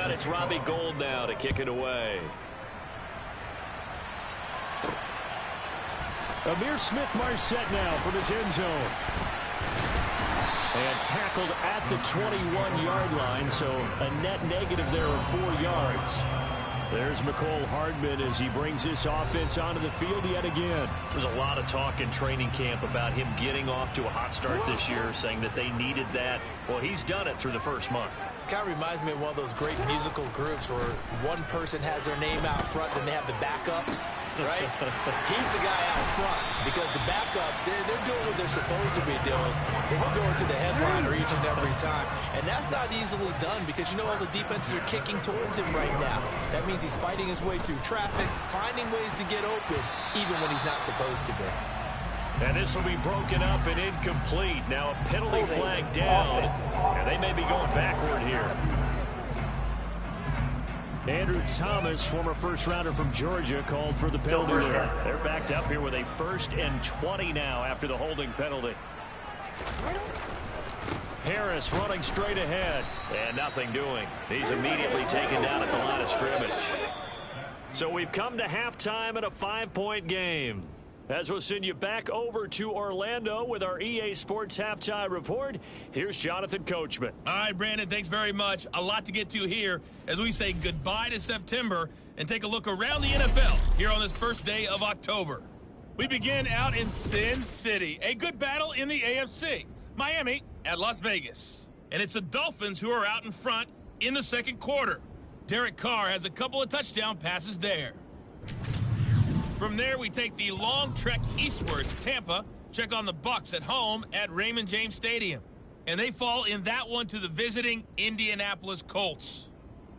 out, it's Robbie Gould now to kick it away. Amir Smith-Marset now from his end zone. And tackled at the 21-yard line, so a net negative there of 4 yards. There's McCole Hardman as he brings this offense onto the field yet again. There's a lot of talk in training camp about him getting off to a hot start this year, saying that they needed that. Well, he's done it through the first month. It kind of reminds me of one of those great musical groups where one person has their name out front, then they have the backups, right? He's the guy out front because the backups, they're doing what they're supposed to be doing. But we're going to the headliner each and every time. And that's not easily done because, you know, all the defenses are kicking towards him right now. That means he's fighting his way through traffic, finding ways to get open, even when he's not supposed to be. And this will be broken up and incomplete. Now a penalty flag down, and they may be going backward here. Andrew Thomas, former first-rounder from Georgia, called for the penalty there. They're backed up here with a 1st and 20 now after the holding penalty. Harris running straight ahead, and nothing doing. He's immediately taken down at the line of scrimmage. So we've come to halftime in a 5-point game. As we'll send you back over to Orlando with our EA Sports Halftime Report, here's Jonathan Coachman. All right, Brandon, thanks very much. A lot to get to here as we say goodbye to September and take a look around the NFL here on this first day of October. We begin out in Sin City. A good battle in the AFC. Miami at Las Vegas. And it's the Dolphins who are out in front in the second quarter. Derek Carr has a couple of touchdown passes there. From there, we take the long trek eastward to Tampa, check on the Bucs at home at Raymond James Stadium. And they fall in that one to the visiting Indianapolis Colts.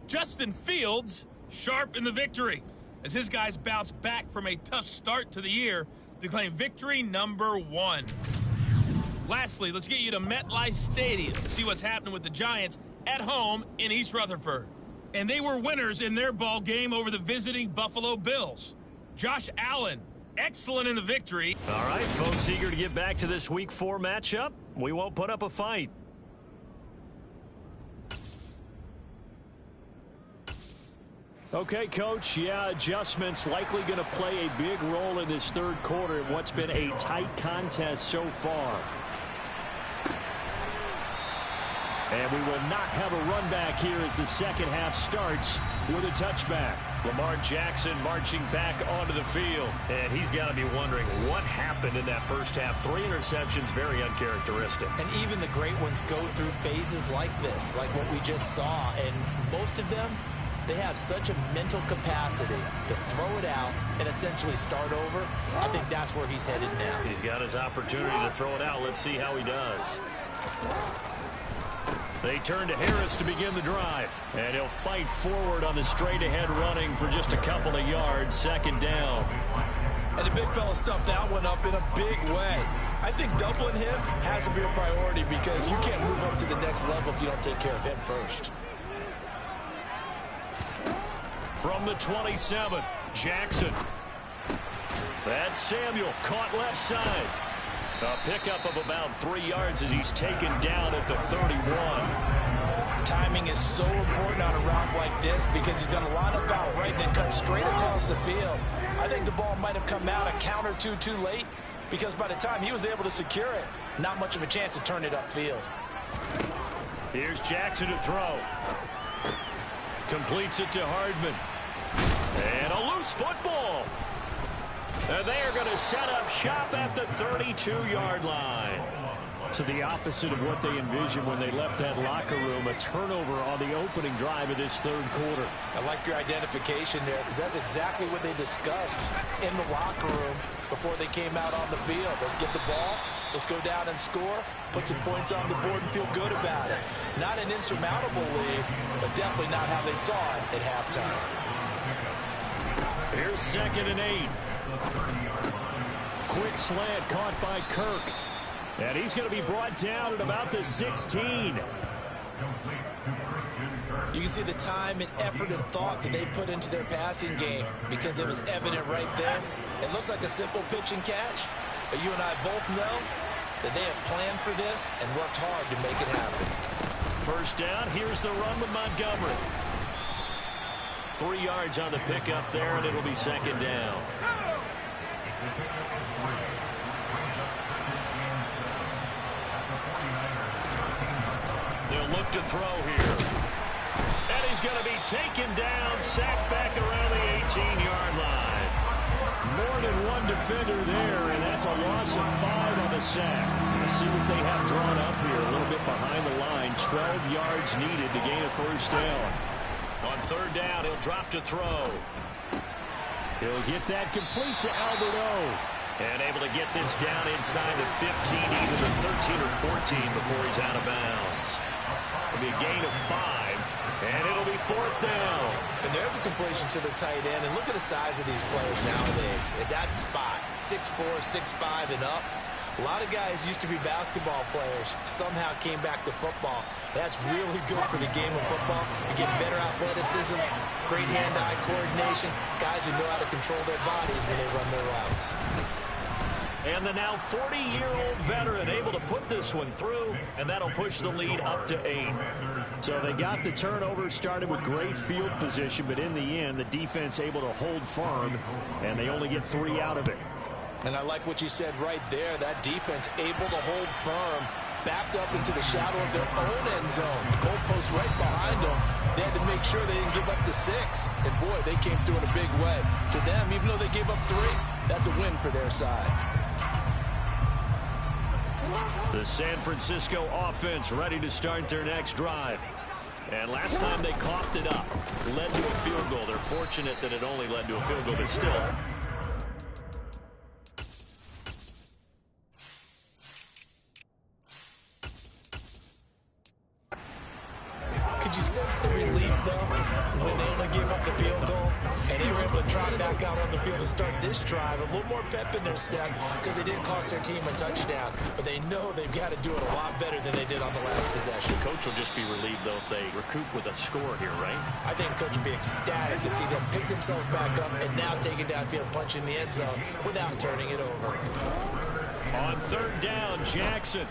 Justin Fields, sharp in the victory, as his guys bounce back from a tough start to the year to claim victory number 1. Lastly, let's get you to MetLife Stadium to see what's happening with the Giants at home in East Rutherford. And they were winners in their ball game over the visiting Buffalo Bills. Josh Allen, excellent in the victory. All right, folks, eager to get back to this Week 4 matchup. We won't put up a fight. Okay, Coach, yeah, adjustments likely going to play a big role in this third quarter in what's been a tight contest so far. And we will not have a run back here as the second half starts with a touchback. Lamar Jackson marching back onto the field. And he's got to be wondering what happened in that first half. 3 interceptions, very uncharacteristic. And even the great ones go through phases like this, like what we just saw. And most of them, they have such a mental capacity to throw it out and essentially start over. I think that's where he's headed now. He's got his opportunity to throw it out. Let's see how he does. They turn to Harris to begin the drive. And he'll fight forward on the straight-ahead running for just a couple of yards. Second down. And the big fella stuffed that one up in a big way. I think doubling him has to be a priority because you can't move up to the next level if you don't take care of him first. From the 27, Jackson. That's Samuel, caught left side. A pickup of about 3 yards as he's taken down at the 31. Timing is so important on a route like this because he's going to line up out right and then cut straight across the field. I think the ball might have come out a count or two too late because by the time he was able to secure it, not much of a chance to turn it upfield. Here's Jackson to throw. Completes it to Hardman. And a loose football. And they are going to set up shop at the 32-yard line. So the opposite of what they envisioned when they left that locker room, a turnover on the opening drive of this third quarter. I like your identification there because that's exactly what they discussed in the locker room before they came out on the field. Let's get the ball, let's go down and score, put some points on the board and feel good about it. Not an insurmountable lead, but definitely not how they saw it at halftime. Here's 2nd and 8. Quick slant caught by Kirk. And he's going to be brought down at about the 16. You can see the time and effort and thought that they put into their passing game because it was evident right there. It looks like a simple pitch and catch, but you and I both know that they have planned for this and worked hard to make it happen. First down, here's the run with Montgomery. 3 yards on the pickup there, and it'll be second down. They'll look to throw here. And he's going to be taken down, sacked back around the 18-yard line. More than one defender there, and that's a loss of 5 on the sack. Let's see what they have drawn up here. A little bit behind the line. 12 yards needed to gain a first down. On third down, he'll drop to throw. He'll get that complete to Alberto. And able to get this down inside the 15, either the 13 or 14 before he's out of bounds. It'll be a gain of 5, and it'll be fourth down. And there's a completion to the tight end. And look at the size of these players nowadays. At that spot, 6'4", 6'5", and up. A lot of guys used to be basketball players, somehow came back to football. That's really good for the game of football. You get better athleticism, great hand-eye coordination, guys who know how to control their bodies when they run their routes. And the now 40-year-old veteran able to put this one through, and that'll push the lead up to 8. So they got the turnover, started with great field position, but in the end, the defense able to hold firm, and they only get 3 out of it. And I like what you said right there. That defense able to hold firm, backed up into the shadow of their own end zone. The goalpost right behind them. They had to make sure they didn't give up the 6. And, boy, they came through in a big way. To them, even though they gave up 3, that's a win for their side. The San Francisco offense ready to start their next drive. And last time they coughed it up, led to a field goal. They're fortunate that it only led to a field goal, but still. Could you sense the relief, though, when they only gave up the field goal and they were able to trot back out on the field and start this drive? A little more pep in their step because they didn't cost their team a touchdown. But they know they've got to do it a lot better than they did on the last possession. The coach will just be relieved, though, if they recoup with a score here, right? I think the coach will be ecstatic to see them pick themselves back up and now take it downfield, punch in the end zone without turning it over. On third down, Jackson.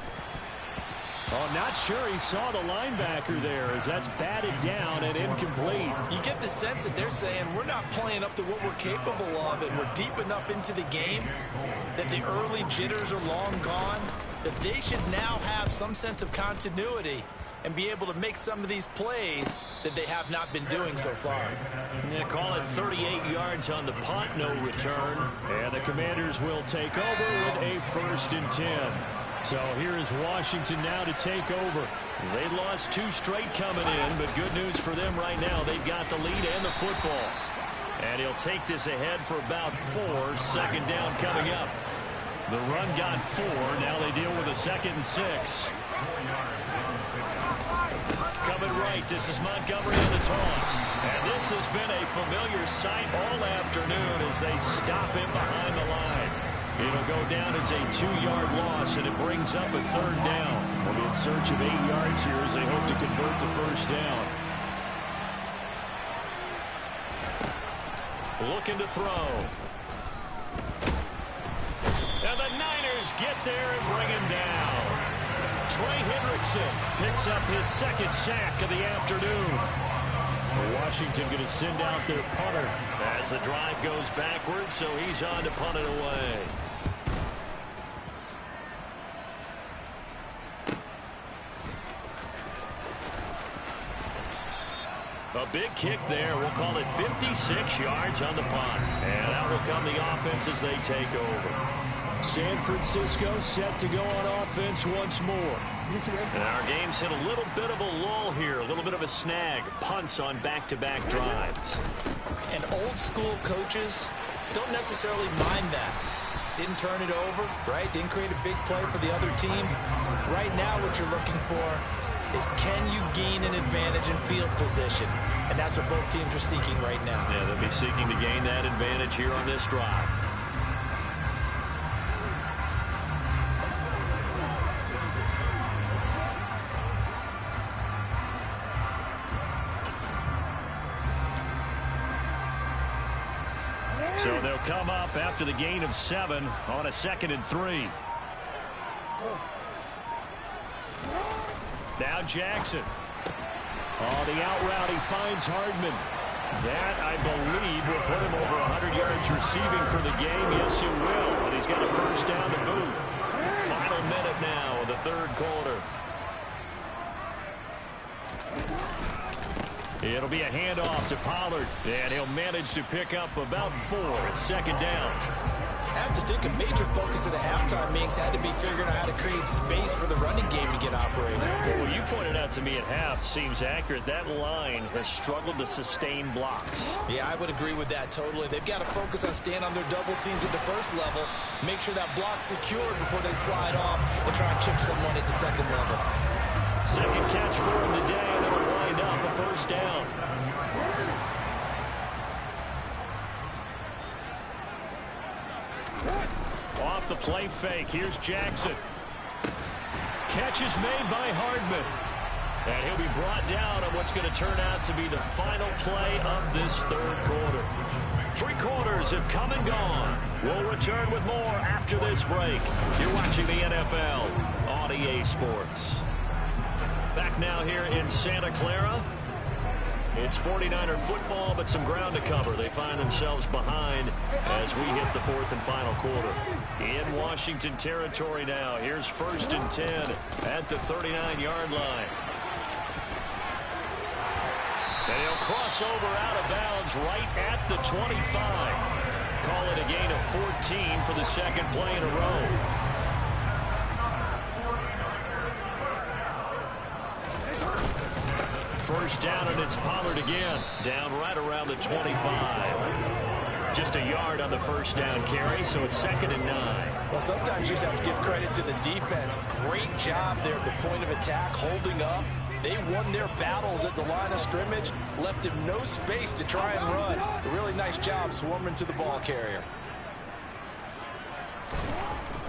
Oh, not sure he saw the linebacker there as that's batted down and incomplete. You get the sense that they're saying we're not playing up to what we're capable of, and we're deep enough into the game that the early jitters are long gone, that they should now have some sense of continuity and be able to make some of these plays that they have not been doing so far. Yeah, call it 38 yards on the punt, no return. And the Commanders will take over with a 1st and 10. So here is Washington now to take over. They lost 2 straight coming in, but good news for them right now. They've got the lead and the football. And he'll take this ahead for about 4. Second down coming up. The run got 4. Now they deal with a 2nd and 6. Coming right, this is Montgomery on the toss. And this has been a familiar sight all afternoon as they stop him behind the line. It'll go down as a 2-yard loss, and it brings up a 3rd down. We'll be in search of 8 yards here as they hope to convert the first down. Looking to throw. And the Niners get there and bring him down. Trey Hendrickson picks up his 2nd sack of the afternoon. Washington going to send out their punter as the drive goes backwards, so he's on to punt it away. A big kick there. We'll call it 56 yards on the punt. And out will come the offense as they take over. San Francisco set to go on offense once more. And our game's hit a little bit of a lull here, a little bit of a snag. Punts on back-to-back drives. And old-school coaches don't necessarily mind that. Didn't turn it over, right? Didn't create a big play for the other team. Right now what you're looking for is can you gain an advantage in field position? And that's what both teams are seeking right now. Yeah, they'll be seeking to gain that advantage here on this drive. So they'll come up after the gain of 7 on a 2nd and 3. Now Jackson. Oh, the out route, he finds Hardman. That, I believe, will put him over 100 yards receiving for the game. Yes, it will. But he's got a first down to boot. Final minute now of the third quarter. It'll be a handoff to Pollard, and he'll manage to pick up about 4 at second down. I have to think a major focus of the halftime meetings had to be figuring out how to create space for the running game to get operating. Well, you pointed out to me at half seems accurate. That line has struggled to sustain blocks. Yeah, I would agree with that totally. They've got to focus on staying on their double teams at the first level, make sure that block's secured before they slide off and try and chip someone at the second level. Second catch for him today, and it'll wind up a first down. Off the play fake. Here's Jackson. Catch is made by Hardman. And he'll be brought down on what's going to turn out to be the final play of this third quarter. 3 quarters have come and gone. We'll return with more after this break. You're watching the NFL on EA Sports. Back now here in Santa Clara. It's 49er football, but some ground to cover. They find themselves behind as we hit the 4th and final quarter. In Washington territory now. Here's 1st and 10 at the 39-yard line. And he'll cross over out of bounds right at the 25. Call it a gain of 14 for the second play in a row. First down, and it's Pollard again. Down right around the 25. Just a yard on the first down carry, so it's 2nd and 9. Well, sometimes you just have to give credit to the defense. Great job there at the point of attack, holding up. They won their battles at the line of scrimmage, left him no space to try and run. A really nice job swarming to the ball carrier.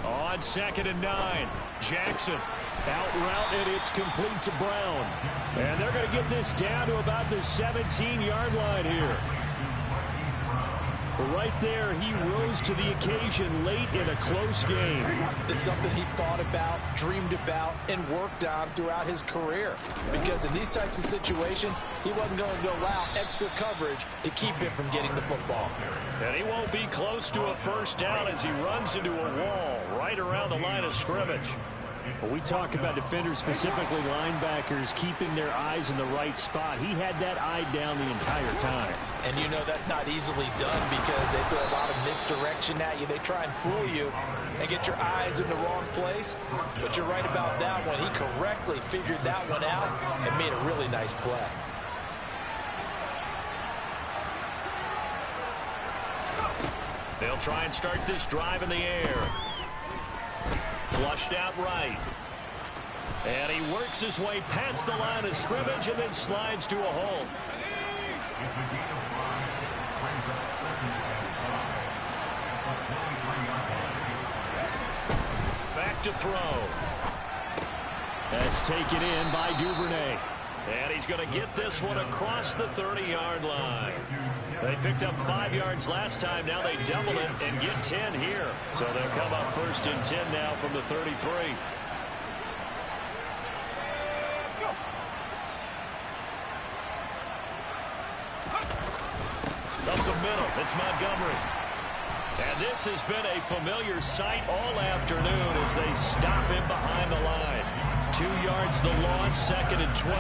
On 2nd and 9, Jackson. Out route, and it's complete to Brown. And they're going to get this down to about the 17-yard line here. Right there, he rose to the occasion late in a close game. It's something he thought about, dreamed about, and worked on throughout his career. Because in these types of situations, he wasn't going to allow extra coverage to keep him from getting the football. And he won't be close to a first down as he runs into a wall right around the line of scrimmage. When we talk about defenders, specifically linebackers, keeping their eyes in the right spot, he had that eye down the entire time. And you know that's not easily done because they throw a lot of misdirection at you. They try and fool you and get your eyes in the wrong place. But you're right about that one. He correctly figured that one out and made a really nice play. They'll try and start this drive in the air. Flushed out right. And he works his way past the line of scrimmage and then slides to a halt. Back to throw. That's taken in by Duvernay. And he's going to get this one across the 30-yard line. They picked up 5 yards last time. Now they double it and get 10 here. So they'll come up 1st and 10 now from the 33. Up the middle, it's Montgomery. And this has been a familiar sight all afternoon as they stop him behind the line. 2 yards the loss, 2nd and 12.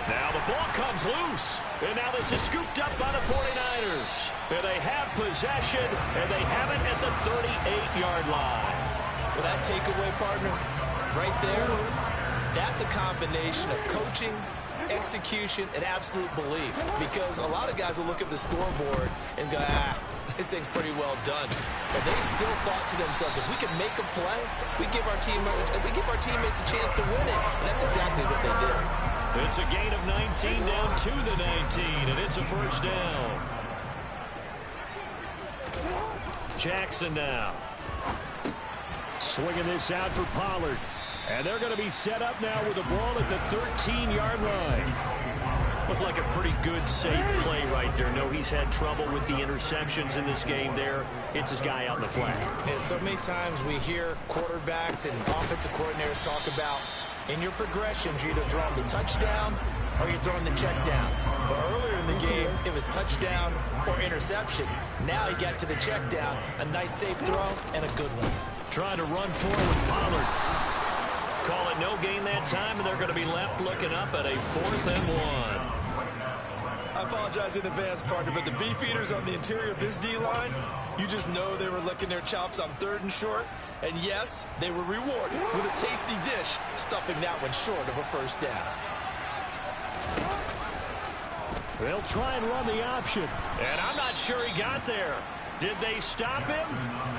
Now the ball comes loose. And now this is scooped up by the 49ers. And they have possession, and they have it at the 38-yard line. Well, that takeaway, partner, right there, that's a combination of coaching, execution, and absolute belief. Because a lot of guys will look at the scoreboard and go, this thing's pretty well done. But they still thought to themselves, if we can make a play, we give our teammates a chance to win it. And that's exactly what they did. It's a gain of 19 down to the 19, and it's a first down. Jackson now. Swinging this out for Pollard. And they're going to be set up now with the ball at the 13-yard line. Looked like a pretty good, safe play right there. No, he's had trouble with the interceptions in this game there. It's his guy out in the flat. Yeah, so many times we hear quarterbacks and offensive coordinators talk about in your progressions, you're either throwing the touchdown or you're throwing the check down. But earlier in the game, it was touchdown or interception. Now he got to the check down. A nice safe throw and a good one. Trying to run forward with Pollard. Call it no gain that time, and they're going to be left looking up at a 4th and 1. I apologize in advance, partner, but the beef eaters on the interior of this D-line, you just know they were licking their chops on 3rd and short. And yes, they were rewarded with a tasty dish, stuffing that one short of a first down. They'll try and run the option. And I'm not sure he got there. Did they stop him?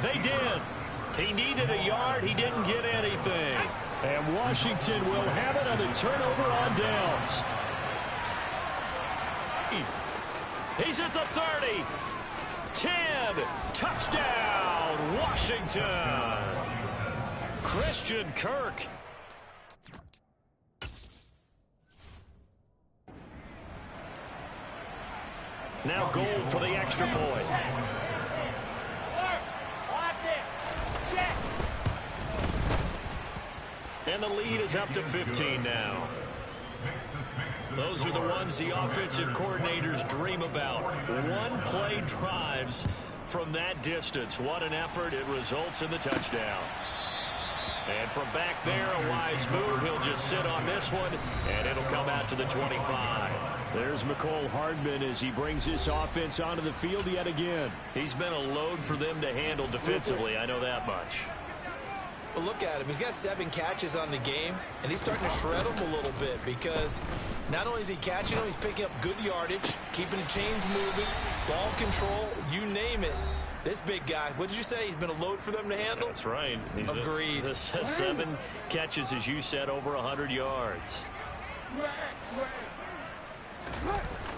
They did. He needed a yard. He didn't get anything. And Washington will have it on the turnover on downs. He's at the 30. 10. Touchdown, Washington. Christian Kirk. Now Gold for the extra point. And the lead is up to 15 now. Those are the ones the offensive coordinators dream about. One-play drives from that distance. What an effort. It results in the touchdown. And from back there, a wise move. He'll just sit on this one, and it'll come out to the 25. There's McCole Hardman as he brings this offense onto the field yet again. He's been a load for them to handle defensively, I know that much. But look at him. He's got 7 catches on the game, and he's starting to shred them a little bit because not only is he catching them, he's picking up good yardage, keeping the chains moving, ball control, you name it. This big guy, what did you say? He's been a load for them to handle? That's right. He's agreed. 7 catches, as you said, over 100 yards.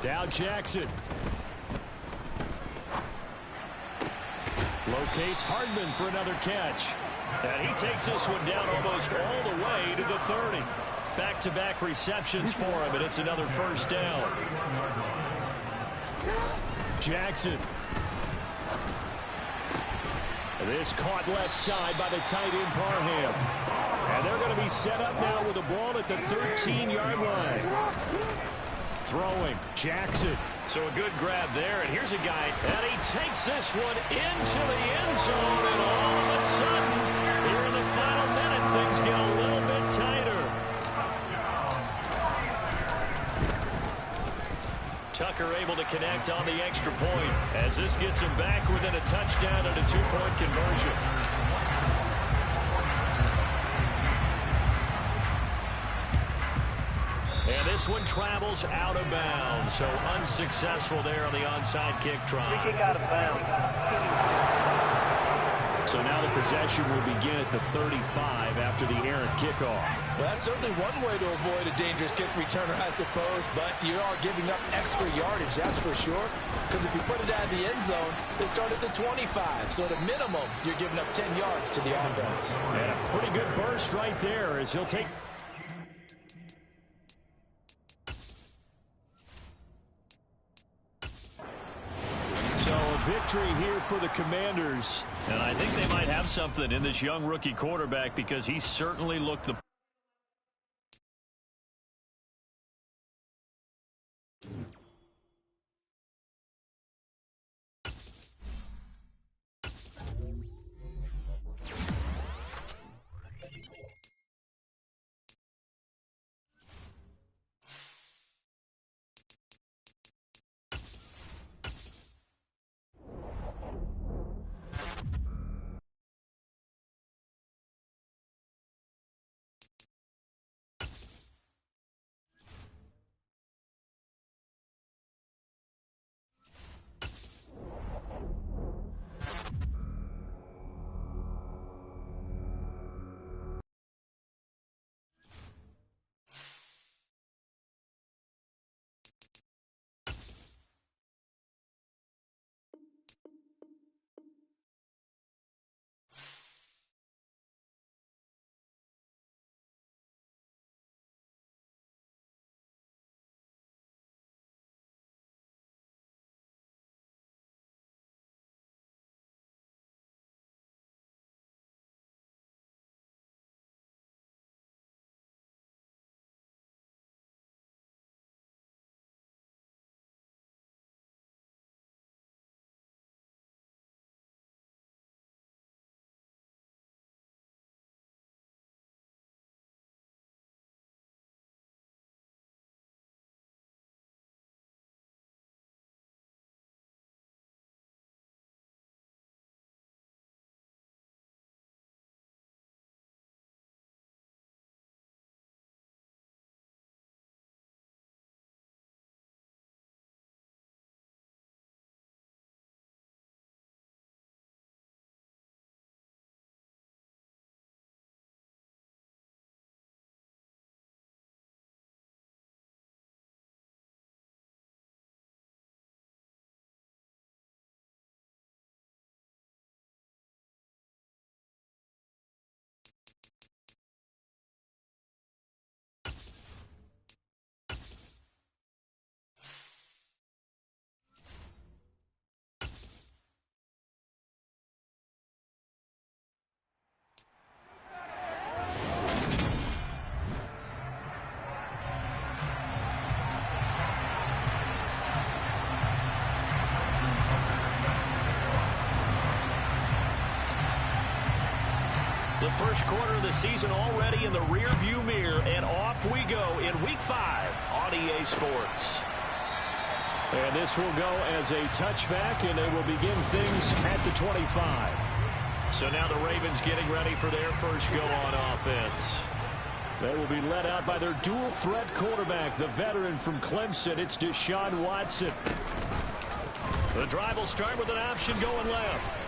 Dow Jackson. Locates Hardman for another catch. And he takes this one down almost all the way to the 30. Back-to-back receptions for him, and it's another first down. Jackson. This caught left side by the tight end Parham. And they're going to be set up now with the ball at the 13-yard line. Throwing, Jackson. So a good grab there, and here's a guy, and he takes this one into the end zone, and all of a sudden, here in the final minute, things get a little bit tighter. Tucker able to connect on the extra point, as this gets him back within a touchdown and a 2-point conversion. And this one travels out of bounds, so unsuccessful there on the onside kick try. Free kick out of bounds. So now the possession will begin at the 35 after the errant kickoff. Well, that's certainly one way to avoid a dangerous kick returner, I suppose, but you are giving up extra yardage, that's for sure, because if you put it out of the end zone, they start at the 25, so at a minimum, you're giving up 10 yards to the offense. And a pretty good burst right there as he'll take... Victory here for the Commanders. And I think they might have something in this young rookie quarterback because he certainly looked the The first quarter of the season already in the rearview mirror, and off we go in Week 5 on EA Sports. And this will go as a touchback, and they will begin things at the 25. So now the Ravens getting ready for their first go on offense. They will be led out by their dual-threat quarterback, the veteran from Clemson. It's Deshaun Watson. The drive will start with an option going left.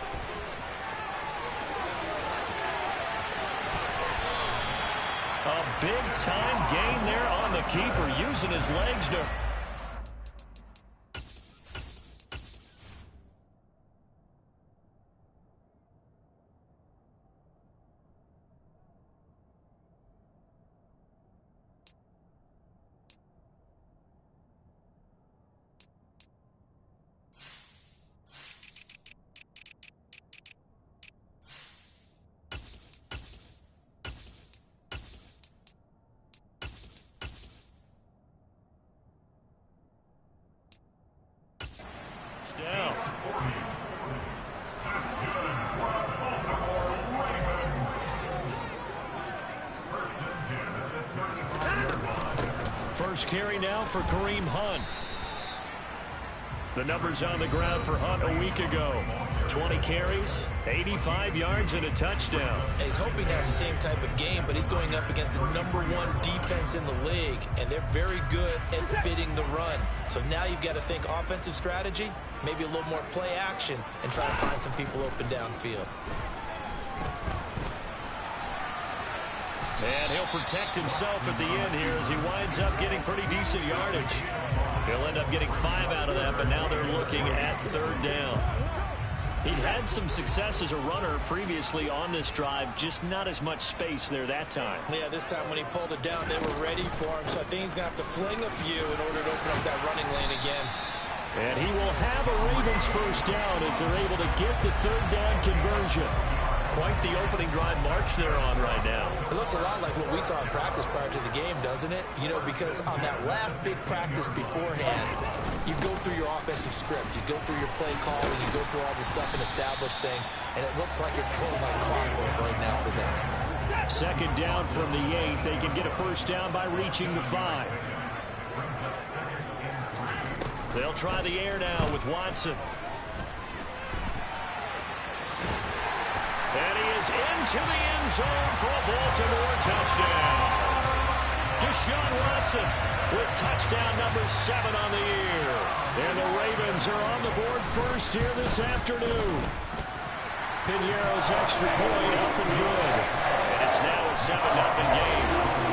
A big-time gain there on the keeper, using his legs to... down. First carry now for Kareem Hunt. The numbers on the ground for Hunt a week ago. 20 carries, 85 yards, and a touchdown. He's hoping to have the same type of game, but he's going up against the #1 defense in the league, and they're very good at fitting the run. So now you've got to think offensive strategy, maybe a little more play action, and try to find some people open downfield. And he'll protect himself at the end here as he winds up getting pretty decent yardage. He'll end up getting 5 out of that, but now they're looking at 3rd down. He'd had some success as a runner previously on this drive, just not as much space there that time. Yeah, this time when he pulled it down, they were ready for him, so I think he's going to have to fling a few in order to open up that running lane again. And he will have a Ravens first down as they're able to get the 3rd down conversion. Quite the opening drive march they're on right now. It looks a lot like what we saw in practice prior to the game, doesn't it? You know, because on that last big practice beforehand, you go through your offensive script, you go through your play calling, you go through all this stuff and establish things, and it looks like it's going like clockwork right now for them. 2nd down from the 8. They can get a first down by reaching the 5. They'll try the air now with Watson. And he is into the end zone for a Baltimore touchdown. Deshaun Watson with touchdown number 7 on the year. And the Ravens are on the board first here this afternoon. Piñeiro's extra point up and good. And it's now a 7-0 game.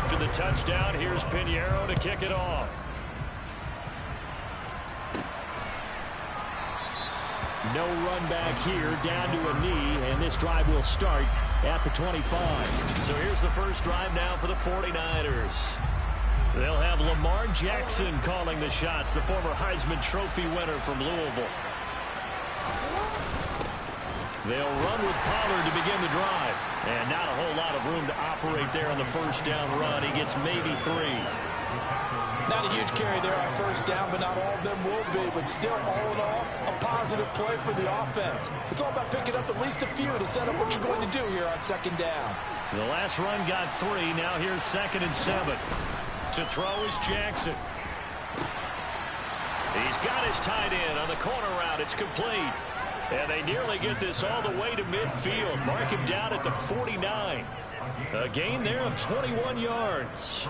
after the touchdown. Here's Pinheiro to kick it off. No run back here, down to a knee, and this drive will start at the 25. So here's the first drive now for the 49ers. They'll have Lamar Jackson calling the shots, the former Heisman Trophy winner from Louisville. They'll run with Pollard to begin the drive. And not a whole lot of room to operate there on the first down run. He gets maybe 3. Not a huge carry there on first down, but not all of them will be. But still, all in all, a positive play for the offense. It's all about picking up at least a few to set up what you're going to do here on second down. The last run got 3. Now here's 2nd and 7. To throw is Jackson. He's got his tight end on the corner route. It's complete. And they nearly get this all the way to midfield. Mark him down at the 49. A gain there of 21 yards.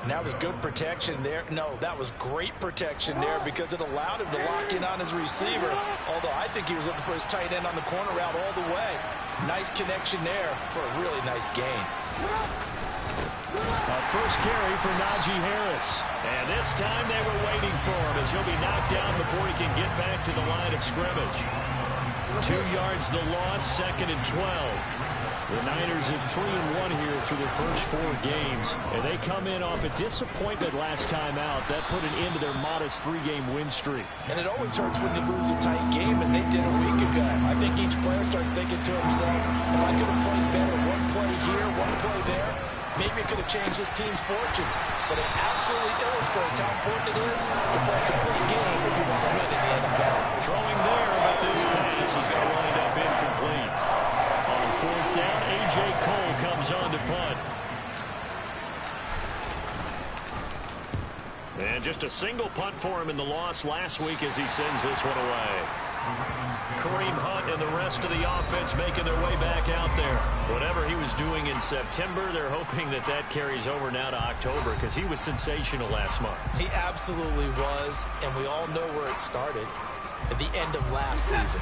And that was good protection there. No, that was great protection there because it allowed him to lock in on his receiver. Although I think he was looking for his tight end on the corner route all the way. Nice connection there for a really nice gain. A first carry for Najee Harris. And this time they were waiting for him as he'll be knocked down before he can get back to the line of scrimmage. 2 yards the loss, 2nd and 12. The Niners at 3-1 here through their first 4 games. And they come in off a disappointment last time out. That put an end to their modest 3-game win streak. And it always hurts when you lose a tight game as they did a week ago. I think each player starts thinking to himself, if I could have played better, one play here, one play there, maybe it could have changed this team's fortunes. But it absolutely illustrates how important it is to play a complete game if you want to win in the NFL. Throwing there, but this pass is going to wind up incomplete. On 4th down, A.J. Cole comes on to punt. And just a single punt for him in the loss last week as he sends this one away. Kareem Hunt and the rest of the offense making their way back out there. Whatever he was doing in September, they're hoping that that carries over now to October because he was sensational last month. He absolutely was, and we all know where it started at the end of last season,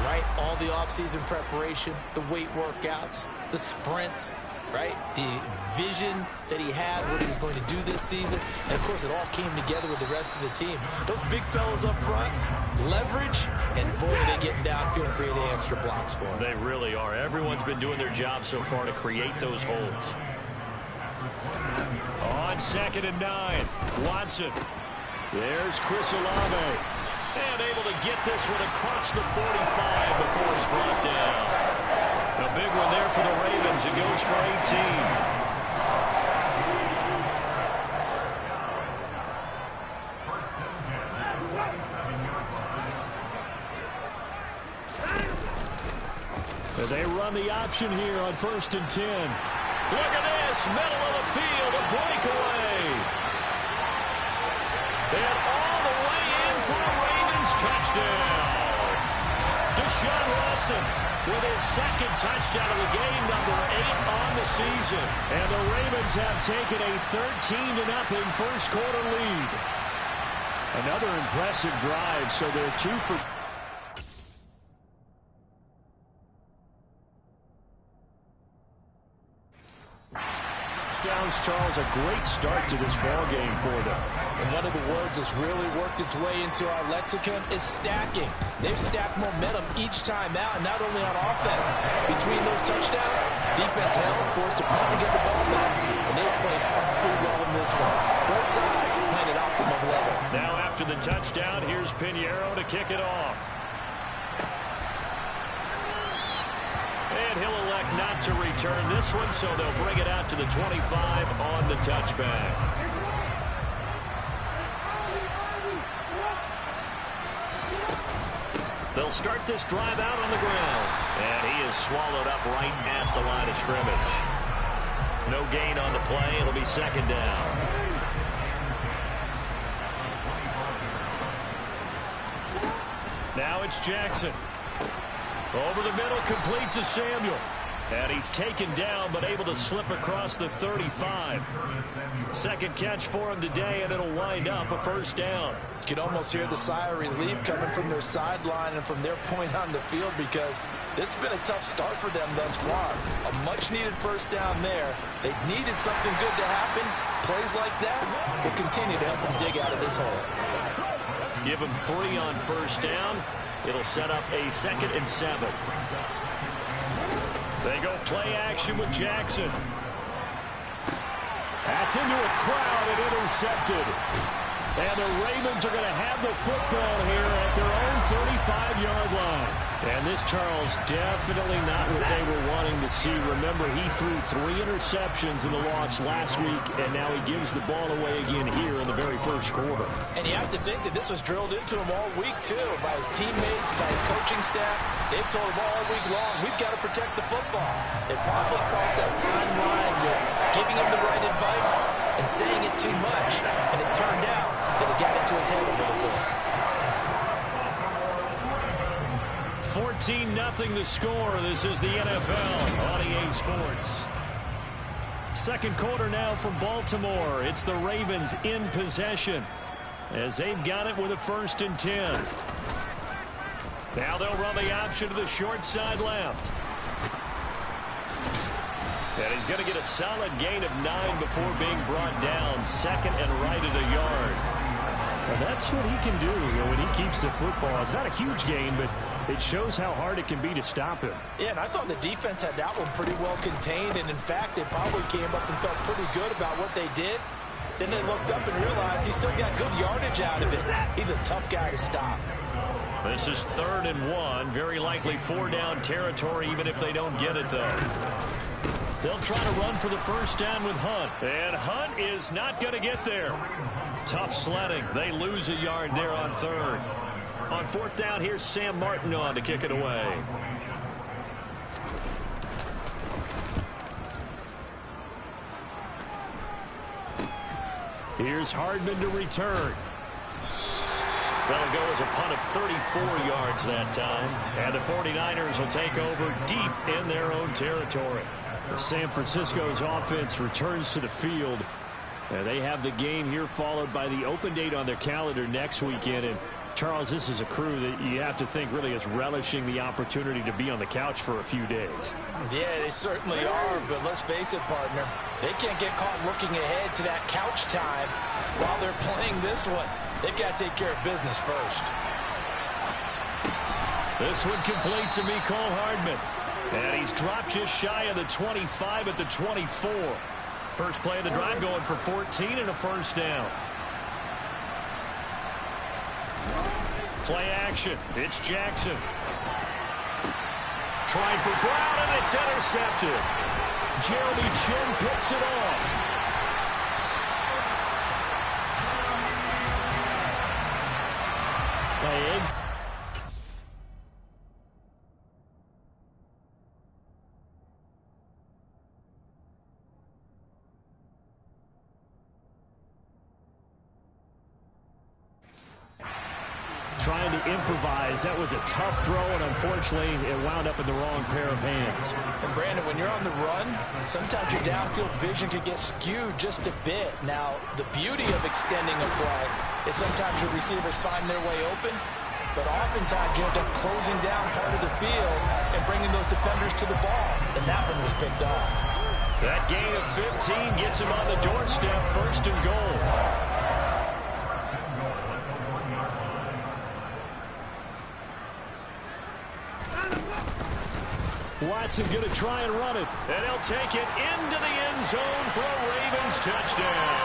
right? All the offseason preparation, the weight workouts, the sprints, right? The vision that he had, what he was going to do this season. And, of course, it all came together with the rest of the team. Those big fellas up front, leverage, and, boy, are they getting downfield and creating extra blocks for him. They really are. Everyone's been doing their job so far to create those holes. On 2nd and 9, Watson. There's Chris Olave. And able to get this one across the 45 before he's brought down. A big one there for the Ravens. It goes for 18. They run the option here on 1st and 10. Look at this, middle of the field, a breakaway. And all the way in for a Ravens touchdown. Deshaun Watson with his 2nd touchdown of the game, number 8 on the season. And the Ravens have taken a 13-0 first quarter lead. Another impressive drive, so they're 2 for... Charles, a great start to this ball game for them. And one of the words that's really worked its way into our lexicon is stacking. They've stacked momentum each time out, and not only on offense. Between those touchdowns, defense held, forced to punt to get the ball back, and they've played awfully well in this one. Both sides playing at optimum level. Now after the touchdown, here's Pinheiro to kick it off. And he'll elect not to return this one, so they'll bring it out to the 25 on the touchback. They'll start this drive out on the ground. And he is swallowed up right at the line of scrimmage. No gain on the play. It'll be 2nd down. Now it's Jackson. Over the middle, complete to Samuel. And he's taken down, but able to slip across the 35. 2nd catch for him today, and it'll wind up a 1st down. You can almost hear the sigh of relief coming from their sideline and from their point on the field because This has been a tough start for them thus far. A much-needed first down there. They needed something good to happen. Plays like that will continue to help them dig out of this hole. Give them 3 on first down. It'll set up a 2nd and 7. They go play action with Jackson. That's into a crowd and intercepted. And the Ravens are going to have the football here at their own 35-yard line. And this, Charles, definitely not what they were wanting to see. Remember, he threw 3 interceptions in the loss last week, and now he gives the ball away again here in the very first quarter. And you have to think that this was drilled into him all week, too, by his teammates, by his coaching staff. They've told him all week long, we've got to protect the football. They probably crossed that fine line with giving him the right advice and saying it too much. And it turned out that it got into his head a little bit. 14-0 the score. This is the NFL on EA Sports. Second quarter now from Baltimore. It's the Ravens in possession as they've got it with a 1st and 10. Now they'll run the option to the short side left. And he's going to get a solid gain of 9 before being brought down. 2nd and right at a yard. Well, that's what he can do when he keeps the football. It's not a huge gain, but it shows how hard it can be to stop him. Yeah, and I thought the defense had that one pretty well contained. And, in fact, they probably came up and felt pretty good about what they did. Then they looked up and realized he still got good yardage out of it. He's a tough guy to stop. This is 3rd and 1. Very likely 4-down territory, even if they don't get it, though. They'll try to run for the first down with Hunt. And Hunt is not going to get there. Tough sledding. They lose a yard there on 3rd. On 4th down, here's Sam Martin on to kick it away. Here's Hardman to return. That'll go as a punt of 34 yards that time. And the 49ers will take over deep in their own territory. San Francisco's offense returns to the field. They have the game here followed by the open date on their calendar next weekend. And Charles, this is a crew that you have to think really is relishing the opportunity to be on the couch for a few days. Yeah, they certainly are, but let's face it, partner. They can't get caught looking ahead to that couch time while they're playing this one. They've got to take care of business first. This one complete to Mecole Hardman. And he's dropped just shy of the 25 at the 24. First play of the drive going for 14 and a first down. Play action. It's Jackson. Trying for Brown, and it's intercepted. Jeremy Chin picks it off. Trying to improvise. That was a tough throw, and unfortunately, it wound up in the wrong pair of hands. And, Brandon, when you're on the run, sometimes your downfield vision can get skewed just a bit. Now, the beauty of extending a play is sometimes your receivers find their way open, but oftentimes you end up closing down part of the field and bringing those defenders to the ball, and that one was picked off. That gain of 15 gets him on the doorstep, 1st and goal. Watson going to try and run it. And he'll take it into the end zone for a Ravens touchdown.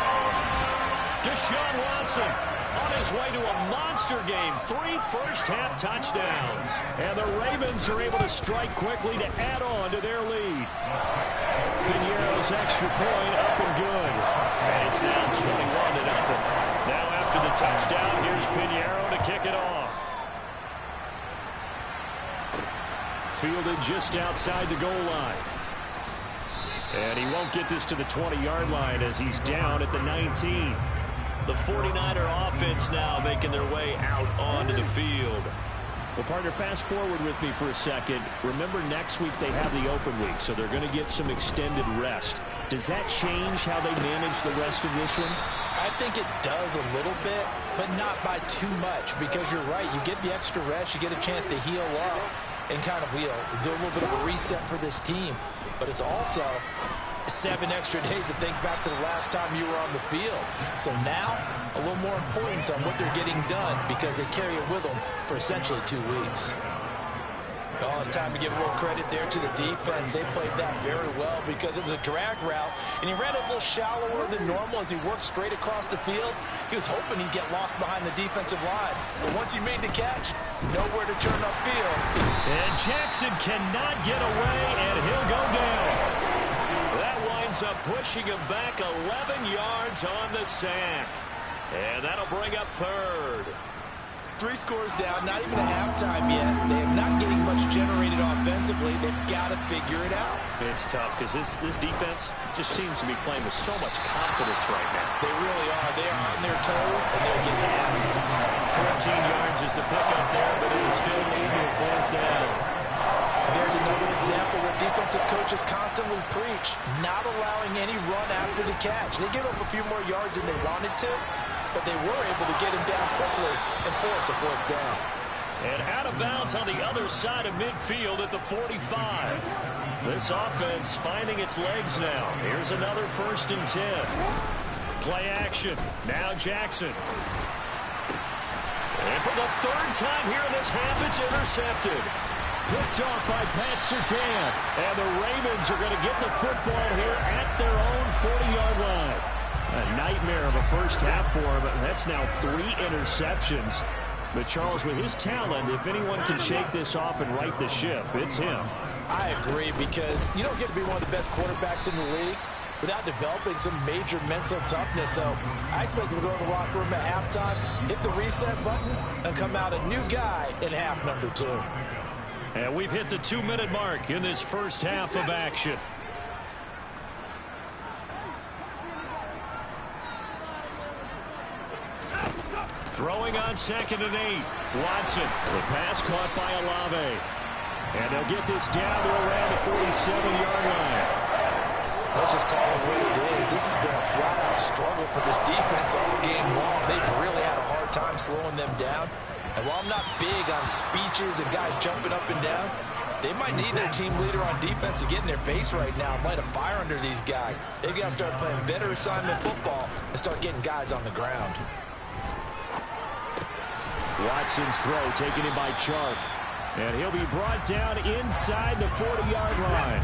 Deshaun Watson on his way to a monster game. 3 first-half touchdowns. And the Ravens are able to strike quickly to add on to their lead. Piñeiro's extra point up and good. And it's now 21-0. Now after the touchdown, here's Piñeiro to kick it off. Fielded just outside the goal line. And he won't get this to the 20-yard line as he's down at the 19. The 49er offense now making their way out onto the field. Well, partner, fast forward with me for a second. Remember, next week they have the open week, so they're going to get some extended rest. Does that change how they manage the rest of this one? I think it does a little bit, but not by too much, because you're right. You get the extra rest. You get a chance to heal up. and kind of, do a little bit of a reset for this team. But it's also 7 extra days to think back to the last time you were on the field. So now, a little more importance on what they're getting done because they carry it with them for essentially 2 weeks. Well, it's time to give a little credit there to the defense. They played that very well because it was a drag route, and he ran a little shallower than normal as he worked straight across the field. He was hoping he'd get lost behind the defensive line. But once he made the catch, nowhere to turn upfield. And Jackson cannot get away, and he'll go down. That winds up pushing him back 11 yards on the sack. And that'll bring up third. 3 scores down, not even a halftime yet. They are not getting much generated offensively. They've got to figure it out. It's tough because this defense just seems to be playing with so much confidence right now. They really are. They are on their toes, and they're getting at it. 14 yards is the pickup there, but it will still lead to a 4th down. There's another example where defensive coaches constantly preach, not allowing any run after the catch. They give up a few more yards than they wanted to, but they were able to get him down quickly and force a 4th down. And out of bounds on the other side of midfield at the 45. This offense finding its legs now. Here's another 1st and 10. Play action. Now Jackson. And for the 3rd time here in this half, it's intercepted. Picked off by Pat Surtain. And the Ravens are going to get the football here at their own 40-yard line. A nightmare of a first half for him. That's now 3 interceptions. But, Charles, with his talent, if anyone can shake this off and right the ship, it's him. I agree, because you don't get to be one of the best quarterbacks in the league without developing some major mental toughness. So I expect him to go in the locker room at halftime, hit the reset button, and come out a new guy in half number 2. And we've hit the 2-minute mark in this first half of action. Throwing on 2nd and 8. Watson. The pass caught by Olave. And they'll get this down to around the 47-yard line. Let's just call it what it is. This has been a flat-out struggle for this defense all game long. They've really had a hard time slowing them down. And while I'm not big on speeches and guys jumping up and down, they might need their team leader on defense to get in their face right now and light a fire under these guys. They've got to start playing better assignment football and start getting guys on the ground. Watson's throw taken in by Chark. And he'll be brought down inside the 40-yard line.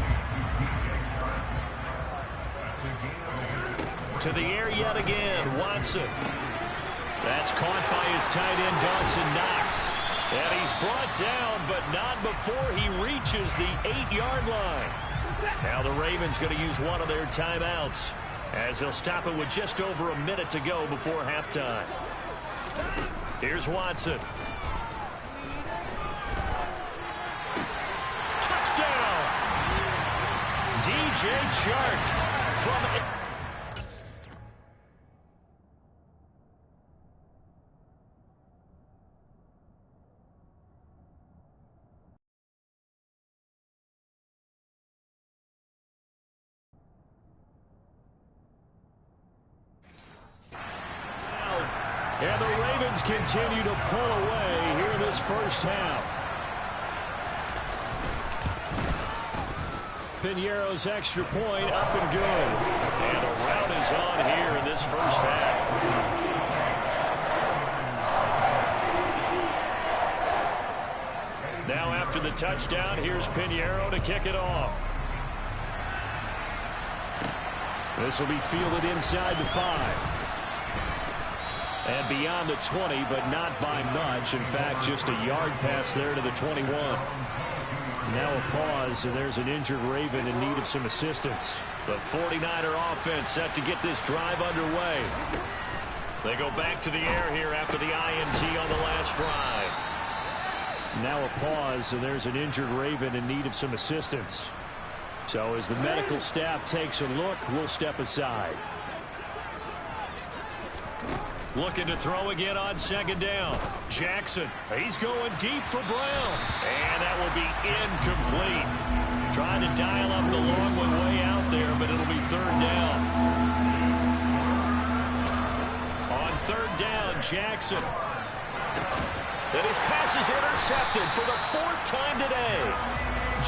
To the air yet again, Watson. That's caught by his tight end, Dawson Knox. And he's brought down, but not before he reaches the 8-yard line. Now the Ravens going to use one of their timeouts, as they'll stop it with just over a minute to go before halftime. Here's Watson. Touchdown! DJ Chark from... And the Ravens continue to pull away here in this first half. Piñeiro's extra point up and good. And a rout is on here in this first half. Now after the touchdown, here's Piñeiro to kick it off. This will be fielded inside the 5. And beyond the 20, but not by much. In fact, just a yard pass there to the 21. Now a pause, and there's an injured Raven in need of some assistance. The 49er offense set to get this drive underway. They go back to the air here after the INT on the last drive. Now a pause, and there's an injured Raven in need of some assistance. So as the medical staff takes a look, we'll step aside. Looking to throw again on 2nd down. Jackson, he's going deep for Brown. And that will be incomplete. Trying to dial up the long one way out there, but it'll be 3rd down. On 3rd down, Jackson. And his pass is intercepted for the 4th time today.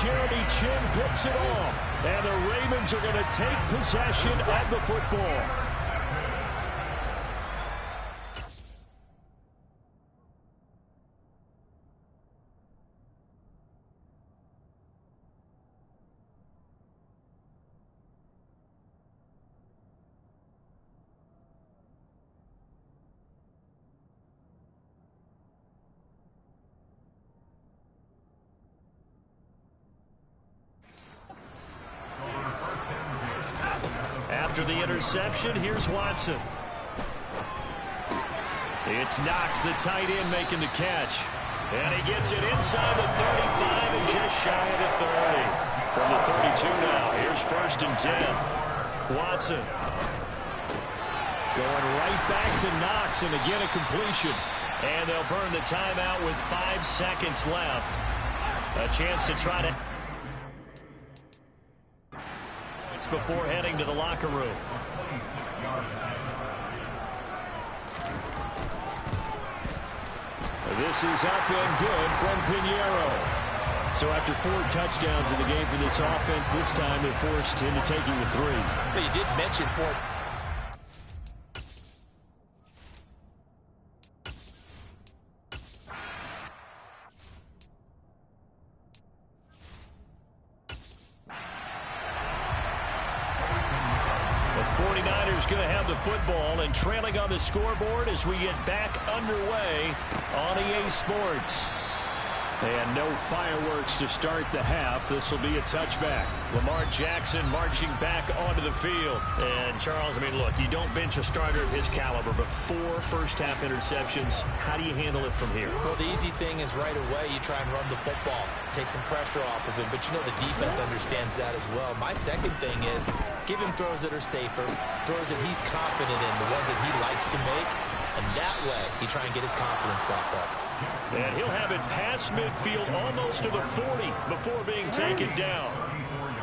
Jeremy Chin picks it off. And the Ravens are going to take possession of the football. After the interception, here's Watson. It's Knox, the tight end, making the catch. And he gets it inside the 35 and just shy of the 30. From the 32 now, here's 1st and 10. Watson. Going right back to Knox, and again a completion. And they'll burn the timeout with 5 seconds left. A chance to try to... before heading to the locker room. This is up and good from Pinheiro. So after 4 touchdowns in the game for this offense, this time they're forced into taking the 3. But you did mention for The 49ers going to have the football and trailing on the scoreboard as we get back underway on EA Sports. And no fireworks to start the half. This will be a touchback. Lamar Jackson marching back onto the field. And, Charles, I mean, look, you don't bench a starter of his caliber, but 4 first-half interceptions. How do you handle it from here? Well, the easy thing is right away you try and run the football, take some pressure off of him, but you know the defense understands that as well. My second thing is give him throws that are safer, throws that he's confident in, the ones that he likes to make, and that way he try and get his confidence back up. And he'll have it past midfield almost to the 40 before being taken down.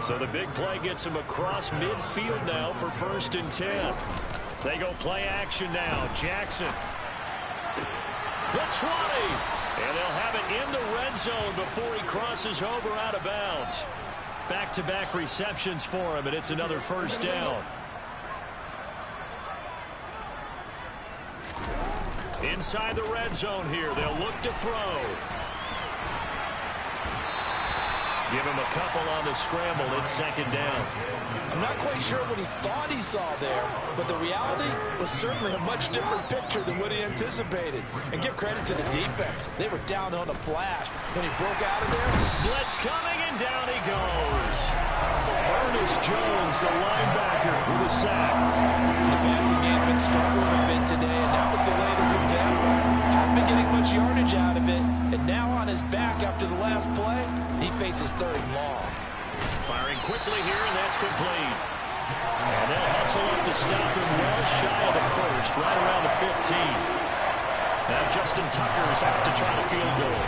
So the big play gets him across midfield now for 1st and 10. They go play action now. Jackson. The 20. And they'll have it in the red zone before he crosses over out of bounds. Back-to-back receptions for him, and it's another 1st down. Inside the red zone here, they'll look to throw. Give him a couple on the scramble. It's 2nd down. I'm not quite sure what he thought he saw there, but the reality was certainly a much different picture than what he anticipated. And give credit to the defense. They were down on a flash. When he broke out of there, blitz coming, and down he goes. Ernest Jones, the linebacker, with a sack. The passing game's been struggling a bit today, and that was the latest example. Hadn't been getting much yardage out of it, and now on his back after the last play, he faces 3rd and long. Firing quickly here, and that's complete. And they'll hustle up to stop him well shy of the 1st, right around the 15. Now Justin Tucker is out to try the field goal.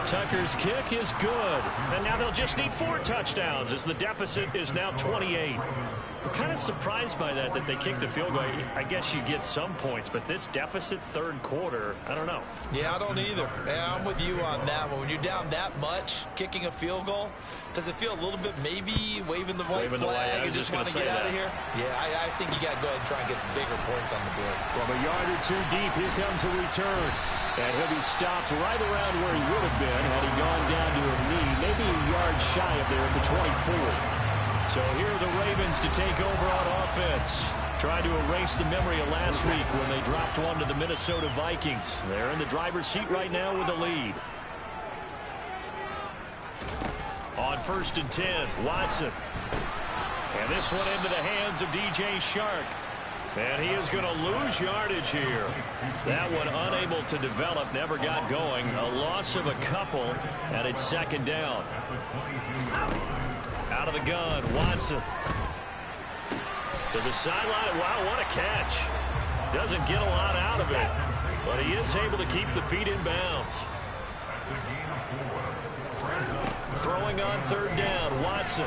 Tucker's kick is good. And now they'll just need 4 touchdowns as the deficit is now 28. I'm kind of surprised by that they kicked the field goal. I guess you get some points, but this deficit 3rd quarter, I don't know. Yeah, I don't either. Yeah, I'm with you on that one. When you're down that much, kicking a field goal, does it feel a little bit maybe waving the white flag and just want to get out of here? Yeah, I think you got to go ahead and try and get some bigger points on the board. From a yard or 2 deep, here comes a return. And he'll be stopped right around where he would have been had he gone down to a knee, maybe a yard shy of there at the 24. So here are the Ravens to take over on offense. Trying to erase the memory of last week when they dropped one to the Minnesota Vikings. They're in the driver's seat right now with the lead. On 1st and 10, Watson. And this one into the hands of DJ Shark. And he is going to lose yardage here. That one unable to develop, never got going. A loss of a couple, and it's 2nd down. Out of the gun, Watson. To the sideline. Wow, what a catch. Doesn't get a lot out of it, but he is able to keep the feet in bounds. Throwing on 3rd down, Watson.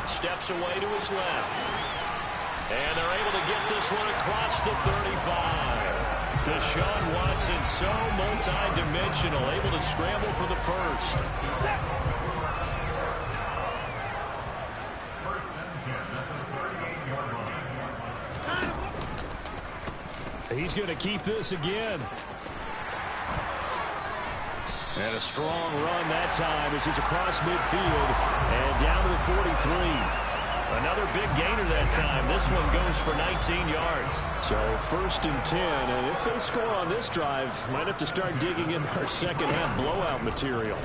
Steps away to his left. And they're able to get this one across the 35. Deshaun Watson, so multi-dimensional, able to scramble for the first. He's going to keep this again. And a strong run that time as he's across midfield and down to the 43. Another big gainer that time. This one goes for 19 yards. So 1st and 10, and if they score on this drive, might have to start digging in our second half blowout material.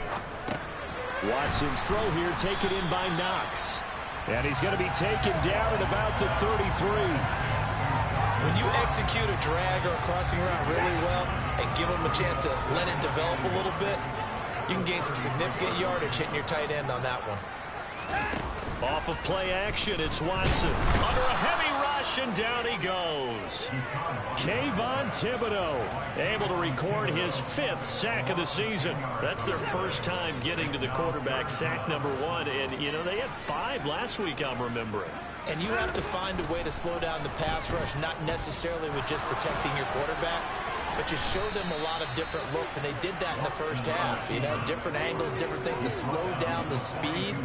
Watson's throw here taken in by Knox. And he's going to be taken down at about the 33. When you execute a drag or a crossing route really well and give them a chance to let it develop a little bit, you can gain some significant yardage hitting your tight end on that one. Off of play action, it's Watson. Under a heavy rush, and down he goes. Kayvon Thibodeau able to record his 5th sack of the season. That's their first time getting to the quarterback, sack number 1. And, you know, they had 5 last week, I'm remembering. And you have to find a way to slow down the pass rush, not necessarily with just protecting your quarterback, but you show them a lot of different looks, and they did that in the first half. You know, different angles, different things to slow down the speed.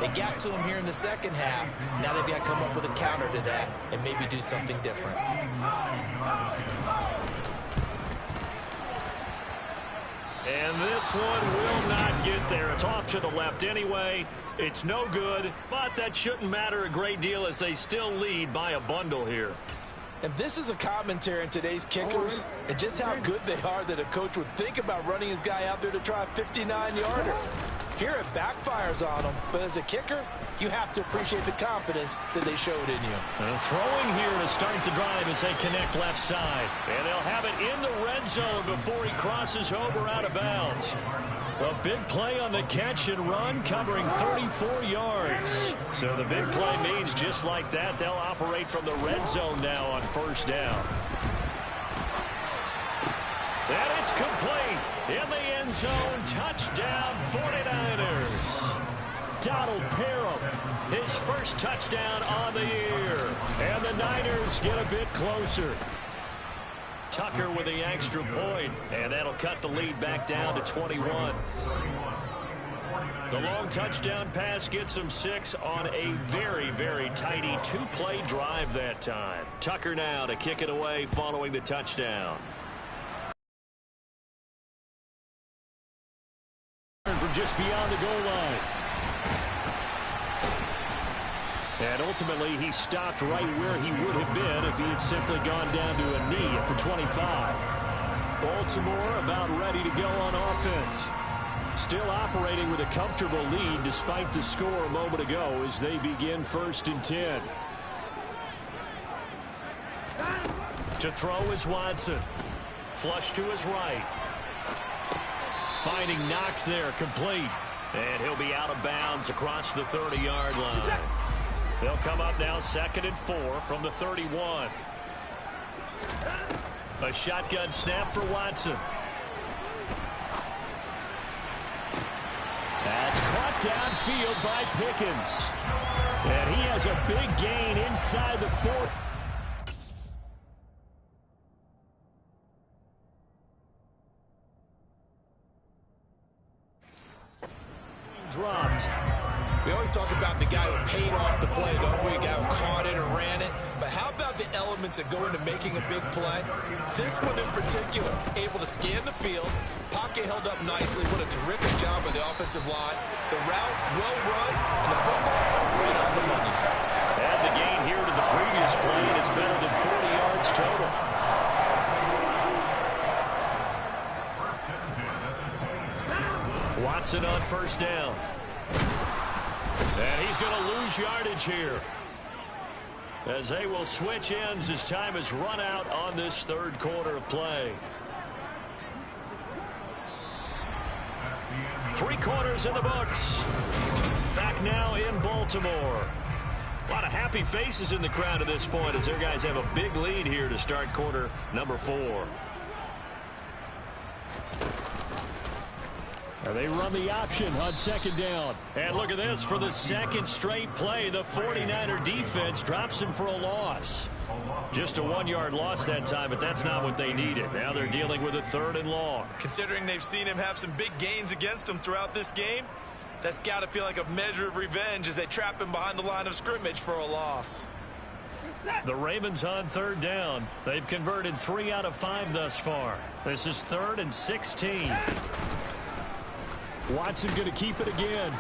They got to him here in the second half. Now they've got to come up with a counter to that and maybe do something different. And this one will not get there. It's off to the left anyway. It's no good, but that shouldn't matter a great deal as they still lead by a bundle here. And this is a commentary on today's kickers and just how good they are that a coach would think about running his guy out there to try a 59-yarder. Here it backfires on him, but as a kicker, you have to appreciate the confidence that they showed in you. Throwing here to start the drive as they connect left side. And they'll have it in the red zone before he crosses over out of bounds. A big play on the catch and run, covering 34 yards. So the big play means just like that, they'll operate from the red zone now on 1st down. And it's complete. In the end zone, touchdown 49ers. Donald Parham, his first touchdown on the year. And the Niners get a bit closer. Tucker with the extra point, and that'll cut the lead back down to 21. The long touchdown pass gets them 6 on a very, very tidy 2-play drive that time. Tucker now to kick it away following the touchdown. From just beyond the goal line. And ultimately, he stopped right where he would have been if he had simply gone down to a knee at the 25. Baltimore about ready to go on offense. Still operating with a comfortable lead despite the score a moment ago as they begin 1st and 10. To throw is Watson. Flush to his right. Finding Knox there, complete. And he'll be out of bounds across the 30-yard line. They'll come up now 2nd and 4 from the 31. A shotgun snap for Watson. That's caught downfield by Pickens. And he has a big gain inside the 4. Dropped. We always talk about the guy who paid off the play, don't we? A guy who caught it or ran it. But how about the elements that go into making a big play? This one in particular, able to scan the field. Pocket held up nicely. What a terrific job by the offensive line. The route well run, and the football right on the money. Add the gain here to the previous play, and it's better than 40 yards total. Watson on 1st down. And he's going to lose yardage here as they will switch ends as time has run out on this 3rd quarter of play. 3 quarters in the books. Back now in Baltimore. A lot of happy faces in the crowd at this point as their guys have a big lead here to start quarter number 4. They run the option on 2nd down. And look at this. For the 2nd straight play, the 49er defense drops him for a loss. Just a 1-yard loss that time, but that's not what they needed. Now they're dealing with a 3rd and long. Considering they've seen him have some big gains against them throughout this game, that's got to feel like a measure of revenge as they trap him behind the line of scrimmage for a loss. The Ravens on 3rd down. They've converted 3 out of 5 thus far. This is 3rd and 16. Watson going to keep it again.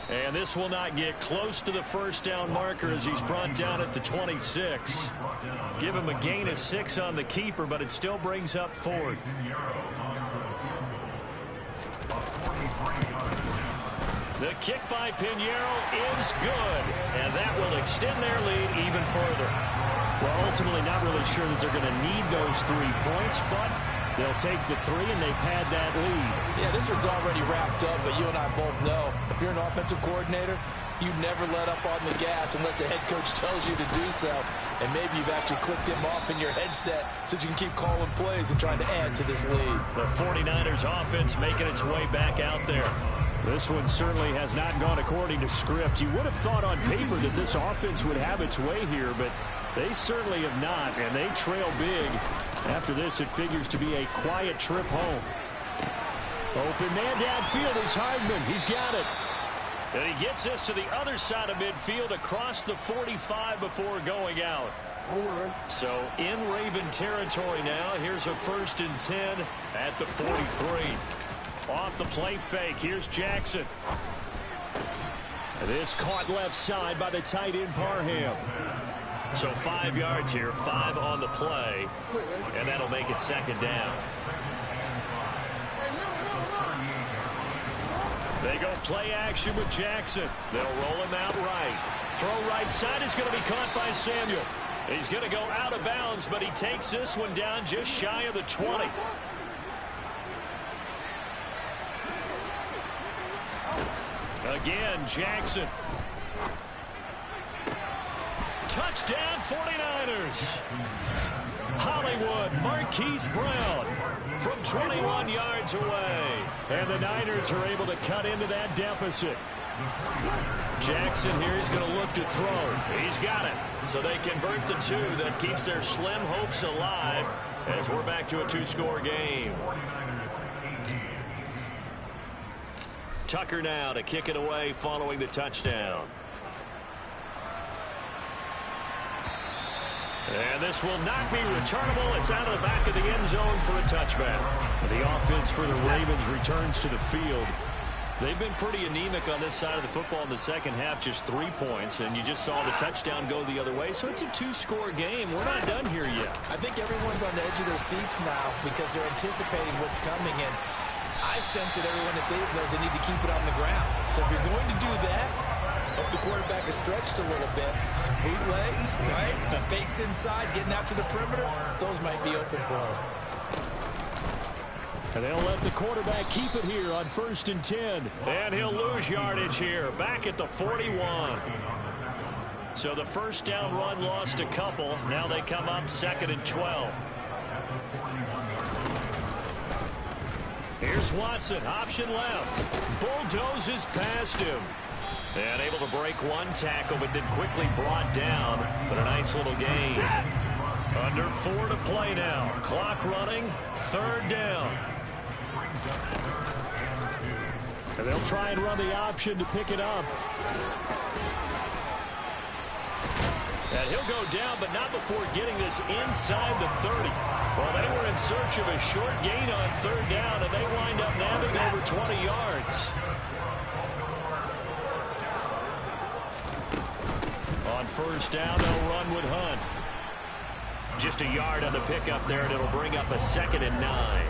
And this will not get close to the 1st down marker as he's brought down at the 26. Give him a gain of 6 on the keeper, but it still brings up 4th. The kick by Pinheiro is good, and that will extend their lead even further. Well, ultimately not really sure that they're going to need those 3 points, but they'll take the 3 and they pad that lead. Yeah, this one's already wrapped up, but you and I both know if you're an offensive coordinator, you never let up on the gas unless the head coach tells you to do so. And maybe you've actually clicked him off in your headset so you can keep calling plays and trying to add to this lead. The 49ers offense making its way back out there. This one certainly has not gone according to script. You would have thought on paper that this offense would have its way here, but they certainly have not, and they trail big. After this, it figures to be a quiet trip home. Open man downfield is Hardman. He's got it. And he gets us to the other side of midfield across the 45 before going out. So in Raven territory now. Here's a 1st and 10 at the 43. Off the play fake. Here's Jackson. This caught left side by the tight end Parham. So 5 yards here, 5 on the play, and that'll make it 2nd down. They go play action with Jackson. They'll roll him out right. Throw right side is going to be caught by Samuel. He's going to go out of bounds, but he takes this one down just shy of the 20. Again, Jackson. Touchdown 49ers. Hollywood, Marquise Brown from 21 yards away. And the Niners are able to cut into that deficit. Jackson here is going to look to throw. He's got it. So they convert the 2. That keeps their slim hopes alive as we're back to a 2-score game. Tucker now to kick it away following the touchdown. And this will not be returnable. It's out of the back of the end zone for a touchback. The offense for the Ravens returns to the field. They've been pretty anemic on this side of the football in the second half, just 3 points, and you just saw the touchdown go the other way. So it's a 2-score game. We're not done here yet. I think everyone's on the edge of their seats now because they're anticipating what's coming, and I sense that everyone in the stadium knows they need to keep it on the ground. So if you're going to do that, hope the quarterback is stretched a little bit. Some bootlegs, right? Some fakes inside, getting out to the perimeter. Those might be open for him. And they'll let the quarterback keep it here on 1st and 10. And he'll lose yardage here, back at the 41. So the 1st down run lost a couple. Now they come up 2nd and 12. Here's Watson, option left. Bulldozes past him. And able to break 1 tackle, but then quickly brought down. But a nice little gain. Under 4 to play now. Clock running, 3rd down. And they'll try and run the option to pick it up. And he'll go down, but not before getting this inside the 30. Well, they were in search of a short gain on 3rd down, and they wind up nabbing over 20 yards. On 1st down, they'll run with Hunt. Just a yard on the pickup there, and it'll bring up a 2nd and 9.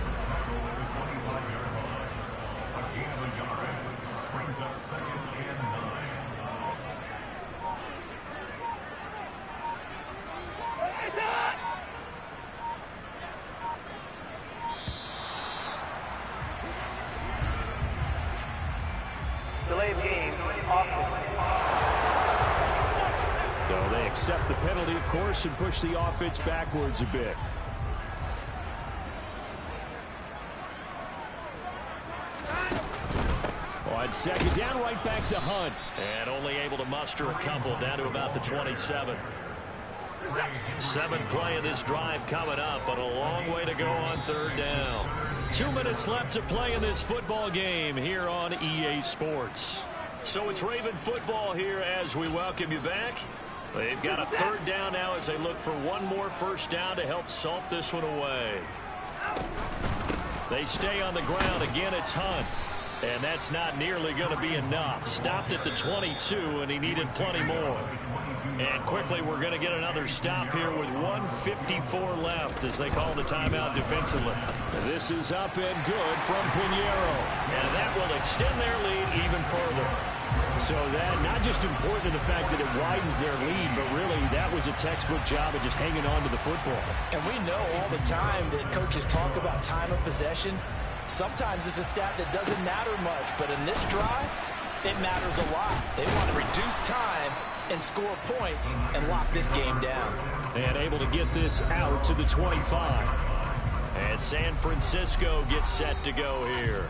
Delayed game, So they accept the penalty, of course, and push the offense backwards a bit. On 2nd down, right back to Hunt. And only able to muster a couple down to about the 27. Seventh play of this drive coming up, but a long way to go on third down. 2 minutes left to play in this football game here on EA Sports. So it's Raven football here as we welcome you back. They've got a third down now as they look for one more first down to help salt this one away. They stay on the ground. Again, it's Hunt. And that's not nearly going to be enough. Stopped at the 22, and he needed plenty more. And quickly, we're going to get another stop here with 1:54 left as they call the timeout defensively. This is up and good from Pinheiro. And that will extend their lead even further. So that not just important in the fact that it widens their lead, but really that was a textbook job of just hanging on to the football. And we know all the time that coaches talk about time of possession. Sometimes it's a stat that doesn't matter much, but in this drive, it matters a lot. They want to reduce time and score points and lock this game down. And able to get this out to the 25. And San Francisco gets set to go here.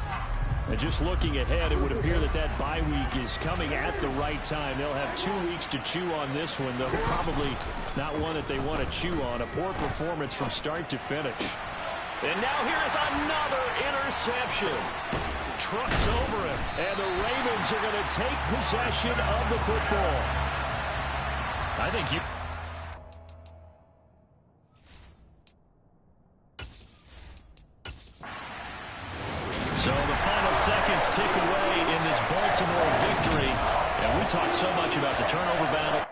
And just looking ahead, it would appear that that bye week is coming at the right time. They'll have 2 weeks to chew on this one, though probably not one that they want to chew on. A poor performance from start to finish. And now here's another interception. Trucks over it, and the Ravens are going to take possession of the football. I think you... So the final seconds tick away in this Baltimore victory. And we talked so much about the turnover battle.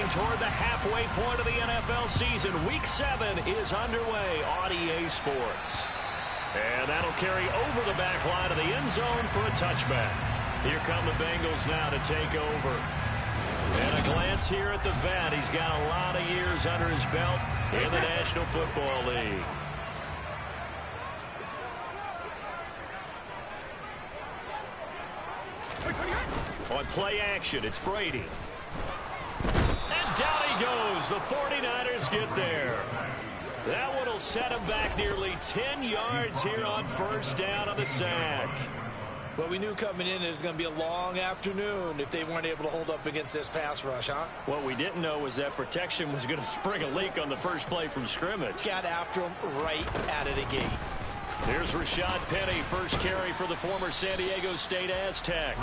getting toward the halfway point of the NFL season. Week 7 is underway on EA Sports. And that'll carry over the back line of the end zone for a touchback. Here come the Bengals now to take over. And a glance here at the vet. He's got a lot of years under his belt in the National Football League. On play action, it's Brady. And down he goes. The 49ers get there. That one will set him back nearly 10 yards here on first down on the sack. Well, we knew coming in it was going to be a long afternoon if they weren't able to hold up against this pass rush, huh? What we didn't know was that protection was going to spring a leak on the first play from scrimmage. Got after him right out of the gate. Here's Rashad Penny, first carry for the former San Diego State Aztec.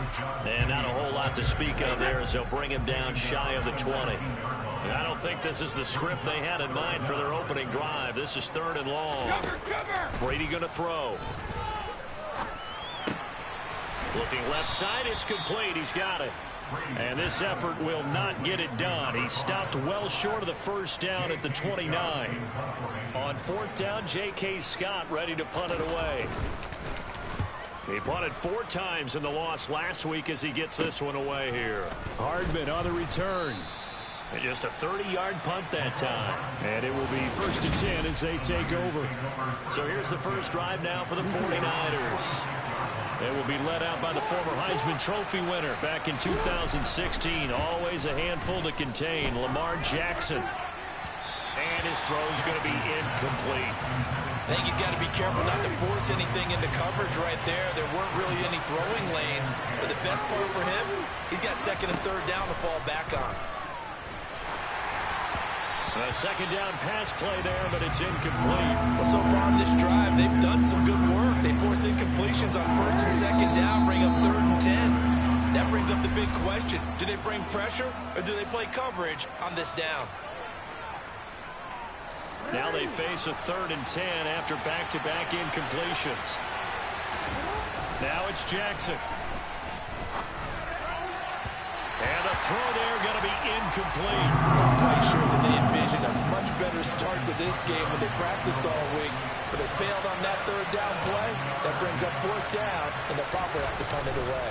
And not a whole lot to speak of there as they'll bring him down shy of the 20. And I don't think this is the script they had in mind for their opening drive. This is 3rd and long. Brady going to throw. Looking left side, it's complete. He's got it. And this effort will not get it done. He stopped well short of the first down at the 29. On 4th down, J.K. Scott ready to punt it away. He punted 4 times in the loss last week as he gets this one away here. Hardman on the return. And just a 30-yard punt that time. And it will be 1st and 10 as they take over. So here's the first drive now for the 49ers. It will be led out by the former Heisman Trophy winner back in 2016. Always a handful to contain, Lamar Jackson. And his throw's going to be incomplete. I think he's got to be careful not to force anything into coverage right there. There weren't really any throwing lanes. But the best part for him, he's got 2nd and 3rd down to fall back on. A 2nd down pass play there, but it's incomplete. Well, so far in this drive, they've done some good work. They force incompletions on 1st and 2nd down, bring up 3rd and 10. That brings up the big question. Do they bring pressure, or do they play coverage on this down? Now they face a 3rd and 10 after back-to-back incompletions. Now it's Jackson. And the throw there going to be incomplete. I'm quite sure that they envisioned a much better start to this game when they practiced all week. But they failed on that 3rd down play. That brings up 4th down, and they'll probably have to punt it away.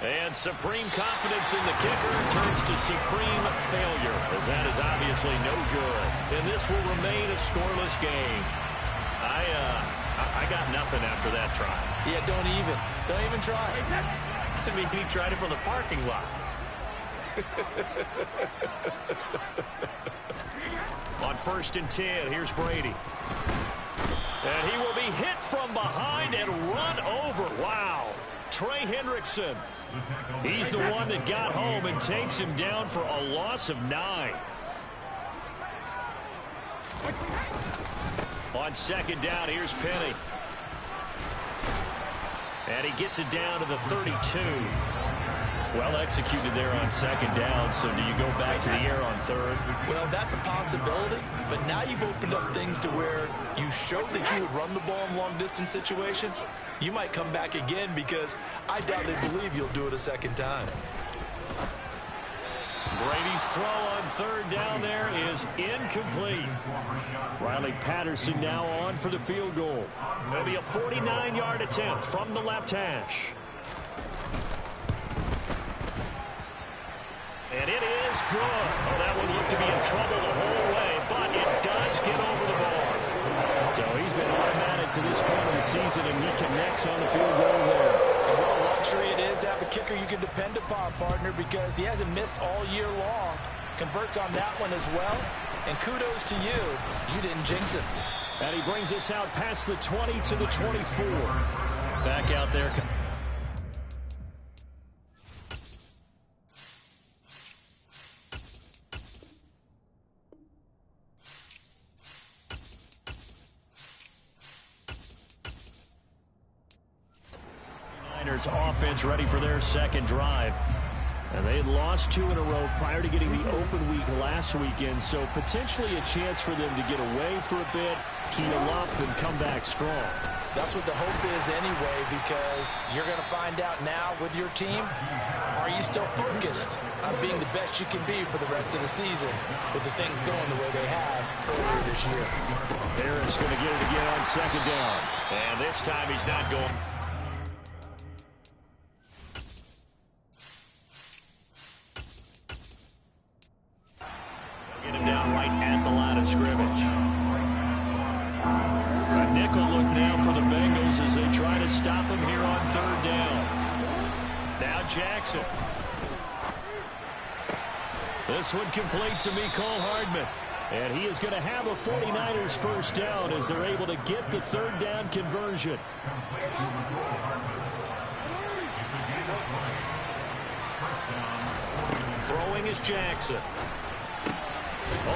And supreme confidence in the kicker turns to supreme failure, as that is obviously no good. And this will remain a scoreless game. I got nothing after that try. Yeah, don't even try. I mean, he tried it from the parking lot. On 1st and 10, here's Brady. And he will be hit from behind and run over. Wow. Trey Hendrickson. He's the one that got home and takes him down for a loss of 9. On 2nd down, here's Penny. And he gets it down to the 32. Well executed there on 2nd down, so do you go back to the air on 3rd? Well, that's a possibility, but now you've opened up things to where you showed that you would run the ball in long-distance situation. You might come back again because I doubt they believe you'll do it a 2nd time. Brady's throw on 3rd down there is incomplete. Riley Patterson now on for the field goal. It'll be a 49-yard attempt from the left hash. And it is good. Oh, that one looked to be in trouble the whole way, but it does get over the bar. So he's been automatic to this point of the season, and he connects on the field goal there. And what a luxury it is to have a kicker you can depend upon, partner, because he hasn't missed all year long. Converts on that one as well. And kudos to you. You didn't jinx it. And he brings us out past the 20 to the 24. Back out there. Offense ready for their 2nd drive. And they had lost 2 in a row prior to getting the open week last weekend, so potentially a chance for them to get away for a bit, keel up, and come back strong. That's what the hope is anyway, because you're going to find out now with your team, are you still focused on being the best you can be for the rest of the season with the things going the way they have earlier this year? Harris going to get it again on second down. And this time he's not going. Get him down right at the line of scrimmage. A nickel look now for the Bengals as they try to stop him here on third down. Now Jackson. This one complete to Mecole Hardman. And he is going to have a 49ers first down as they're able to get the third down conversion. Throwing is Jackson.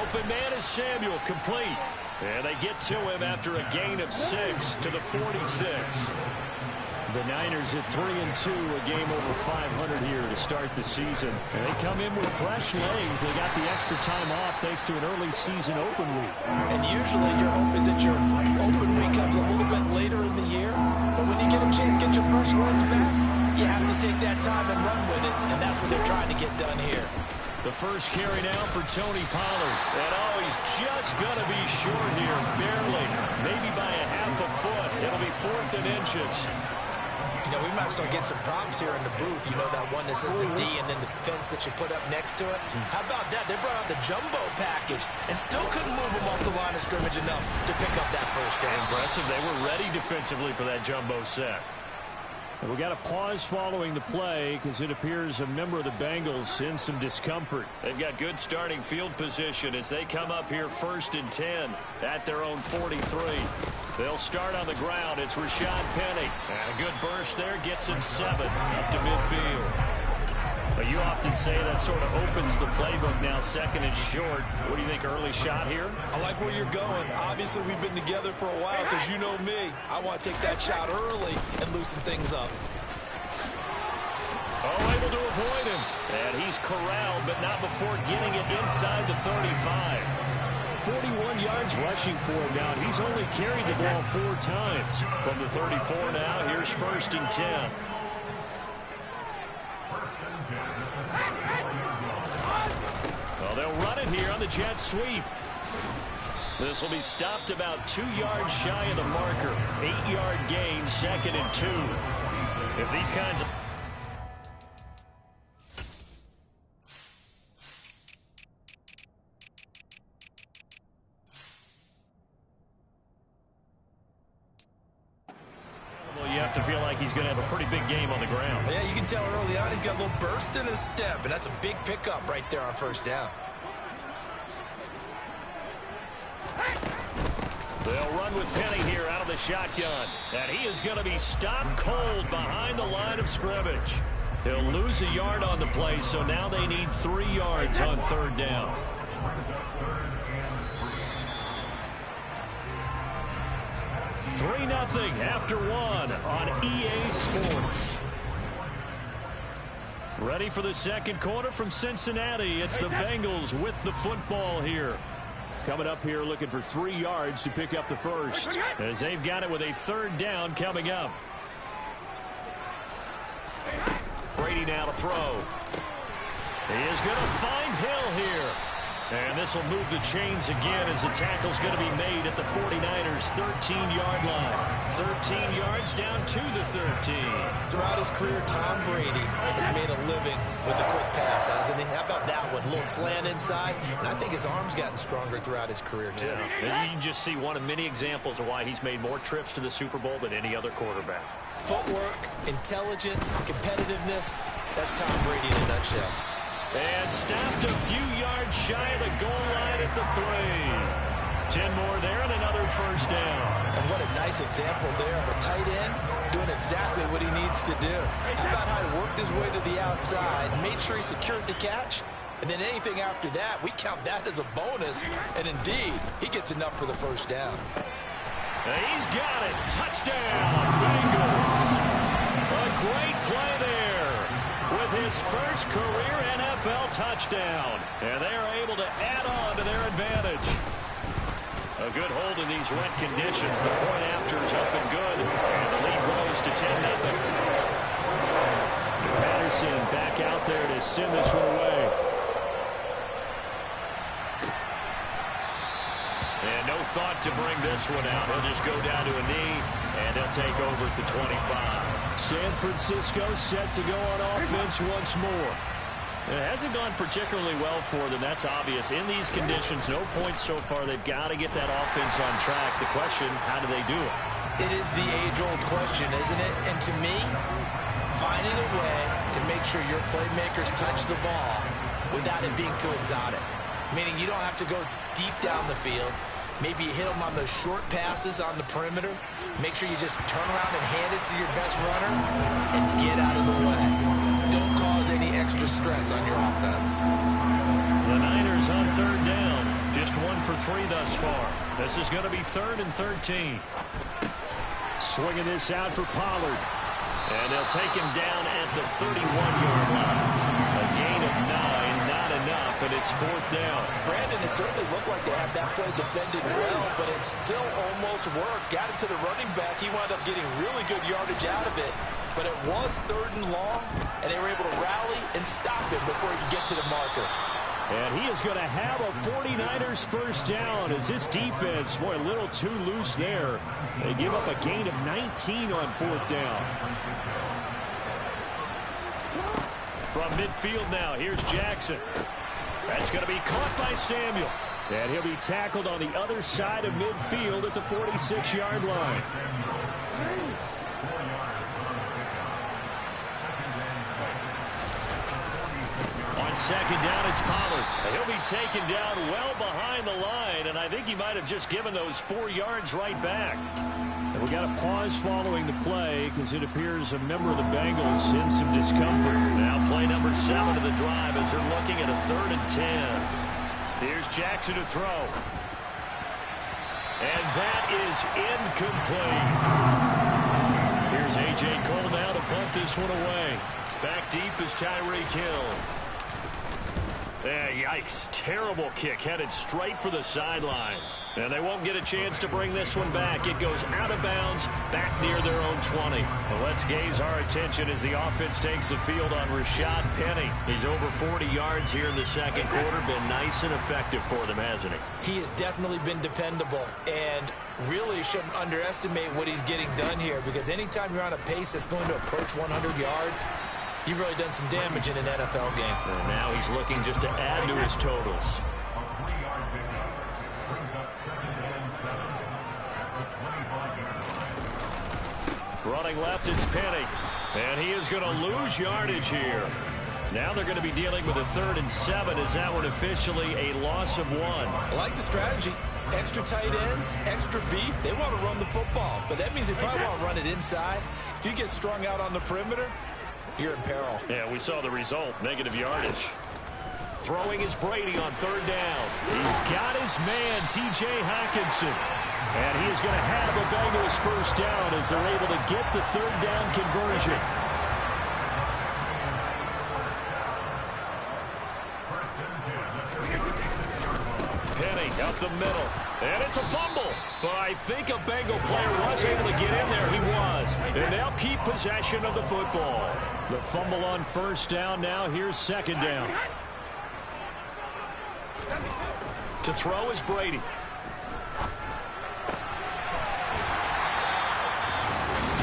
Open man is Samuel, complete. And they get to him after a gain of 6 to the 46. The Niners at 3-2, a game over 500 here to start the season. And they come in with fresh legs. They got the extra time off thanks to an early season open week. And usually your hope is that your open week comes a little bit later in the year. But when you get a chance to get your fresh legs back, you have to take that time and run with it. And that's what they're trying to get done here. The first carry now for Tony Pollard. And oh, he's just going to be short here, barely. Maybe by a half a foot. It'll be 4th and inches. You know, we might start getting some props here in the booth. You know, that one that says the D and then the fence that you put up next to it? How about that? They brought out the jumbo package and still couldn't move them off the line of scrimmage enough to pick up that first down. Impressive. They were ready defensively for that jumbo set. And we got a pause following the play because it appears a member of the Bengals in some discomfort. They've got good starting field position as they come up here 1st and 10 at their own 43. They'll start on the ground. It's Rashad Penny. And a good burst there gets him 7 up to midfield. But you often say that sort of opens the playbook now, 2nd and short. What do you think, early shot here? I like where you're going. Obviously, we've been together for a while because you know me. I want to take that shot early and loosen things up. Oh, able to avoid him. And he's corralled, but not before getting it inside the 35. 41 yards rushing for him now. He's only carried the ball 4 times. From the 34 now, here's 1st and 10. Well, they'll run it here on the jet sweep. This will be stopped about 2 yards shy of the marker. 8-yard gain, 2nd and 2. If these kinds of... You have to feel like he's going to have a pretty big game on the ground. Yeah, you can tell early on he's got a little burst in his step, and that's a big pickup right there on 1st down. They'll run with Penny here out of the shotgun. And he is going to be stopped cold behind the line of scrimmage. He'll lose a yard on the play, so now they need 3 yards on 3rd down. Nothing after 1 on EA Sports. Ready for the 2nd quarter from Cincinnati. It's the Bengals with the football here. Coming up here looking for 3 yards to pick up the first, as they've got it with a 3rd down coming up. Brady now to throw. He is going to find Hill here. And this will move the chains again as the tackle's going to be made at the 49ers' 13-yard line. 13 yards down to the 13. Throughout his career, Tom Brady has made a living with the quick pass, hasn't he? How about that one? A little slant inside. And I think his arm's gotten stronger throughout his career, too. Yeah. You can just see one of many examples of why he's made more trips to the Super Bowl than any other quarterback. Footwork, intelligence, competitiveness. That's Tom Brady in a nutshell. And stopped a few yards shy of the goal line at the 3. 10 more there and another 1st down. And what a nice example there of a tight end doing exactly what he needs to do. How about how he worked his way to the outside, made sure he secured the catch, and then anything after that, we count that as a bonus. And indeed, he gets enough for the 1st down. And he's got it. Touchdown, Bengals. A great play there. with his first career NFL touchdown. And they are able to add on to their advantage. A good hold in these wet conditions. The point after is up and good. And the lead grows to 10-0. Patterson back out there to send this one away. And no thought to bring this one out. He'll just go down to a knee, and he'll take over at the 25. San Francisco set to go on offense once more. It hasn't gone particularly well for them. That's obvious. In these conditions, no points so far. They've got to get that offense on track. The question, how do they do it? It is the age-old question, isn't it? And to me, finding a way to make sure your playmakers touch the ball without it being too exotic. Meaning you don't have to go deep down the field. Maybe you hit them on those short passes on the perimeter. Make sure you just turn around and hand it to your best runner and get out of the way. Don't cause any extra stress on your offense. The Niners on third down. Just 1 for 3 thus far. This is going to be 3rd and 13. Swinging this out for Pollard. And they'll take him down at the 31-yard line. A gain of 9, not enough, and it's 4th down. Brandon, it certainly looked like they had that play defended well, but it still almost worked. Got it to the running back. He wound up getting really good yardage out of it. But it was 3rd and long, and they were able to rally and stop him before he could get to the marker. And he is going to have a 49ers first down as this defense, boy, a little too loose there. They give up a gain of 19 on 4th down. From midfield now, here's Jackson. That's going to be caught by Samuel. And he'll be tackled on the other side of midfield at the 46-yard line. On second down, it's Pollard. He'll be taken down well behind the line, and I think he might have just given those 4 yards right back. And we got a pause following the play because it appears a member of the Bengals in some discomfort. Now play number 7 of the drive as they're looking at a 3rd and 10. Here's Jackson to throw. And that is incomplete. Here's A.J. Cole now to punt this one away. Back deep is Tyreek Hill. Yikes. Terrible kick headed straight for the sidelines. And they won't get a chance to bring this one back. It goes out of bounds back near their own 20. Well, let's gaze our attention as the offense takes the field on Rashad Penny. He's over 40 yards here in the second quarter. Been nice and effective for them, hasn't he? He has definitely been dependable and really shouldn't underestimate what he's getting done here, because anytime you're on a pace that's going to approach 100 yards, you've really done some damage in an NFL game. And now he's looking just to add to his totals. Running left, it's Penny. And he is going to lose yardage here. Now they're going to be dealing with a 3rd and 7. Is that one officially a loss of 1? I like the strategy. Extra tight ends, extra beef. They want to run the football, but that means they probably want to run it inside. If you get strung out on the perimeter, you're in peril. Yeah, we saw the result. Negative yardage. Throwing is Brady on 3rd down. He's got his man, T.J. Hockenson. And he is going to have the Bengals first down as they're able to get the 3rd down conversion. Penny up the middle. And it's a fumble. But I think a Bengal player was able to get in there. He was. And they'll keep possession of the football. The fumble on first down now. Here's 2nd down. To throw is Brady.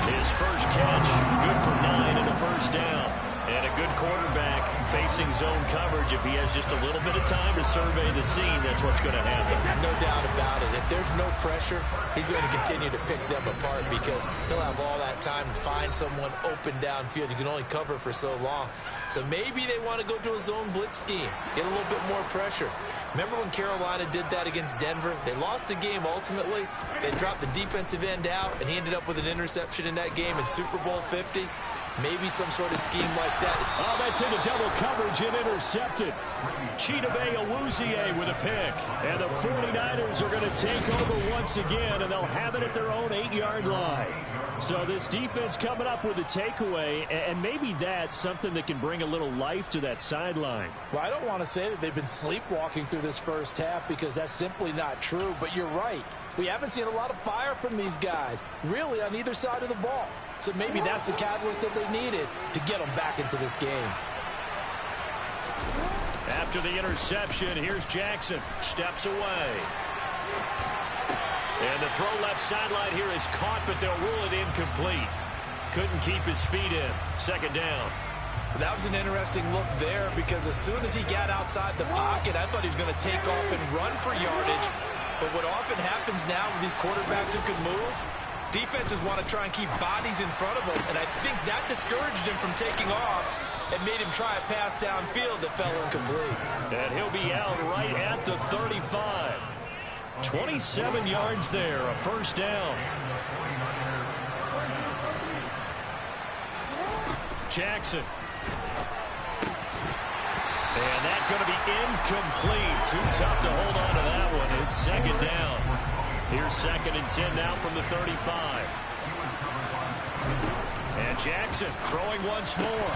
His first catch, good for 9 and a first down. And a good quarterback facing zone coverage. If he has just a little bit of time to survey the scene, that's what's going to happen. No doubt about it. If there's no pressure, he's going to continue to pick them apart because he'll have all that time to find someone open downfield. You can only cover for so long. So maybe they want to go to a zone blitz scheme, get a little bit more pressure. Remember when Carolina did that against Denver? They lost the game ultimately. They dropped the defensive end out, and he ended up with an interception in that game in Super Bowl 50. Maybe some sort of scheme like that. Oh, that's into double coverage and intercepted. Chidobe Awuzie with a pick. And the 49ers are going to take over once again, and they'll have it at their own 8-yard line. So this defense coming up with a takeaway, and maybe that's something that can bring a little life to that sideline. Well, I don't want to say that they've been sleepwalking through this first half because that's simply not true, but you're right. We haven't seen a lot of fire from these guys, really, on either side of the ball. So maybe that's the catalyst that they needed to get them back into this game. After the interception, here's Jackson. Steps away. And the throw left sideline here is caught, but they'll rule it incomplete. Couldn't keep his feet in. Second down. That was an interesting look there because as soon as he got outside the pocket, I thought he was going to take off and run for yardage. But what often happens now with these quarterbacks who can move, defenses want to try and keep bodies in front of them, and I think that discouraged him from taking off and made him try a pass downfield that fell incomplete. And he'll be out right at the 35. 27 yards there, a first down. Jackson. And that's going to be incomplete. Too tough to hold on to that one. It's second down. Here's 2nd and 10 now from the 35. And Jackson throwing once more.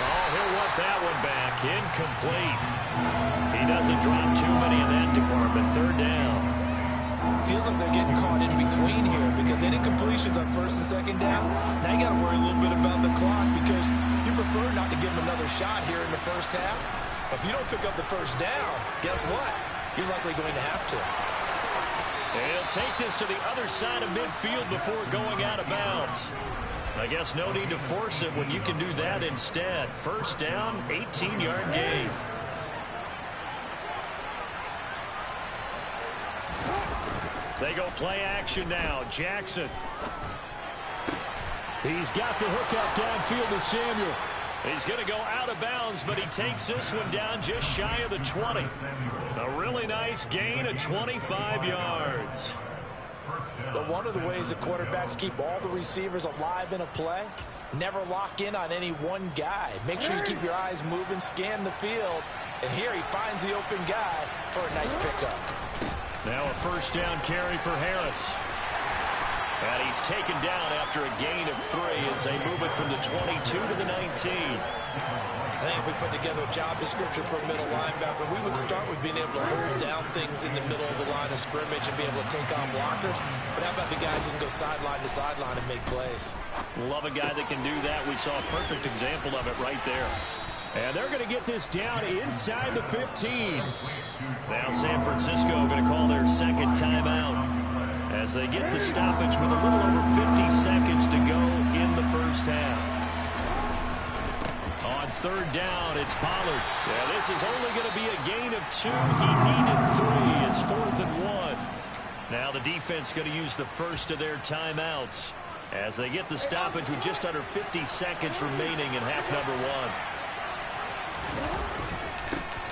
Oh, he'll want that one back. Incomplete. He doesn't drop too many in that department. Third down. Feels like they're getting caught in between here because any completions on 1st and 2nd down, now you got to worry a little bit about the clock because you prefer not to give them another shot here in the first half. But if you don't pick up the first down, guess what? You're likely going to have to. And he'll take this to the other side of midfield before going out of bounds. I guess no need to force it when you can do that instead. First down, 18-yard gain. They go play action now. Jackson. He's got the hook up downfield to Samuel. He's going to go out of bounds, but he takes this one down just shy of the 20. A really nice gain of 25 yards. But one of the ways that quarterbacks keep all the receivers alive in a play, never lock in on any one guy. Make sure you keep your eyes moving, scan the field, and here he finds the open guy for a nice pickup. Now a first down carry for Harris. And he's taken down after a gain of 3 as they move it from the 22 to the 19. I think if we put together a job description for a middle linebacker, we would start with being able to hold down things in the middle of the line of scrimmage and be able to take on blockers. But how about the guys who can go sideline to sideline and make plays? Love a guy that can do that. We saw a perfect example of it right there. And they're going to get this down inside the 15. Now San Francisco going to call their second timeout as they get the stoppage with a little over 50 seconds to go in the first half. On third down, it's Pollard. Yeah, this is only going to be a gain of 2. He needed 3. It's 4th and 1. Now the defense going to use the first of their timeouts as they get the stoppage with just under 50 seconds remaining in half number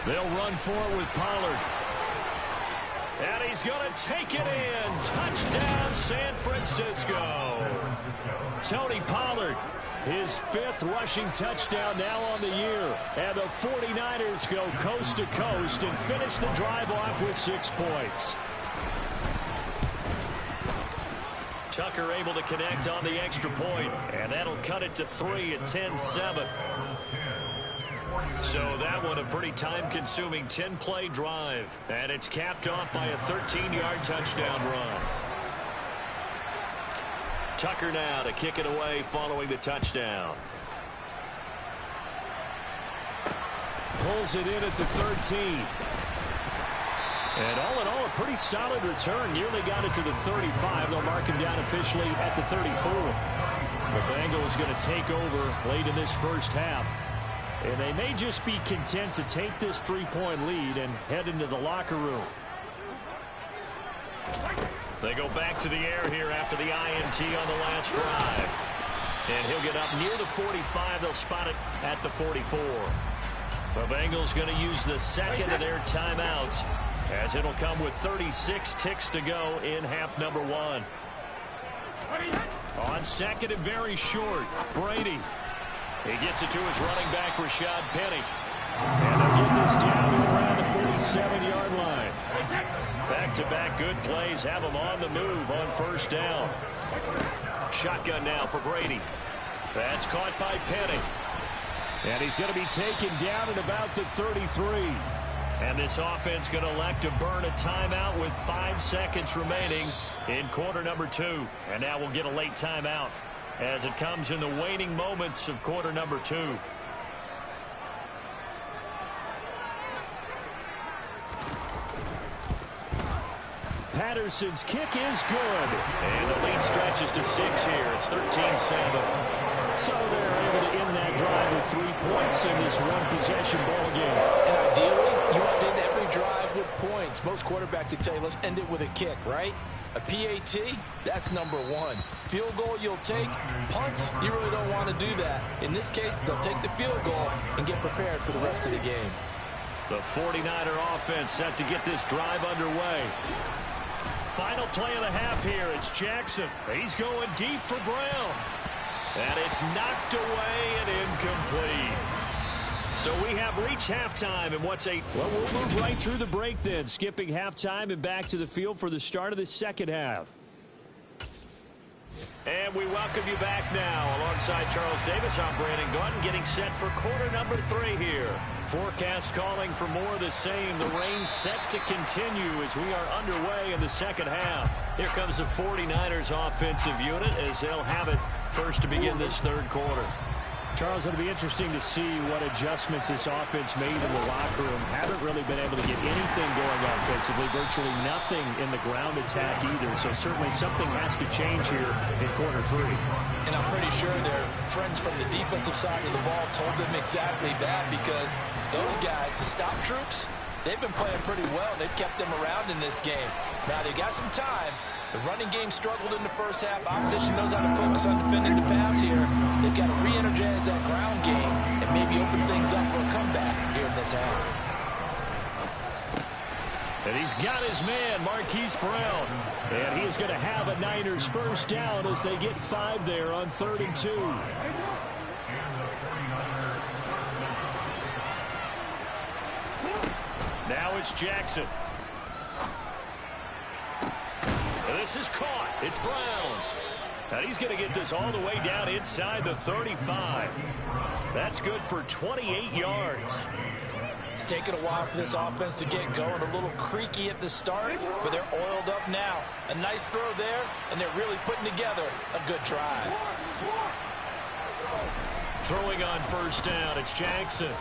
1. They'll run for it with Pollard. And he's going to take it in. Touchdown, San Francisco. Tony Pollard, his 5th rushing touchdown now on the year. And the 49ers go coast to coast and finish the drive off with 6 points. Tucker able to connect on the extra point. And that'll cut it to 3 at 10-7. So that one a pretty time-consuming 10-play drive. And it's capped off by a 13-yard touchdown run. Tucker now to kick it away following the touchdown. Pulls it in at the 13. And all in all, a pretty solid return. Nearly got it to the 35. They'll mark him down officially at the 34. The Bengals going to take over late in this first half. And they may just be content to take this 3-point lead and head into the locker room. They go back to the air here after the INT on the last drive. And he'll get up near the 45. They'll spot it at the 44. The Bengals going to use the second of their timeouts as it'll come with 36 ticks to go in half number 1. On second and very short, Brady. He gets it to his running back, Rashad Penny. And they'll get this down to around the 47-yard line. Back-to-back good plays have him on the move on first down. Shotgun now for Brady. That's caught by Penny. And he's going to be taken down at about the 33. And this offense going to elect to burn a timeout with 5 seconds remaining in quarter number 2. And now we'll get a late timeout as it comes in the waning moments of quarter number 2. Patterson's kick is good. And the lead stretches to 6 here. It's 13-7. So they're able to end that drive with 3 points in this one-possession ball game. And ideally, you want to end every drive with points. Most quarterbacks would tell you, let's end it with a kick, right? A PAT, that's number 1. Field goal you'll take. Punts, you really don't want to do that. In this case, they'll take the field goal and get prepared for the rest of the game. The 49er offense set to get this drive underway. Final play of the half here. It's Jackson. He's going deep for Brown. And it's knocked away and incomplete. So we have reached halftime and what's a... Well, we'll move right through the break then. Skipping halftime and back to the field for the start of the second half. And we welcome you back now. Alongside Charles Davis, I'm Brandon Gaudin, getting set for quarter number 3 here. Forecast calling for more of the same. The rain set to continue as we are underway in the second half. Here comes the 49ers offensive unit as they'll have it first to begin this third quarter. Charles, it'll be interesting to see what adjustments this offense made in the locker room. Haven't really been able to get anything going offensively. Virtually nothing in the ground attack either. So certainly something has to change here in quarter 3. And I'm pretty sure their friends from the defensive side of the ball told them exactly that, because those guys, the stop troops, they've been playing pretty well. They've kept them around in this game. Now they got some time. The running game struggled in the first half. Opposition knows how to focus on defending the pass here. They've got to re-energize that ground game and maybe open things up for a comeback here in this half. And he's got his man, Marquise Brown. And he is going to have a Niners first down as they get 5 there on 3rd and 2. Now it's Jackson. This is caught. It's Brown. And he's going to get this all the way down inside the 35. That's good for 28 yards. It's taken a while for this offense to get going. A little creaky at the start, but they're oiled up now. A nice throw there, and they're really putting together a good drive. Throwing on first down, it's Jackson.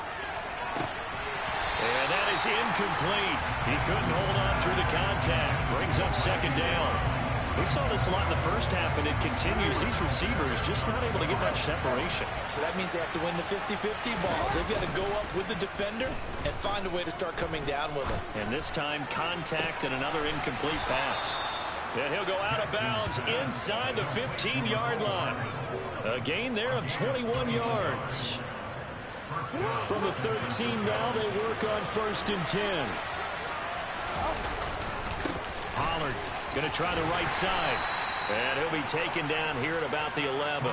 And that is incomplete. He couldn't hold on through the contact. Brings up second down. We saw this a lot in the first half, and it continues. These receivers just not able to get much separation. So that means they have to win the 50-50 balls. They've got to go up with the defender and find a way to start coming down with them. And this time, contact and another incomplete pass. And he'll go out of bounds inside the 15-yard line. A gain there of 21 yards. From the 13 now, they work on 1st and 10. Pollard going to try the right side. And he'll be taken down here at about the 11.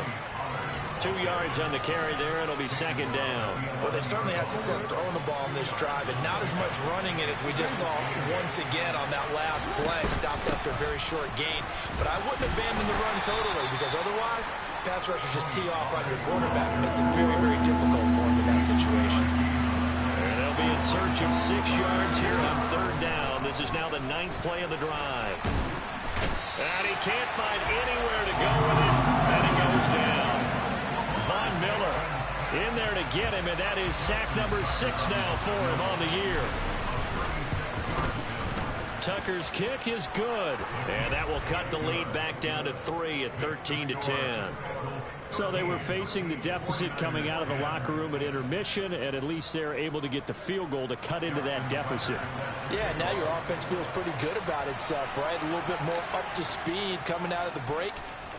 2 yards on the carry there. It'll be second down. Well, they certainly had success throwing the ball in this drive, and not as much running it as we just saw once again on that last play. Stopped after a very short gain. But I wouldn't abandon the run totally, because otherwise, pass rushers just tee off on your quarterback. It makes it very, very difficult for him in that situation. And they'll be in search of 6 yards here on 3rd down. This is now the 9th play of the drive. And he can't find anywhere to go with it, and he goes down. Von Miller in there to get him, and that is sack number 6 now for him on the year. Tucker's kick is good, and that will cut the lead back down to 3 at 13-10. So they were facing the deficit coming out of the locker room at intermission, and at least they're able to get the field goal to cut into that deficit. Yeah, now your offense feels pretty good about itself, right? A little bit more up to speed coming out of the break.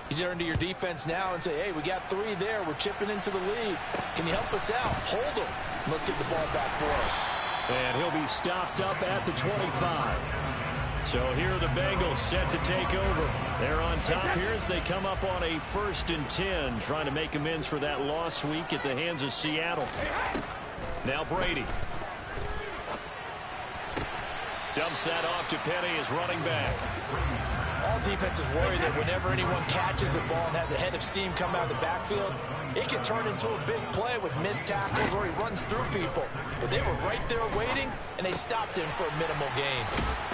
You turn to your defense now and say, hey, we got 3 there. We're chipping into the lead. Can you help us out? Hold them. Let's get the ball back for us. And he'll be stopped up at the 25. So here are the Bengals set to take over. They're on top here as they come up on a 1st and 10, trying to make amends for that lost week at the hands of Seattle. Now Brady. Dumps that off to Penny as running back. All defenses worry that whenever anyone catches the ball and has a head of steam come out of the backfield, it can turn into a big play with missed tackles or he runs through people. But they were right there waiting, and they stopped him for a minimal gain.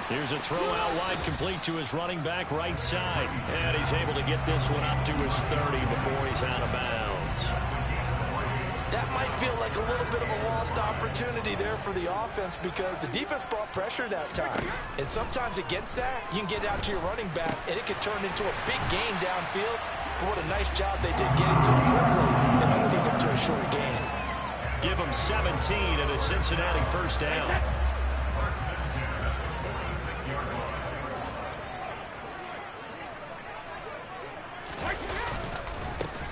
Here's a throw out wide, complete to his running back right side. And he's able to get this one up to his 30 before he's out of bounds. That might feel like a little bit of a lost opportunity there for the offense because the defense brought pressure that time. And sometimes against that, you can get out to your running back, and it can turn into a big gain downfield. But what a nice job they did getting to him quickly and holding him to a short gain. Give him 17 and a Cincinnati 1st down.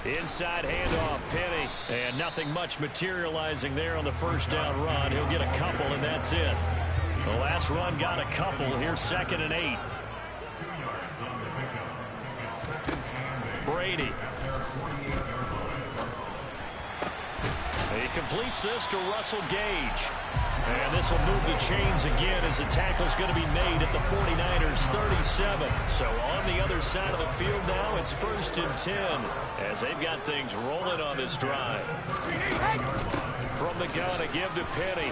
Inside handoff, Penny. And nothing much materializing there on the 1st down run. He'll get a couple, and that's it. The last run got a couple. Here's 2nd and 8. Brady. He completes this to Russell Gage. And this will move the chains again as the tackle's going to be made at the 49ers 37. So on the other side of the field now, it's 1st and 10 as they've got things rolling on this drive. From the gun, a give to Penny.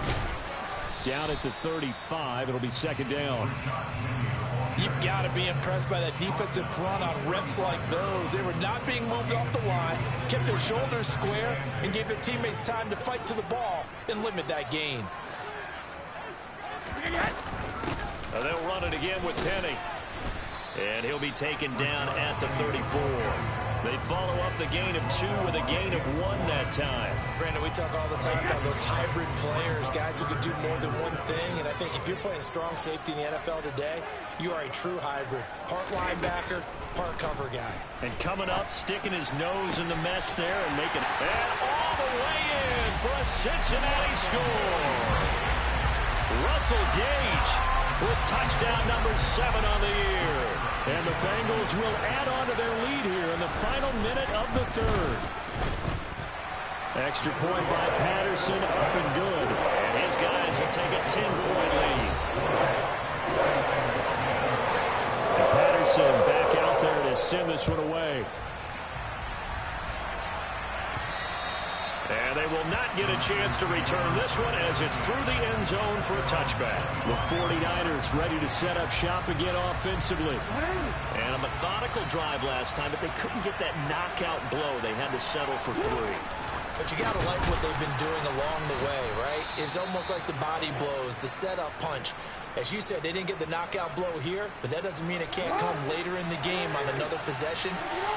Down at the 35, it'll be 2nd down. You've got to be impressed by that defensive front on reps like those. They were not being moved off the line, kept their shoulders square, and gave their teammates time to fight to the ball and limit that gain. Now they'll run it again with Penny. And he'll be taken down at the 34. They follow up the gain of 2 with a gain of 1 that time. Brandon, we talk all the time about those hybrid players, guys who can do more than one thing. And I think if you're playing strong safety in the NFL today, you are a true hybrid. Part linebacker, part cover guy. And coming up, sticking his nose in the mess there and making it. And all the way in for a Cincinnati score. Russell Gage with touchdown number 7 on the year. And the Bengals will add on to their lead here in the final minute of the 3rd. Extra point by Patterson, up and good. And his guys will take a 10-point lead. And Patterson back out there to send this one away. And they will not get a chance to return this one as it's through the end zone for a touchback. The 49ers ready to set up shop again offensively. And a methodical drive last time, but they couldn't get that knockout blow. They had to settle for 3. But you got to like what they've been doing along the way, right? It's almost like the body blows, the setup punch. As you said, they didn't get the knockout blow here, but that doesn't mean it can't come later in the game on another possession.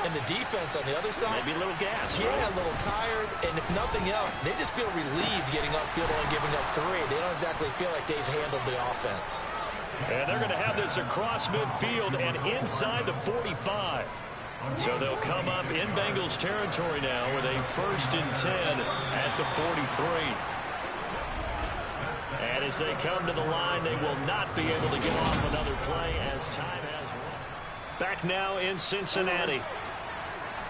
And the defense on the other side, maybe a little gas. Yeah, a little tired. And if nothing else, they just feel relieved getting upfield and giving up 3. They don't exactly feel like they've handled the offense. And they're going to have this across midfield and inside the 45. So they'll come up in Bengals territory now with a 1st and 10 at the 43. And as they come to the line, they will not be able to get off another play as time has run. Back now in Cincinnati.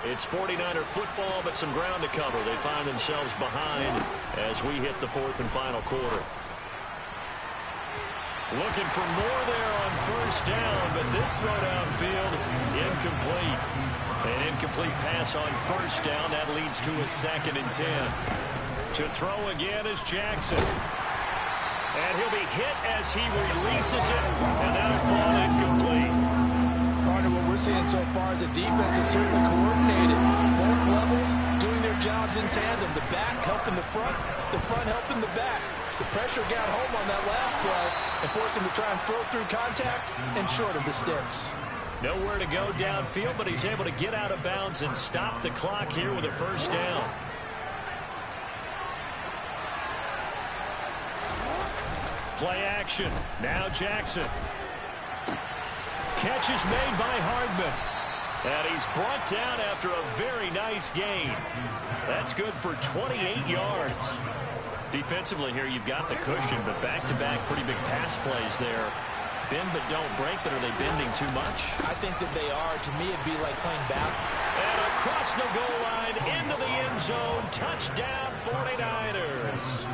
It's 49er football, but some ground to cover. They find themselves behind as we hit the 4th and final quarter. Looking for more there on 1st down, but this throw downfield, incomplete. An incomplete pass on 1st down. That leads to a 2nd and 10. To throw again is Jackson. And he'll be hit as he releases it, and that'll fall incomplete. Part of what we're seeing so far as a defense is certainly coordinated. Both levels doing their jobs in tandem. The back helping the front helping the back. The pressure got home on that last play and forced him to try and throw through contact and short of the sticks. Nowhere to go downfield, but he's able to get out of bounds and stop the clock here with a 1st down. Play action. Now Jackson. Catch is made by Hardman. And he's brought down after a very nice gain. That's good for 28 yards. Defensively here, you've got the cushion, but back-to-back pretty big pass plays there bend but don't break, but are they bending too much? I think that they are. To me, it'd be like playing basketball. And across the goal line, into the end zone, touchdown 49ers.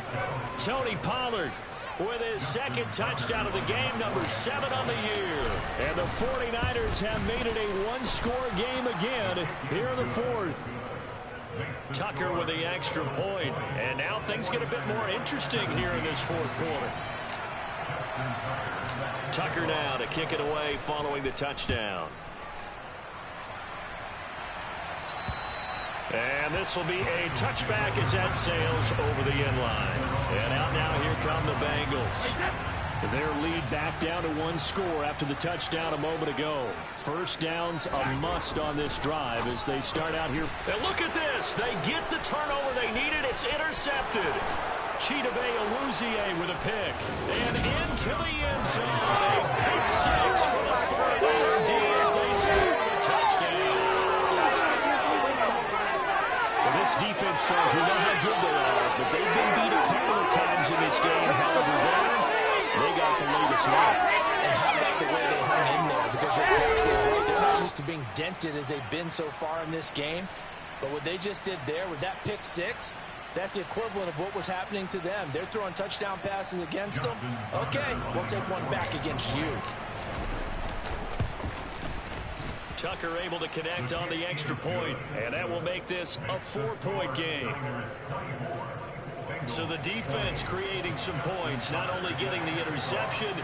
Tony Pollard with his second touchdown of the game, number 7 on the year. And the 49ers have made it a one-score game again here in the fourth. Tucker with the extra point. And now things get a bit more interesting here in this fourth quarter. Tucker now to kick it away following the touchdown. And this will be a touchback as that sails over the end line. And out now, here come the Bengals. Their lead back down to one score after the touchdown a moment ago. First down's a must on this drive as they start out here. And look at this. They get the turnover they needed. It's intercepted. Chidobe Awuzie with a pick. And into the end zone. A pick six for the 49er D as they score a touchdown. This defense shows we know how good they are, but they've been beat a couple of times in this game. However, they got the latest line. And how about the way they hung in there? Because you're exactly right. They're not used to being dented as they've been so far in this game. But what they just did there with that pick six, that's the equivalent of what was happening to them. They're throwing touchdown passes against them. Okay, we'll take one back against you. Tucker able to connect on the extra point, and that will make this a 4-point game. So the defense creating some points, not only getting the interception,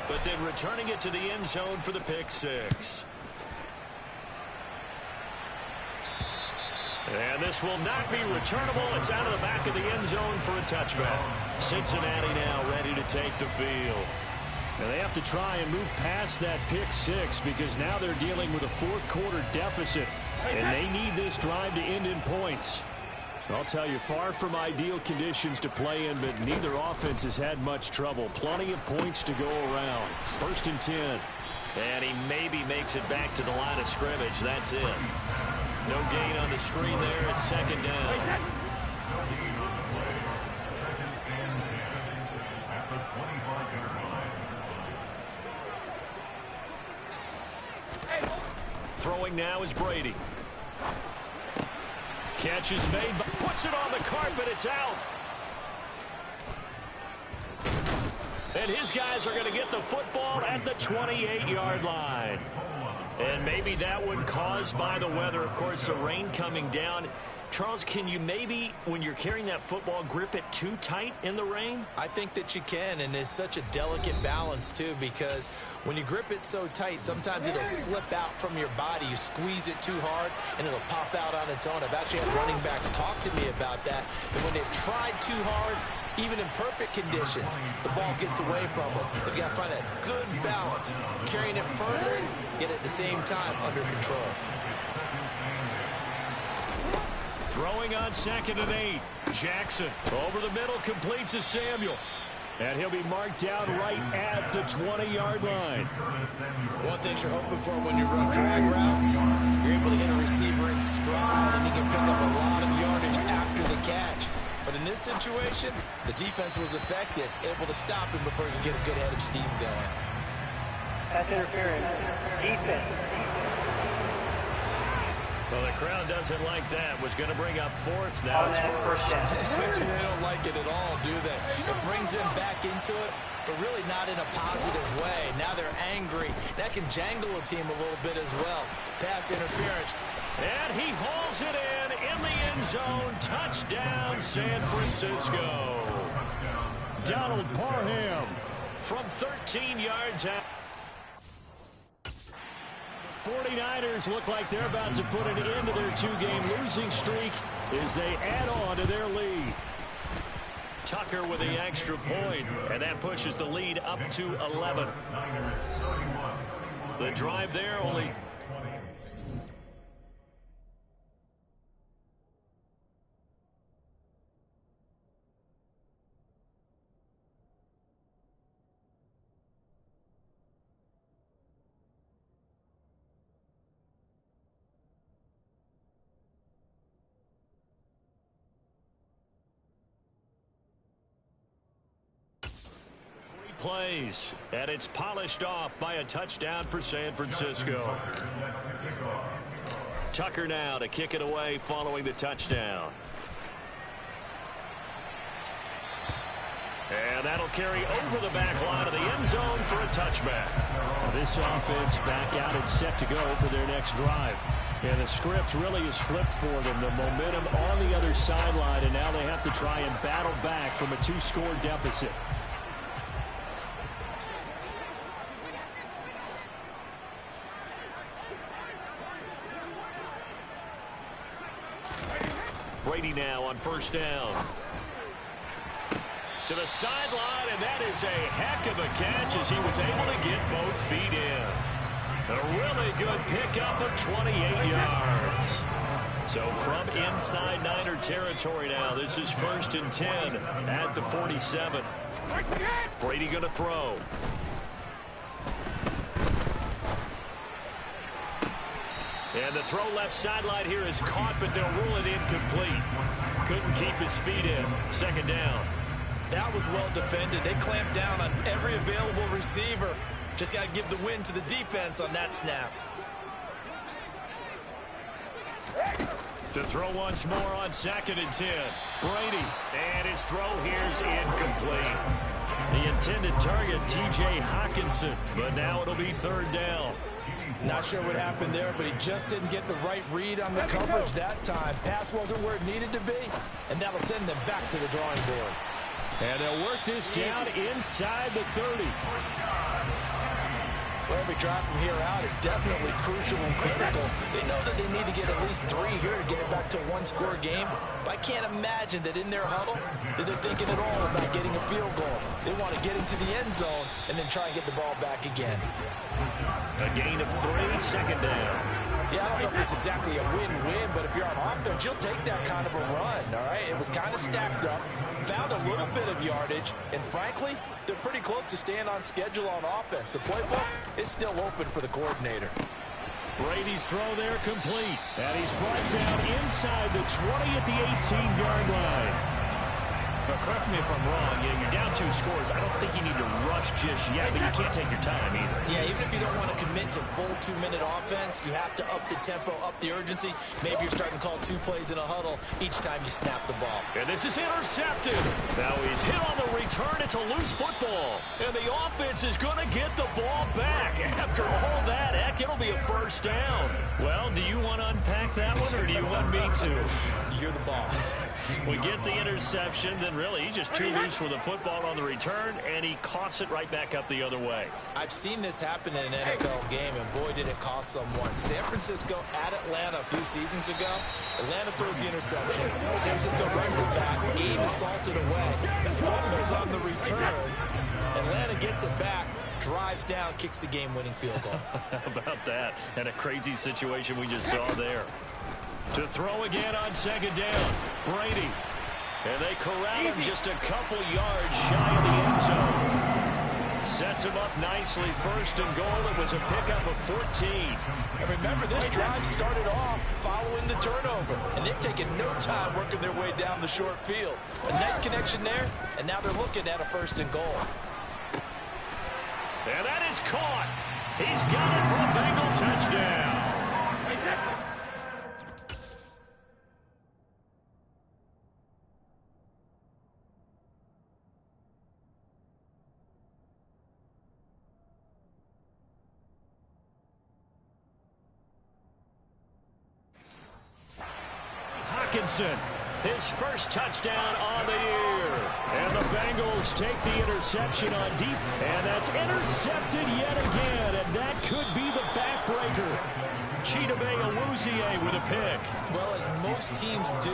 but then returning it to the end zone for the pick six. And this will not be returnable. It's out of the back of the end zone for a touchback. Cincinnati now ready to take the field. Now they have to try and move past that pick six because now they're dealing with a fourth quarter deficit, and they need this drive to end in points. I'll tell you, far from ideal conditions to play in, but neither offense has had much trouble. Plenty of points to go around. First and 10. And he maybe makes it back to the line of scrimmage. That's it. No gain on the screen there. It's second down. Throwing now is Brady. Catch is made, but puts it on the carpet. It's out. And his guys are going to get the football at the 28-yard line. And maybe that one caused by the weather. Of course, the rain coming down. Charles, can you maybe, when you're carrying that football, grip it too tight in the rain? I think that you can, and it's such a delicate balance, too, because when you grip it so tight, sometimes it'll slip out from your body. You squeeze it too hard, and it'll pop out on its own. I've actually had running backs talk to me about that. And when they've tried too hard, even in perfect conditions, the ball gets away from them. They've got to find that good balance, carrying it firmly, yet at the same time under control. Throwing on 2nd and 8. Jackson over the middle, complete to Samuel. And he'll be marked down right at the 20-yard line. One thing you're hoping for when you run drag routes, you're able to hit a receiver in stride, and he can pick up a lot of yardage after the catch. But in this situation, the defense was effective, able to stop him before he could get a good head of steam going. That's interference. Defense. Well, the crowd doesn't like that. Was going to bring up fourth. Now it's first. They don't like it at all, do they? It brings them back into it, but really not in a positive way. Now they're angry. That can jangle a team a little bit as well. Pass interference. And he hauls it in the end zone. Touchdown, San Francisco. Donald Parham from 13 yards out. 49ers look like they're about to put an end to their two-game losing streak as they add on to their lead. Tucker with the extra point, and that pushes the lead up to 11. The drive there only... plays, and it's polished off by a touchdown for San Francisco. Tucker now to kick it away following the touchdown. And that'll carry over the back line of the end zone for a touchback. This offense back out and set to go for their next drive. And the script really is flipped for them. The momentum on the other sideline, and now they have to try and battle back from a 2-score deficit. Brady now on first down. To the sideline, and that is a heck of a catch as he was able to get both feet in. A really good pickup of 28 yards. So from inside Niner territory now, this is 1st and 10 at the 47. Brady going to throw. And the throw left sideline here is caught, but they'll rule it incomplete. Couldn't keep his feet in. 2nd down. That was well defended. They clamped down on every available receiver. Just got to give the win to the defense on that snap. To throw once more on 2nd and 10. Brady. And his throw here's incomplete. The intended target, T.J. Hawkinson. But now it'll be 3rd down. Not sure what happened there, but he just didn't get the right read on the coverage that time. Pass wasn't where it needed to be, and that'll send them back to the drawing board. And they'll work this down inside the 30. Well, every drive from here out is definitely crucial and critical. They know that they need to get at least 3 here to get it back to a 1-score game. But I can't imagine that in their huddle that they're thinking at all about getting a field goal. They want to get into the end zone and then try and get the ball back again. A gain of 3, 2nd down. Yeah, I don't know if it's exactly a win-win, but if you're on offense, you'll take that kind of a run, all right? It was kind of stacked up, found a little bit of yardage, and frankly, they're pretty close to staying on schedule on offense. The playbook is still open for the coordinator. Brady's throw there complete, and he's brought down inside the 20 at the 18-yard line. But correct me if I'm wrong, you're down 2 scores. I don't think you need to rush just yet, but you can't take your time either. Yeah, even if you don't want to commit to full 2-minute offense, you have to up the tempo, up the urgency. Maybe you're starting to call 2 plays in a huddle each time you snap the ball. And this is intercepted. Now he's hit on the return. It's a loose football. And the offense is going to get the ball back. After all that, heck, it'll be a 1st down. Well, do you want to unpack that one, or do you want me to? You're the boss. We get the interception, then really he's just too loose with the football on the return, and he coughs it right back up the other way. I've seen this happen in an NFL game, and boy, did it cost someone. San Francisco at Atlanta a few seasons ago. Atlanta throws the interception. San Francisco runs it back. Game is salted away. Fumbles on the return. Atlanta gets it back. Drives down, kicks the game-winning field goal. How about that? And a crazy situation we just saw there. To throw again on 2nd down. Brady. And they corral him just a couple yards shy of the end zone. Sets him up nicely. 1st and goal. It was a pickup of 14. And remember, this drive started off following the turnover. And they've taken no time working their way down the short field. A nice connection there, and now they're looking at a 1st and goal. And that is caught. He's got it for a Bengal touchdown. Hawkinson, his 1st touchdown on the year. And the Bengals take the interception on deep. And that's intercepted yet again. And that could be the backbreaker. Chidobe Awuzie with a pick. Well, as most teams do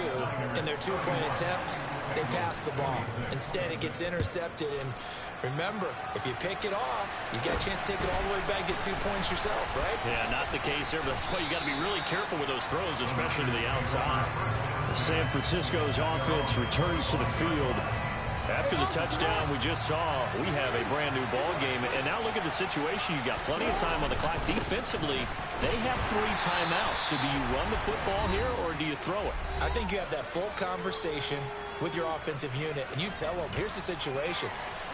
in their 2-point attempt, they pass the ball. Instead, it gets intercepted. And remember, if you pick it off, you got a chance to take it all the way back, get 2 points yourself, right? Yeah, not the case here, but that's why you got to be really careful with those throws, especially to the outside. San Francisco's offense returns to the field. After the touchdown we just saw, we have a brand new ball game. And now look at the situation. You've got plenty of time on the clock. Defensively, they have 3 timeouts. So do you run the football here or do you throw it? I think you have that full conversation with your offensive unit, and you tell them, here's the situation.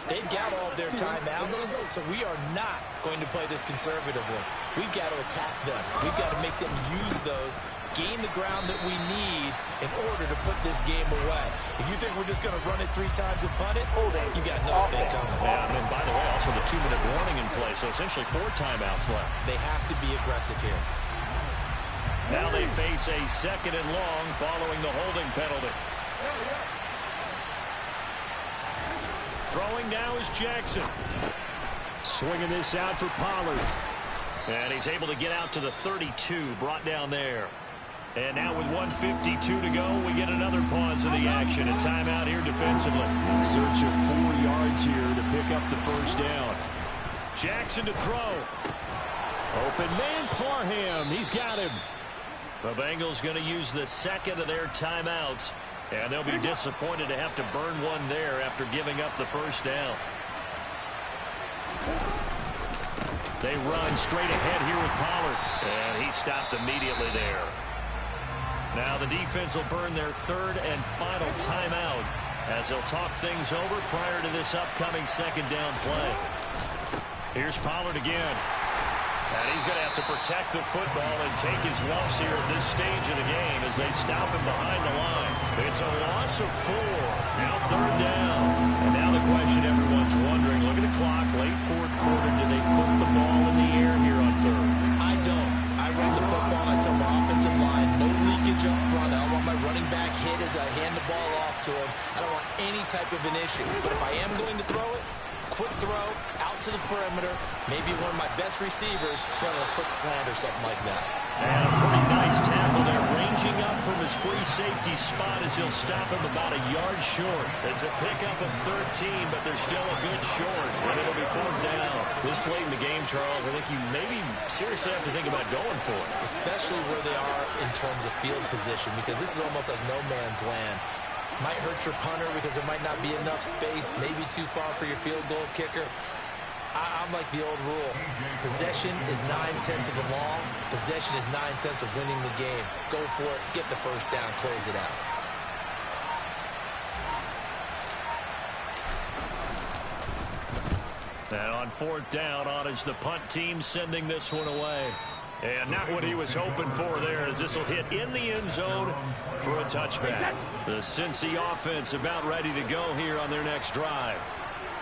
They've got all of their timeouts, so we are not going to play this conservatively. We've got to attack them. We've got to make them use those, gain the ground that we need in order to put this game away. If you think we're just going to run it 3 times and punt it, you got nothing coming. Yeah, and then, by the way, also the 2-minute warning in play, so essentially 4 timeouts left. They have to be aggressive here. Now they face a 2nd and long following the holding penalty. Throwing now is Jackson. Swinging this out for Pollard. And he's able to get out to the 32, brought down there. And now with 1:52 to go, we get another pause of the action. A timeout here defensively. In search of 4 yards here to pick up the first down. Jackson to throw. Open man, Parham. He's got him. The Bengals going to use the 2nd of their timeouts. And they'll be disappointed to have to burn one there after giving up the first down. They run straight ahead here with Pollard. And he stopped immediately there. Now the defense will burn their 3rd and final timeout as they'll talk things over prior to this upcoming 2nd down play. Here's Pollard again. And he's going to have to protect the football and take his lumps here at this stage of the game as they stop him behind the line. It's a loss of 4. Now 3rd down. And now the question everyone's wondering, look at the clock, late 4th quarter, do they put the ball in the air here on 3rd? I don't. I run the football. I tell my offensive line, no leakage up front. I don't want my running back hit as I hand the ball off to him. I don't want any type of an issue. But if I am going to throw it, quick throw, out to the perimeter, maybe one of my best receivers running a quick slant or something like that. And a pretty nice tackle there, ranging up from his free safety spot as he'll stop him about a yard short. It's a pickup of 13, but they're still a bit short, and it'll be 4th down. This late in the game, Charles, I think you maybe seriously have to think about going for it. Especially where they are in terms of field position, because this is almost like no man's land. Might hurt your punter because there might not be enough space, maybe too far for your field goal kicker. I'm like the old rule. Possession is 9/10 of the long. Possession is 9/10 of winning the game. Go for it. Get the first down. Close it out. And on 4th down, on is the punt team sending this one away. And not what he was hoping for there, as this will hit in the end zone for a touchback. The Cincy offense about ready to go here on their next drive.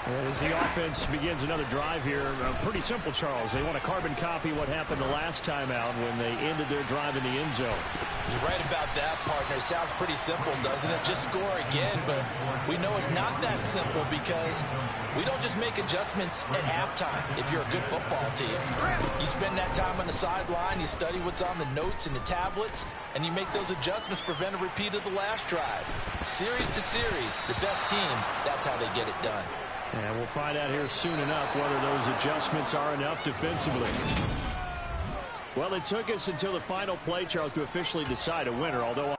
And as the offense begins another drive here, pretty simple, Charles. They want to carbon copy what happened the last time out when they ended their drive in the end zone. You're right about that, partner. It sounds pretty simple, doesn't it? Just score again, but we know it's not that simple because we don't just make adjustments at halftime if you're a good football team. You spend that time on the sideline, you study what's on the notes and the tablets, and you make those adjustments, prevent a repeat of the last drive. Series to series, the best teams, that's how they get it done. And we'll find out here soon enough whether those adjustments are enough defensively. Well, it took us until the final play, Charles, to officially decide a winner, although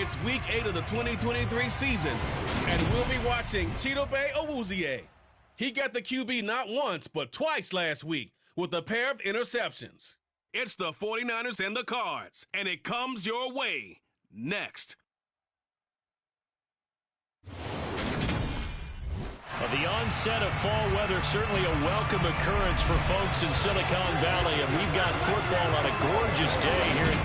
It's Week 8 of the 2023 season, and we'll be watching Chidobe Awuzie. He got the QB not once, but twice last week with a pair of interceptions. It's the 49ers and the Cards, and it comes your way next. The onset of fall weather, certainly a welcome occurrence for folks in Silicon Valley, and we've got football on a gorgeous day here.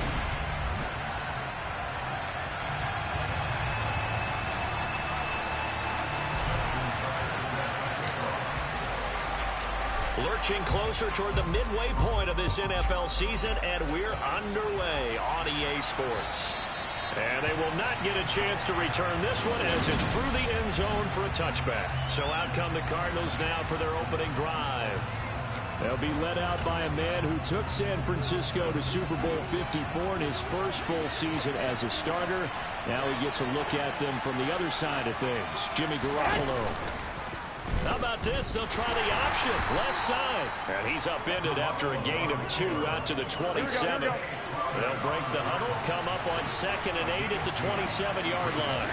Lurching closer toward the midway point of this NFL season, and we're underway on EA Sports. And they will not get a chance to return this one as it's through the end zone for a touchback. So out come the Cardinals now for their opening drive. They'll be led out by a man who took San Francisco to Super Bowl 54 in his first full season as a starter. Now he gets a look at them from the other side of things. Jimmy Garoppolo. How about this? They'll try the option. Left side. And he's upended after a gain of 2 out to the 27. They'll break the huddle, come up on 2nd and 8 at the 27-yard line.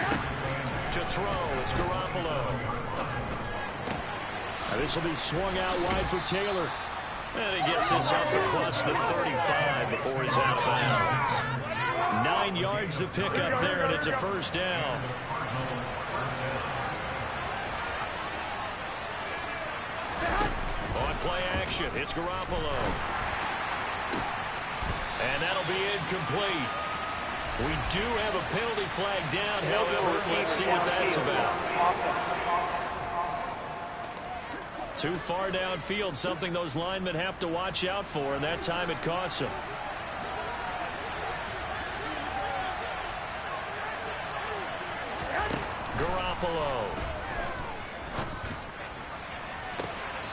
To throw, it's Garoppolo. This will be swung out wide for Taylor. And he gets this up across the 35 before he's out of bounds. 9 yards to pick up there, and it's a first down. On play action, it's Garoppolo. And that'll be incomplete. We do have a penalty flag down, however. Let's see what that's about. Too far downfield, something those linemen have to watch out for, and that time it costs them. Garoppolo.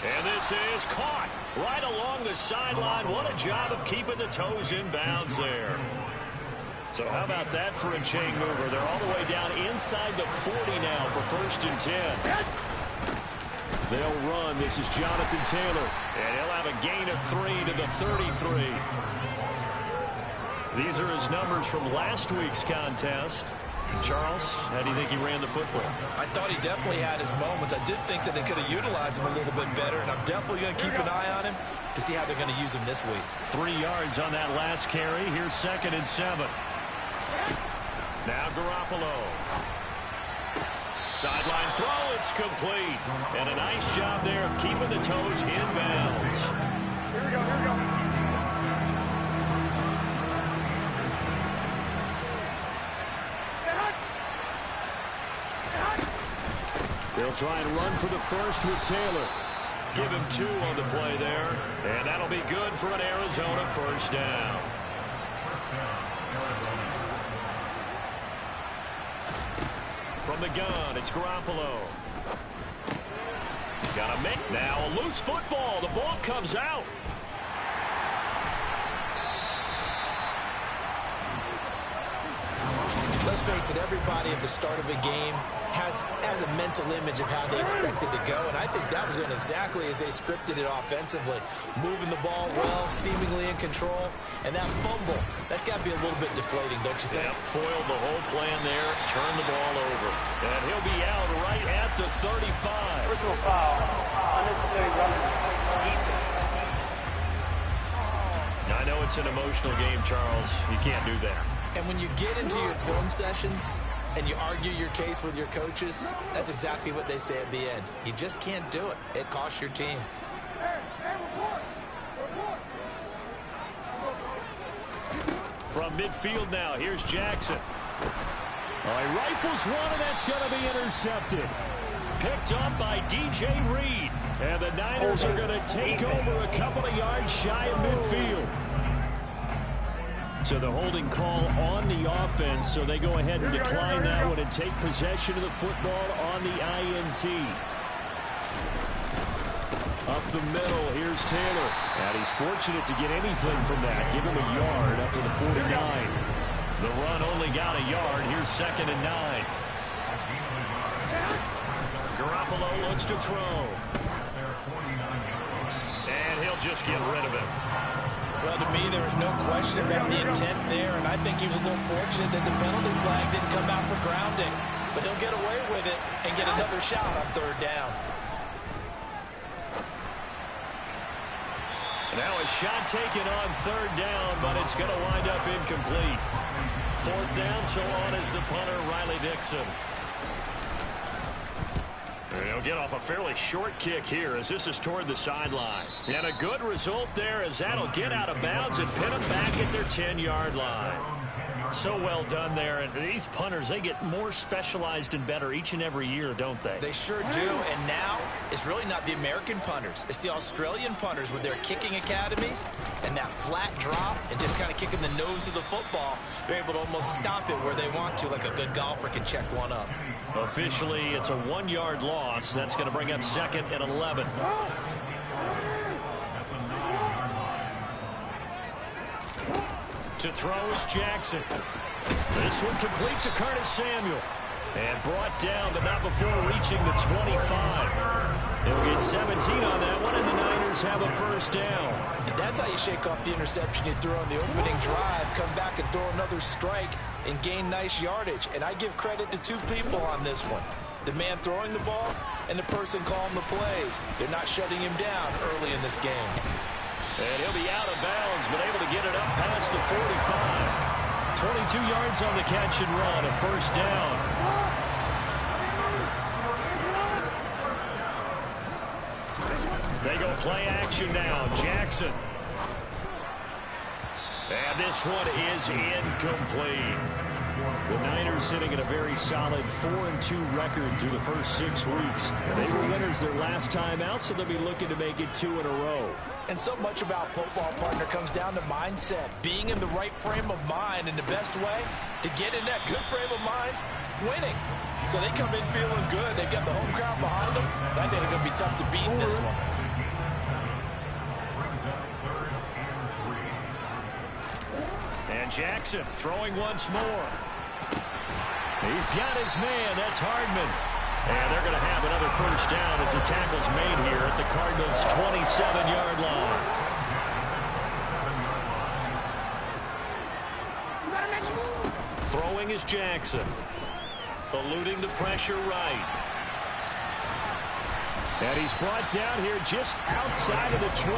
And this is caught right along the sideline. What a job of keeping the toes in bounds there. So how about that for a chain mover? They're all the way down inside the 40 now for 1st and 10. They'll run. This is Jonathan Taylor. And he'll have a gain of 3 to the 33. These are his numbers from last week's contest. Charles, how do you think he ran the football? I thought he definitely had his moments. I did think that they could have utilized him a little bit better, and I'm definitely going to keep an eye on him to see how they're going to use him this week. 3 yards on that last carry. Here's 2nd and 7. Now Garoppolo. Sideline throw, it's complete. And a nice job there of keeping the toes in bounds. Here we go. They'll try and run for the first with Taylor. Give him 2 on the play there. And that'll be good for an Arizona first down. From the gun, it's Garoppolo. Got a make now. A loose football. The ball comes out. Let's face it, everybody at the start of a game has a mental image of how they expect it to go, and I think that was going exactly as they scripted it offensively. Moving the ball well, seemingly in control, and that fumble, that's got to be a little bit deflating, don't you think? Yep, foiled the whole plan there, turned the ball over. And he'll be out right at the 35. Personal foul, unnecessary running, defense. I know it's an emotional game, Charles. You can't do that. And when you get into your film sessions and you argue your case with your coaches, that's exactly what they say at the end. You just can't do it. It costs your team. From midfield now, here's Jackson. He rifles one, and that's going to be intercepted. Picked up by DJ Reed. And the Niners are going to take over a couple of yards shy of midfield. So the holding call on the offense, so they go ahead and decline that one and take possession of the football on the INT. Up the middle, here's Taylor. And he's fortunate to get anything from that. Give him a yard up to the 49. The run only got a yard. Here's 2nd and 9. Garoppolo looks to throw. And he'll just get rid of it. Well, to me, there was no question about the intent there, and I think he was a little fortunate that the penalty flag didn't come out for grounding. But he'll get away with it and get another shot on third down. Now a shot taken on third down, but it's going to wind up incomplete. Fourth down, so on is the punter, Riley Dixon. He'll get off a fairly short kick here as this is toward the sideline. And a good result there as that'll get out of bounds and pin them back at their 10-yard line. So well done there. And these punters, they get more specialized and better each and every year, don't they? They sure do. And now it's really not the American punters. It's the Australian punters with their kicking academies and that flat drop and just kind of kicking the nose of the football. They're able to almost stop it where they want to, like a good golfer can check one up. Officially, it's a 1-yard loss. That's going to bring up 2nd and 11. To throw is Jackson. This one complete to Curtis Samuel. And brought down, but not before reaching the 25. They'll get 17 on that one, and the Niners have a first down. And that's how you shake off the interception you threw on the opening drive, come back and throw another strike and gain nice yardage. And I give credit to two people on this one. The man throwing the ball and the person calling the plays. They're not shutting him down early in this game. And he'll be out of bounds, but able to get it up past the 45. 22 yards on the catch and run, a first down. They go play action now. Jackson. And this one is incomplete. The Niners sitting at a very solid 4-2 record through the first 6 weeks. And they were winners their last time out, so they'll be looking to make it 2 in a row. And so much about football, partner, comes down to mindset. Being in the right frame of mind, and the best way to get in that good frame of mind, winning. So they come in feeling good. They've got the home crowd behind them. I think they're going to be tough to beat in this one. And Jackson throwing once more. He's got his man. That's Hardman. And they're going to have another first down as the tackle's made here at the Cardinals' 27-yard line. Throwing is Jackson. Eluding the pressure right. And he's brought down here just outside of the 20.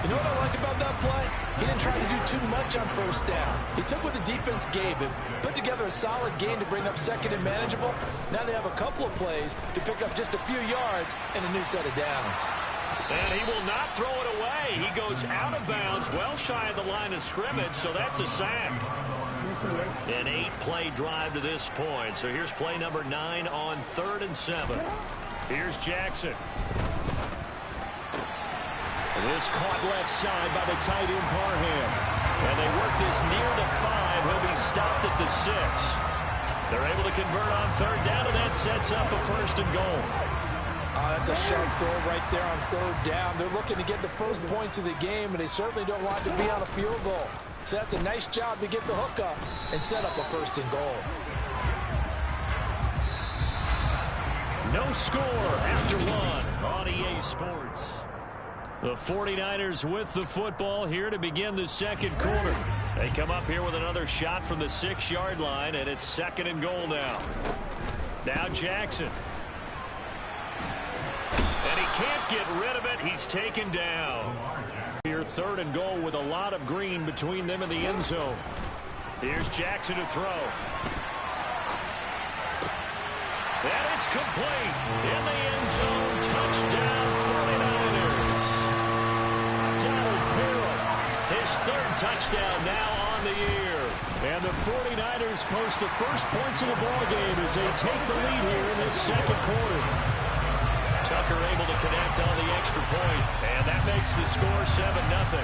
You know what I like about that play? He didn't try to do too much on first down. He took what the defense gave him, put together a solid game to bring up second and manageable. Now they have a couple of plays to pick up just a few yards and a new set of downs. And he will not throw it away. He goes out of bounds, well shy of the line of scrimmage, so that's a sack. An 8-play drive to this point. So here's play number 9 on 3rd and 7. Here's Jackson. This caught left side by the tight end Parham. And they work this near the 5. He'll be stopped at the 6. They're able to convert on 3rd down, and that sets up a 1st and goal. That's a sharp throw right there on 3rd down. They're looking to get the first points of the game, and they certainly don't want to be on a field goal. So that's a nice job to get the hook up and set up a 1st and goal. No score after 1 on EA Sports. The 49ers with the football here to begin the 2nd quarter. They come up here with another shot from the 6-yard line, and it's 2nd and goal now. Now Jackson. And he can't get rid of it. He's taken down. Here, 3rd and goal with a lot of green between them and the end zone. Here's Jackson to throw. And it's complete. In the end zone, touchdown 49ers. Donald Parrott, his 3rd touchdown now on the year. And the 49ers post the first points of the ballgame as they take the lead here in this 2nd quarter. Tucker able to connect on the extra point, and that makes the score 7-0.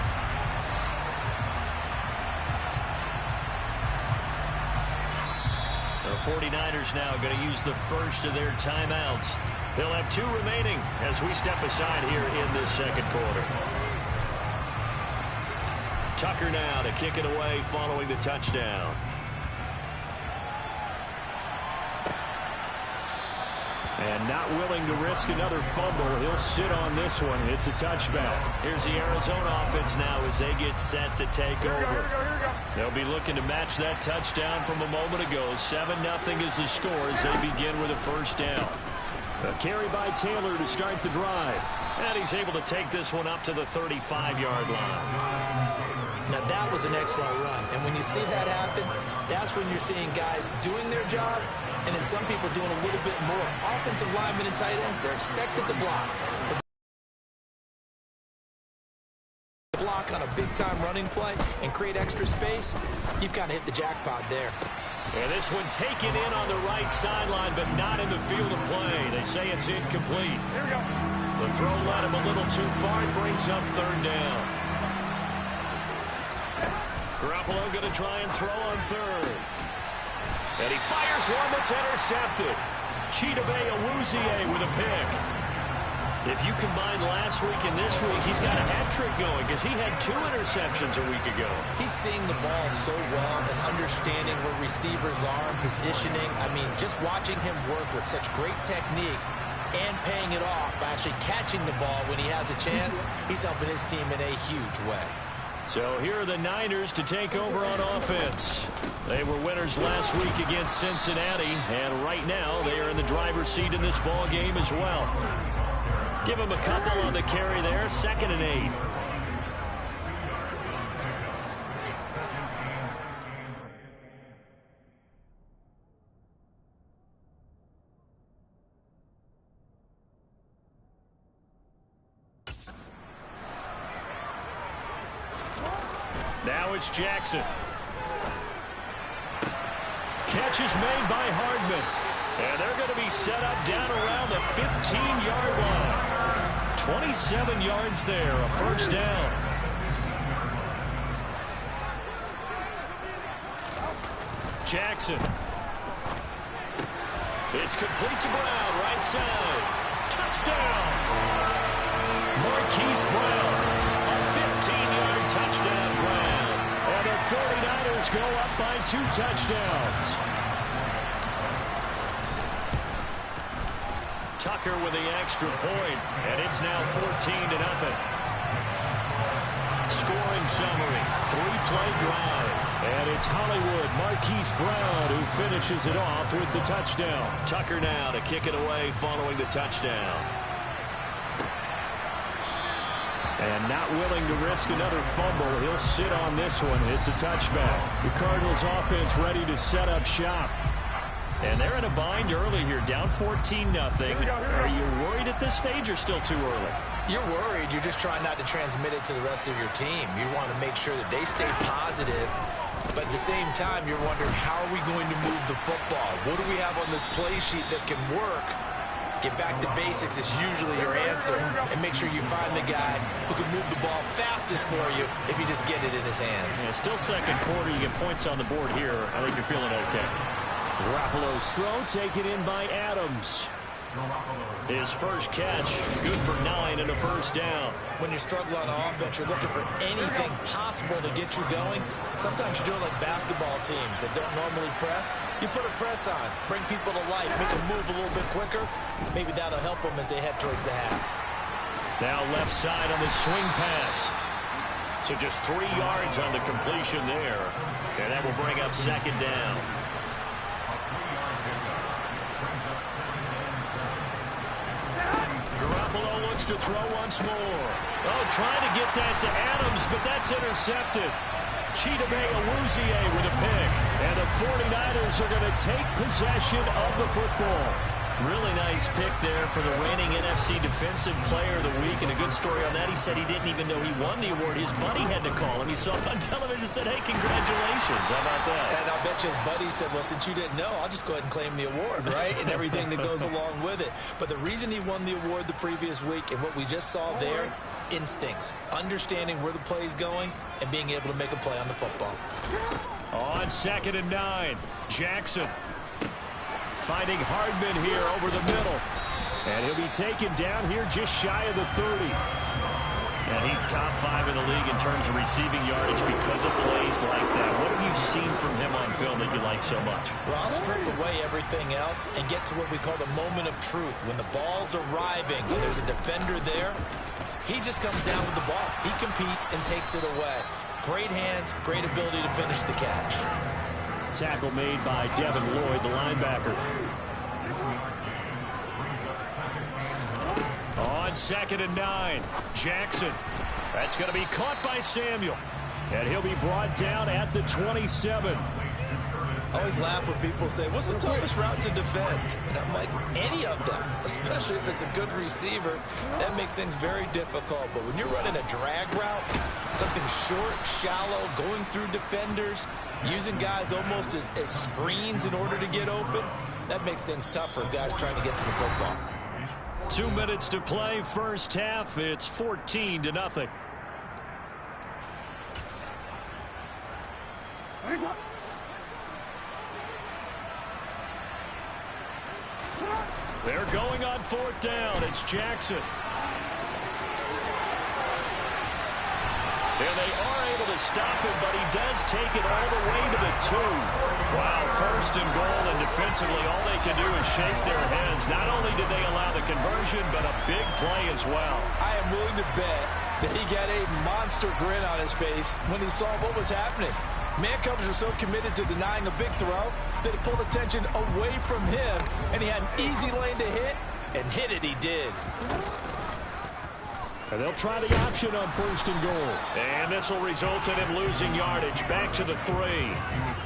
The 49ers now going to use the first of their timeouts. They'll have 2 remaining as we step aside here in this 2nd quarter. Tucker now to kick it away following the touchdown. And not willing to risk another fumble. He'll sit on this one. It's a touchback. Here's the Arizona offense now as they get set to take over. They'll be looking to match that touchdown from a moment ago. 7-0 is the score as they begin with a first down. A carry by Taylor to start the drive. And he's able to take this one up to the 35-yard line. Now, that was an excellent run. And when you see that happen, that's when you're seeing guys doing their job and then some people doing a little bit more. Offensive linemen and tight ends, they're expected to block. But block on a big-time running play and create extra space, you've kind of hit the jackpot there. And this one taken in on the right sideline, but not in the field of play. They say it's incomplete. Here we go. The throw led him a little too far. It brings up third down. Garoppolo going to try and throw on third. And he fires one that's intercepted. Chidobe Awuzie with a pick. If you combine last week and this week, he's got a hat trick going because he had 2 interceptions a week ago. He's seeing the ball so well and understanding where receivers are and positioning. I mean, just watching him work with such great technique and paying it off by actually catching the ball when he has a chance, he's helping his team in a huge way. So here are the Niners to take over on offense. They were winners last week against Cincinnati, and right now they are in the driver's seat in this ball game as well. Give him a couple on the carry there, 2nd and 8. Now it's Jackson. Catch is made by Hardman. And they're going to be set up down around the 15-yard line. 27 yards there, a first down. Jackson. It's complete to Brown, right side. Touchdown. Marquise Brown. A 15-yard touchdown Brown. And the 49ers go up by 2 touchdowns. Tucker with the extra point, and it's now 14-0. Scoring summary, 3-play drive. And it's Hollywood, Marquise Brown, who finishes it off with the touchdown. Tucker now to kick it away following the touchdown. And not willing to risk another fumble, he'll sit on this one. It's a touchback. The Cardinals offense ready to set up shop. And they're in a bind early here, down 14-0. Are you worried at this stage or still too early? You're worried. You're just trying not to transmit it to the rest of your team. You want to make sure that they stay positive. But at the same time, you're wondering, how are we going to move the football? What do we have on this play sheet that can work? Get back to basics is usually your answer. And make sure you find the guy who can move the ball fastest for you if you just get it in his hands. Yeah, still second quarter. You get points on the board here. I think you're feeling okay. Garoppolo's throw taken in by Adams. His first catch, good for 9 and a first down. When you're struggling on offense, you're looking for anything possible to get you going. Sometimes you're doing like basketball teams that don't normally press. You put a press on, bring people to life, make them move a little bit quicker. Maybe that'll help them as they head towards the half. Now left side on the swing pass. So just 3 yards on the completion there. And that will bring up second down. Garoppolo looks to throw once more. Oh, trying to get that to Adams, but that's intercepted. Chidobe Awuzie with a pick. And the 49ers are going to take possession of the football. Really nice pick there for the reigning NFC Defensive Player of the Week. And a good story on that, he said he didn't even know he won the award. His buddy had to call him. He saw it on television and said, hey, congratulations. How about that? And I'll bet you his buddy said, well, since you didn't know, I'll just go ahead and claim the award, right? And everything that goes along with it. But the reason he won the award the previous week and what we just saw there, instincts, understanding where the play is going and being able to make a play on the football. On 2nd and 9, Jackson finding Hardman here over the middle. And he'll be taken down here just shy of the 30. And he's top 5 in the league in terms of receiving yardage because of plays like that. What have you seen from him on film that you like so much? Well, I'll strip away everything else and get to what we call the moment of truth. When the ball's arriving and there's a defender there, he just comes down with the ball. He competes and takes it away. Great hands, great ability to finish the catch. Tackle made by Devin Lloyd, the linebacker. On 2nd and 9, Jackson. That's going to be caught by Samuel. And he'll be brought down at the 27. I always laugh when people say, what's the toughest route to defend? And I'm like, any of them, especially if it's a good receiver. That makes things very difficult. But when you're running a drag route, something short, shallow, going through defenders, using guys almost as screens in order to get open, that makes things tough for guys trying to get to the football. 2 minutes to play, first half. It's 14-0. They're going on 4th down. It's Jackson. And they are able to stop him, but he does take it all the way to the 2. Wow, 1st and goal, and defensively all they can do is shake their heads. Not only did they allow the conversion, but a big play as well. I am willing to bet that he got a monster grin on his face when he saw what was happening. Man coverage are so committed to denying a big throw that it pulled attention away from him, and he had an easy lane to hit, and hit it he did. And they'll try the option on 1st and goal. And this will result in him losing yardage. Back to the 3.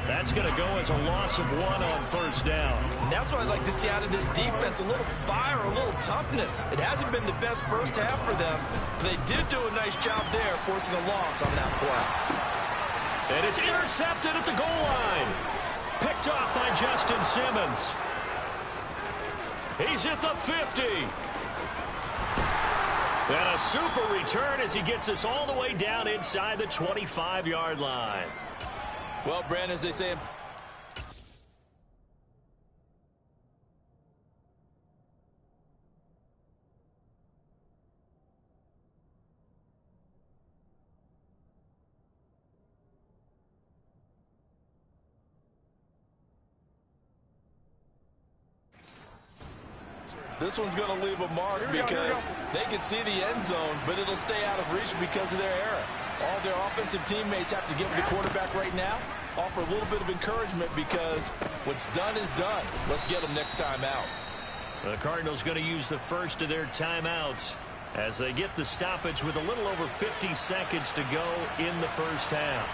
That's going to go as a loss of 1 on 1st down. And that's what I'd like to see out of this defense, a little fire, a little toughness. It hasn't been the best first half for them, but they did do a nice job there, forcing a loss on that play. And it's intercepted at the goal line. Picked off by Justin Simmons. He's at the 50. And a super return as he gets us all the way down inside the 25-yard line. Well, Brandon, as they say, this one's going to leave a mark because they can see the end zone, but it'll stay out of reach because of their error. All their offensive teammates have to give the quarterback right now, offer a little bit of encouragement because what's done is done. Let's get them next time out. The Cardinals going to use the first of their timeouts as they get the stoppage with a little over 50 seconds to go in the first half.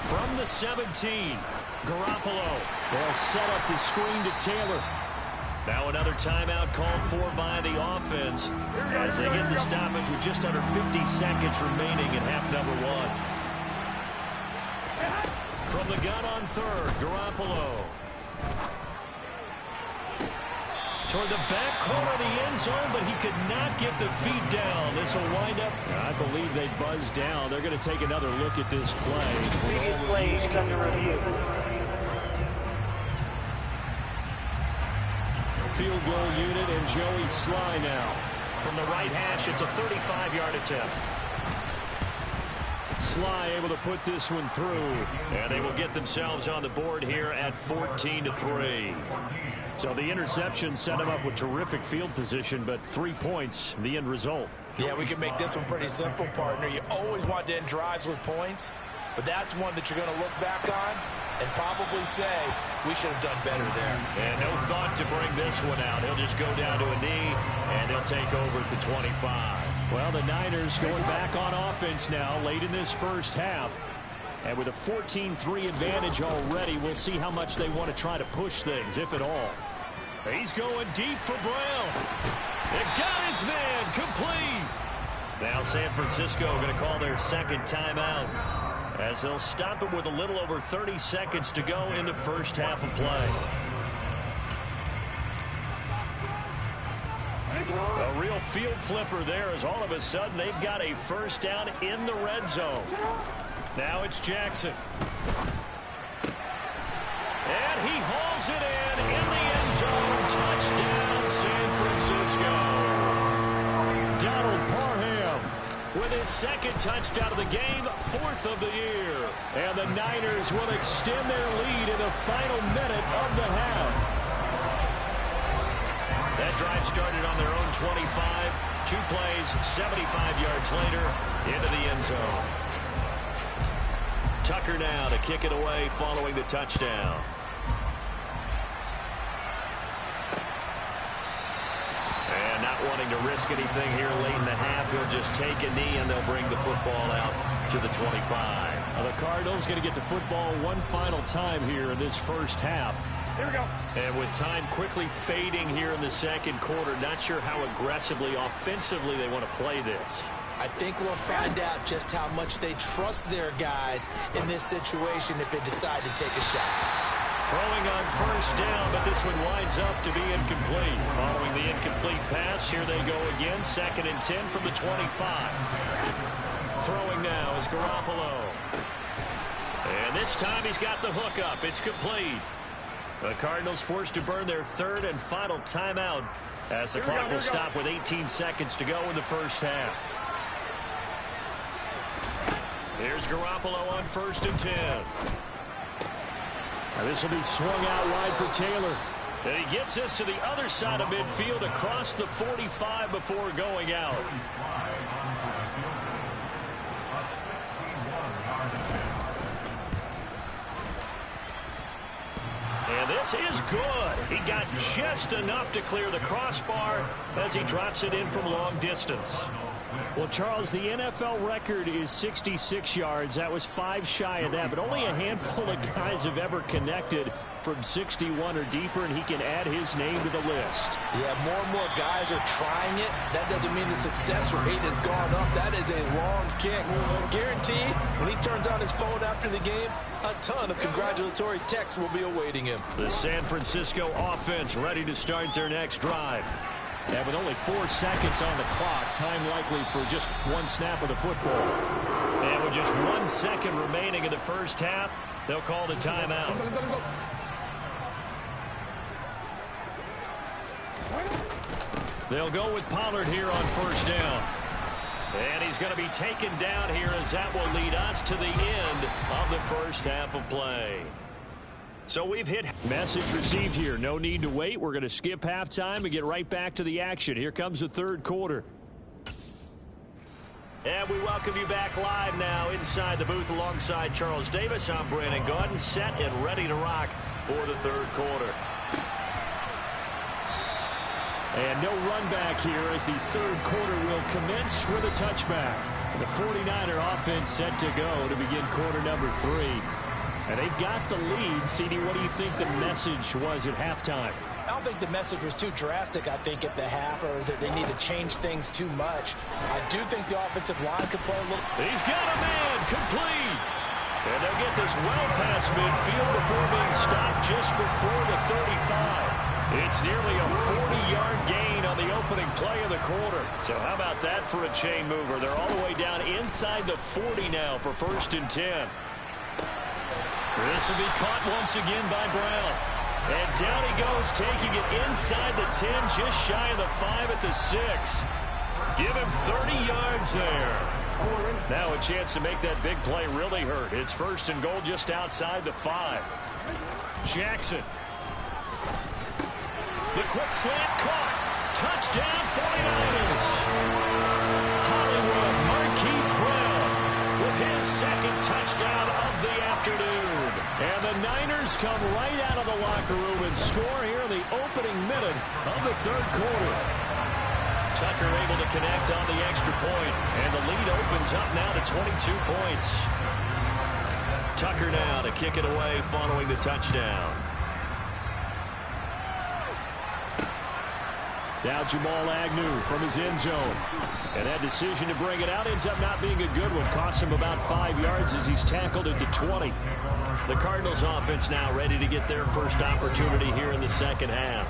From the 17, Garoppolo. They'll set up the screen to Taylor. Now another timeout called for by the offense as they get the stoppage with just under 50 seconds remaining in half number 1. From the gun on 3rd, Garoppolo. Toward the back corner of the end zone, but he could not get the feet down. This will wind up. I believe they buzzed down. They're going to take another look at this play. Previous play is under review. Field goal unit and Joey Sly now. From the right hash, it's a 35-yard attempt. Sly able to put this one through. And they will get themselves on the board here at 14-3. So the interception set him up with terrific field position, but 3 points, the end result. Yeah, we can make this one pretty simple, partner. You always want to end drives with points, but that's one that you're going to look back on and probably say, we should have done better there. And no thought to bring this one out. He'll just go down to a knee, and they'll take over at the 25. Well, the Niners going back on offense now late in this first half. And with a 14-3 advantage already, we'll see how much they want to try to push things, if at all. He's going deep for Brown. They got his man complete. Now San Francisco going to call their second timeout as they'll stop it with a little over 30 seconds to go in the first half of play. A real field flipper there as all of a sudden they've got a first down in the red zone. Now it's Jackson. And he hauls it in the end zone. Touchdown, San Francisco. Donald with his second touchdown of the game, 4th of the year. And the Niners will extend their lead in the final minute of the half. That drive started on their own 25. 2 plays, 75 yards later, into the end zone. Tucker now to kick it away following the touchdown. And not wanting to risk anything here late in the half, he'll just take a knee and they'll bring the football out to the 25. The Cardinals going to get the football one final time here in this first half. Here we go. And with time quickly fading here in the second quarter, not sure how aggressively, offensively they want to play this. I think we'll find out just how much they trust their guys in this situation if they decide to take a shot. Throwing on first down, but this one winds up to be incomplete. Following the incomplete pass, here they go again. 2nd and 10 from the 25. Throwing now is Garoppolo. And this time he's got the hook up. It's complete. The Cardinals forced to burn their 3rd and final timeout as the clock will stop with 18 seconds to go in the first half. Here's Garoppolo on 1st and 10. Now this will be swung out wide for Taylor. And he gets this to the other side of midfield across the 45 before going out. And this is good. He got just enough to clear the crossbar as he drops it in from long distance. Well, Charles, the NFL record is 66 yards. That was 5 shy of that, but only a handful of guys have ever connected from 61 or deeper, and he can add his name to the list. Yeah, more and more guys are trying it. That doesn't mean the success rate has gone up. That is a long kick. Guaranteed, when he turns on his phone after the game, a ton of congratulatory texts will be awaiting him. The San Francisco offense ready to start their next drive. And with only 4 seconds on the clock, time likely for just 1 snap of the football. And with just 1 second remaining in the first half, they'll call the timeout. They'll go with Pollard here on first down. And he's going to be taken down here as that will lead us to the end of the first half of play. So we've hit message received here. No need to wait. We're going to skip halftime and get right back to the action. Here comes the third quarter. And we welcome you back live now inside the booth alongside Charles Davis. I'm Brandon Gaudin, set and ready to rock for the third quarter. And no run back here as the third quarter will commence with a touchback. The 49er offense set to go to begin quarter number 3. And they've got the lead. CD, what do you think the message was at halftime? I don't think the message was too drastic, I think, at the half, or that they need to change things too much. I do think the offensive line could play a little. He's got a man, complete. And they'll get this well past midfield before being stopped just before the 35. It's nearly a 40-yard gain on the opening play of the quarter. So how about that for a chain mover? They're all the way down inside the 40 now for 1st and 10. This will be caught once again by Brown. And down he goes, taking it inside the 10, just shy of the 5 at the 6. Give him 30 yards there. Now a chance to make that big play really hurt. It's 1st and goal just outside the 5. Jackson. The quick slant caught. Touchdown 49ers. Hollywood Marquise Brown with his second touchdown of the afternoon. And the Niners come right out of the locker room and score here in the opening minute of the third quarter. Tucker able to connect on the extra point, and the lead opens up now to 22 points. Tucker now to kick it away following the touchdown. Now Jamal Agnew from his end zone. And that decision to bring it out ends up not being a good one. Costs him about 5 yards as he's tackled into 20. The Cardinals offense now ready to get their first opportunity here in the second half.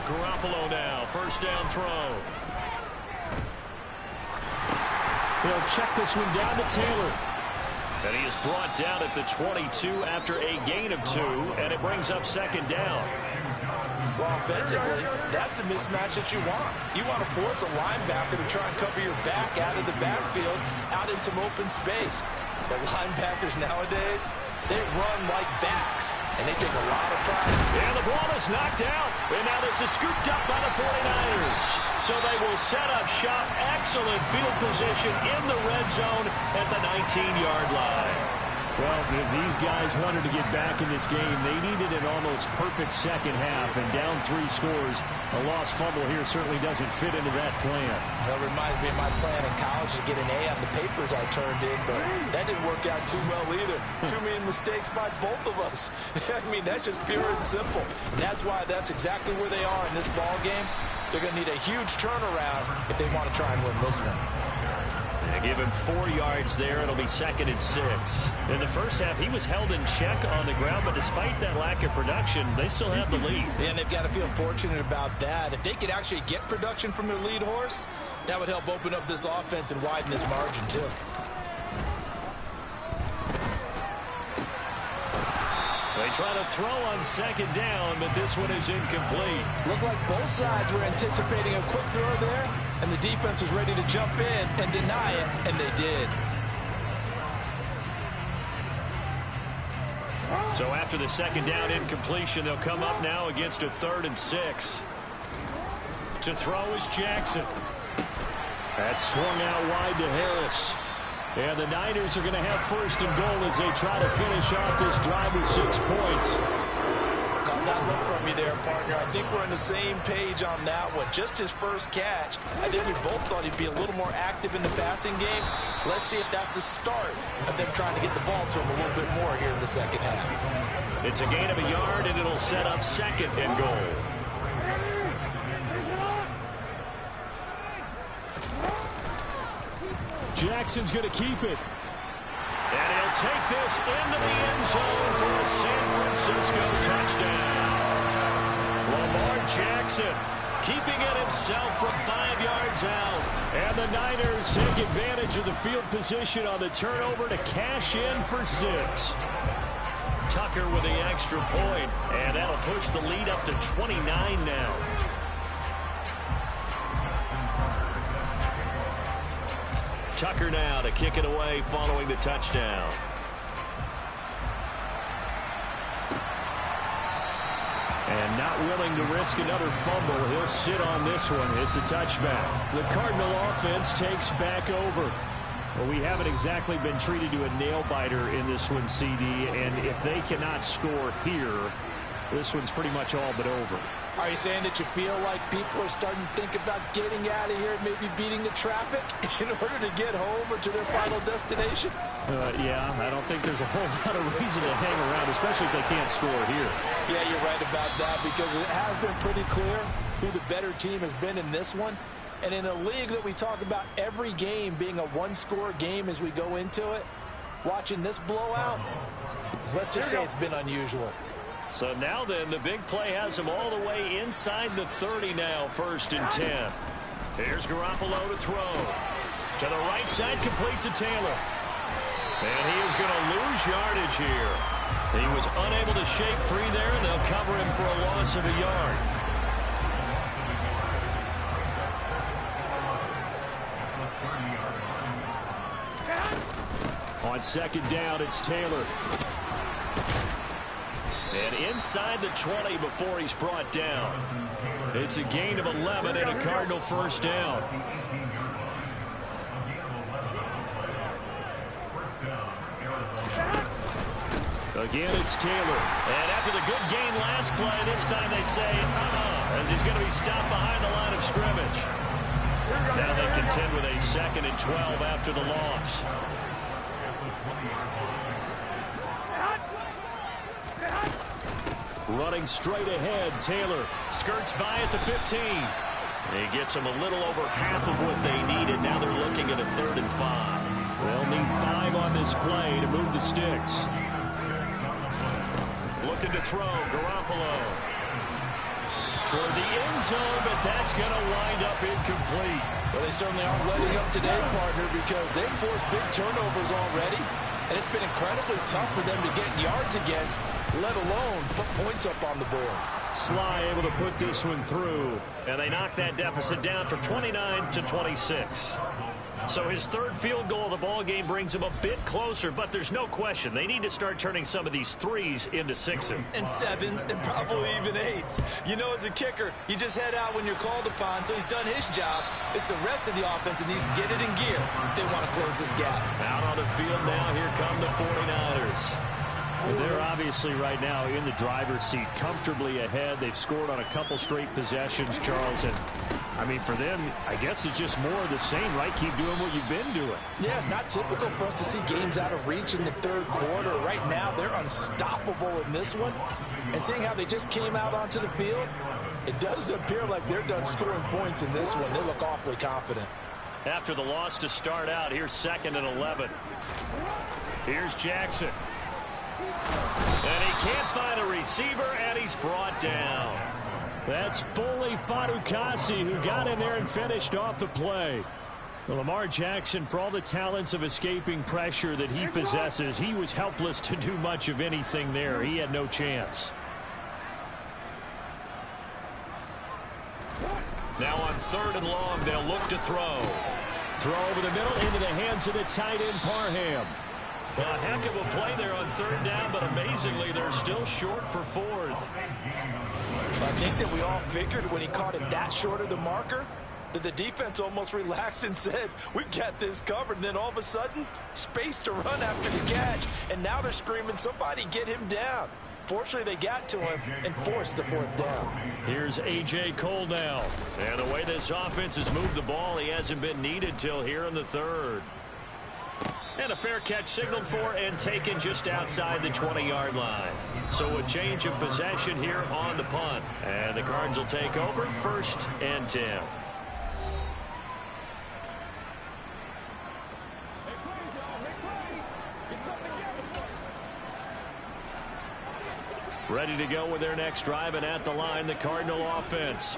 Garoppolo now, first down throw. They'll check this one down to Taylor. And he is brought down at the 22 after a gain of 2, and it brings up second down. Well, offensively, that's the mismatch that you want. You want to force a linebacker to try and cover your back out of the backfield, out in some open space. The linebackers nowadays, they run like backs, and they take a lot of pride. And the ball is knocked out. And now this is scooped up by the 49ers. So they will set up shop. Excellent field position in the red zone at the 19-yard line. Well, if these guys wanted to get back in this game, they needed an almost perfect second half, and down 3 scores. A lost fumble here certainly doesn't fit into that plan. That reminds me of my plan in college to get an A on the papers I turned in, but that didn't work out too well either. Too many mistakes by both of us. I mean, that's just pure and simple. And that's why that's exactly where they are in this ball game. They're going to need a huge turnaround if they want to try and win this one. Give him 4 yards there. It'll be 2nd and 6. In the first half, he was held in check on the ground, but despite that lack of production, they still have the lead. And they've got to feel fortunate about that. If they could actually get production from their lead horse, that would help open up this offense and widen this margin, too. They try to throw on 2nd down, but this one is incomplete. Looked like both sides were anticipating a quick throw there, and the defense was ready to jump in and deny it, and they did. So after the 2nd down incompletion, they'll come up now against a 3rd and 6. To throw is Jackson. That's swung out wide to Harris. And the Niners are going to have 1st and goal as they try to finish off this drive with 6 points. Caught that look from you there, partner. I think we're on the same page on that one. Just his first catch. I think we both thought he'd be a little more active in the passing game. Let's see if that's the start of them trying to get the ball to him a little bit more here in the second half. It's a gain of a yard, and it'll set up 2nd and goal. Jackson's going to keep it. And he'll take this into the end zone for a San Francisco touchdown. Lamar Jackson keeping it himself from 5 yards out. And the Niners take advantage of the field position on the turnover to cash in for 6. Tucker with the extra point, and that'll push the lead up to 29 now. Tucker now to kick it away following the touchdown. And not willing to risk another fumble, he'll sit on this one. It's a touchback. The Cardinal offense takes back over. Well, we haven't exactly been treated to a nail-biter in this one, CD, and if they cannot score here, this one's pretty much all but over. Are you saying that you feel like people are starting to think about getting out of here and maybe beating the traffic in order to get home or to their final destination? Yeah, I don't think there's a whole lot of reason to hang around, especially if they can't score here. Yeah, you're right about that because it has been pretty clear who the better team has been in this one. And in a league that we talk about every game being a one-score game as we go into it, watching this blowout, let's just say it's been unusual. So now then, the big play has him all the way inside the 30 now, 1st and 10. Here's Garoppolo to throw. To the right side, complete to Taylor. And he is going to lose yardage here. He was unable to shake free there, and they'll cover him for a loss of a yard. On 2nd down, it's Taylor. And inside the 20 before he's brought down. It's a gain of 11 and a Cardinal 1st down. Again, it's Taylor. And after the good gain last play, this time they say, as he's going to be stopped behind the line of scrimmage. Now they contend with a 2nd and 12 after the loss. Running straight ahead, Taylor skirts by at the 15. He gets them a little over half of what they needed. Now they're looking at a 3rd and 5. They'll need 5 on this play to move the sticks. Looking to throw, Garoppolo. Toward the end zone, but that's going to wind up incomplete. Well, they certainly aren't letting up today, partner, because they've forced big turnovers already. And it's been incredibly tough for them to get yards against, let alone put points up on the board. Sly able to put this one through, and they knock that deficit down from 29-26. So his third field goal of the ball game brings him a bit closer, but there's no question they need to start turning some of these threes into sixes. And sevens, and probably even eights. You know, as a kicker, you just head out when you're called upon, so he's done his job. It's the rest of the offense that needs to get it in gear if they want to close this gap. Out on the field now, here come the 49ers. They're obviously right now in the driver's seat, comfortably ahead. They've scored on a couple straight possessions, Charles. And, I mean, for them, I guess it's just more of the same, right? Keep doing what you've been doing. Yeah, it's not typical for us to see games out of reach in the third quarter. Right now, they're unstoppable in this one. And seeing how they just came out onto the field, it does appear like they're done scoring points in this one. They look awfully confident. After the loss to start out, here's 2nd and 11. Here's Jackson. And he can't find a receiver, and he's brought down. That's Foley Fadukasi who got in there and finished off the play. Well, Lamar Jackson, for all the talents of escaping pressure that he possesses, he was helpless to do much of anything there. He had no chance. Now on 3rd and long, they'll look to throw. Throw over the middle into the hands of the tight end, Parham. Well, a heck of a play there on 3rd down, but amazingly, they're still short for 4th. I think that we all figured when he caught it that short of the marker that the defense almost relaxed and said, we've got this covered. And then all of a sudden, space to run after the catch. And now they're screaming, somebody get him down. Fortunately, they got to him and forced the 4th down. Here's A.J. Cole now. And the way this offense has moved the ball, he hasn't been needed till here in the 3rd. And a fair catch signaled for and taken just outside the 20-yard line. So a change of possession here on the punt. And the Cards will take over 1st and 10. Ready to go with their next drive, and at the line, the Cardinal offense.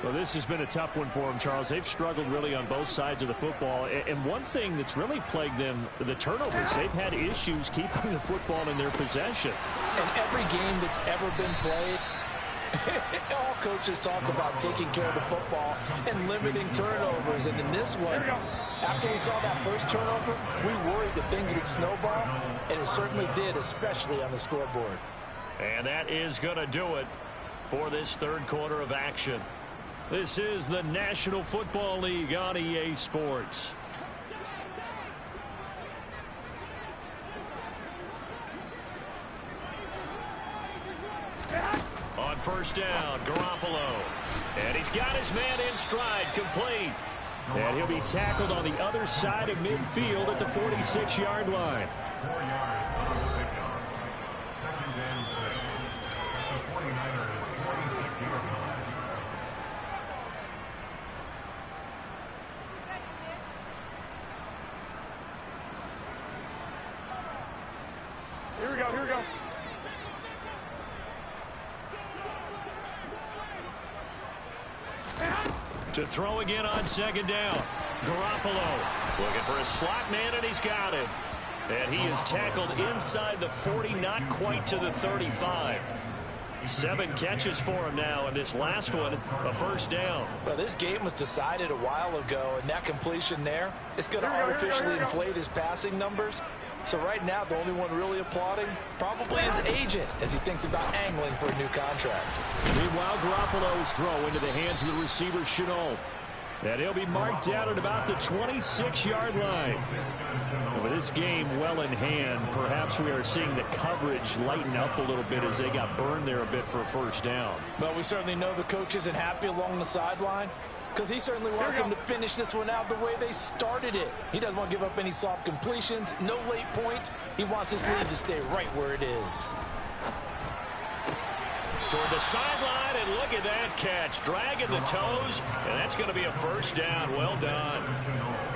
Well, this has been a tough one for them, Charles. They've struggled really on both sides of the football. And one thing that's really plagued them, the turnovers. They've had issues keeping the football in their possession. And every game that's ever been played, all coaches talk about taking care of the football and limiting turnovers. And in this one, after we saw that first turnover, we worried that things would snowball. And it certainly did, especially on the scoreboard. And that is going to do it for this 3rd quarter of action. This is the National Football League on EA Sports. On 1st down, Garoppolo. And he's got his man in stride, complete. And he'll be tackled on the other side of midfield at the 46-yard line. Here we go. To throw again on 2nd down. Garoppolo looking for a slot man, and he's got him. And he is tackled inside the 40, not quite to the 35. 7 catches for him now, and this last one, a 1st down. Well, this game was decided a while ago, and that completion there, it's going to artificially inflate his passing numbers. So right now, the only one really applauding probably his agent as he thinks about angling for a new contract. Meanwhile, Garoppolo's throw into the hands of the receiver, Chenault. And he'll be marked down at about the 26-yard line. With this game well in hand, perhaps we are seeing the coverage lighten up a little bit as they got burned there a bit for a 1st down. But we certainly know the coach isn't happy along the sideline because he certainly wants them to finish this one out the way they started it. He doesn't want to give up any soft completions, no late points. He wants his lead to stay right where it is. Toward the sideline, and look at that catch. Dragging the toes, and that's going to be a 1st down. Well done.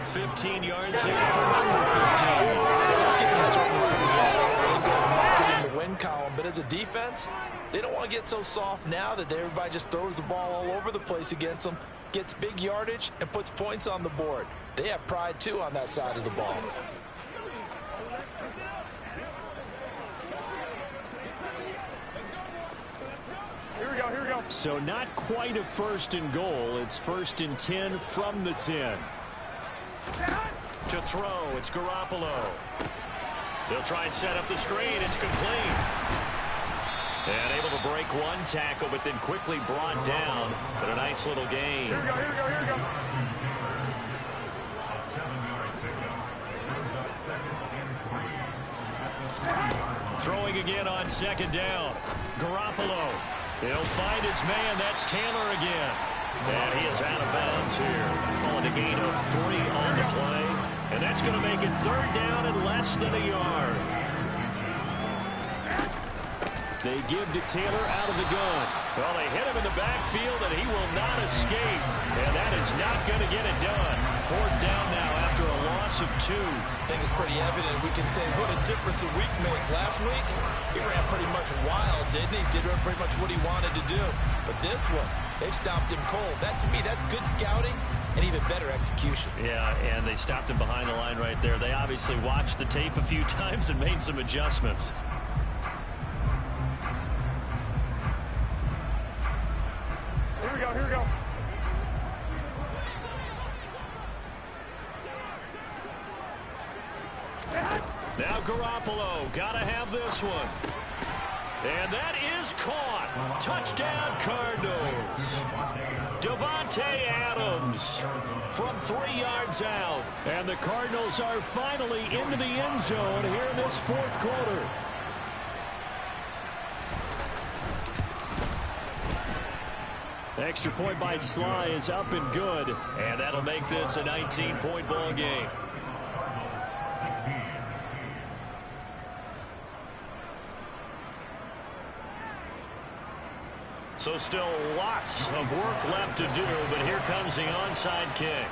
15 yards here for number 15. It's getting a certain market in the win column, but as a defense, they don't want to get so soft now that everybody just throws the ball all over the place against them, gets big yardage, and puts points on the board. They have pride, too, on that side of the ball. So not quite a 1st and goal. It's 1st and 10 from the 10. To throw, it's Garoppolo. They'll try and set up the screen. It's complete. And able to break one tackle, but then quickly brought down. But a nice little gain. Here we go. Throwing again on 2nd down. Garoppolo. He'll find his man. That's Taylor again. And he is out of bounds here. Calling a gain of 3 on the play. And that's going to make it 3rd down and less than a yard. They give to Taylor out of the gun. Well, they hit him in the backfield, and he will not escape. And that is not going to get it done. 4th down now after a loss of 2. I think it's pretty evident. We can say what a difference a week makes. Last week, he ran pretty much wild, didn't he? Did pretty much what he wanted to do. But this one, they stopped him cold. That, to me, that's good scouting and even better execution. Yeah, and they stopped him behind the line right there. They obviously watched the tape a few times and made some adjustments. Here we go. Now Garoppolo, gotta have this one. And that is caught. Touchdown Cardinals. Davante Adams from 3 yards out. And the Cardinals are finally into the end zone here in this 4th quarter. Extra point by Sly is up and good. And that'll make this a 19-point ball game. So still lots of work left to do, but here comes the onside kick.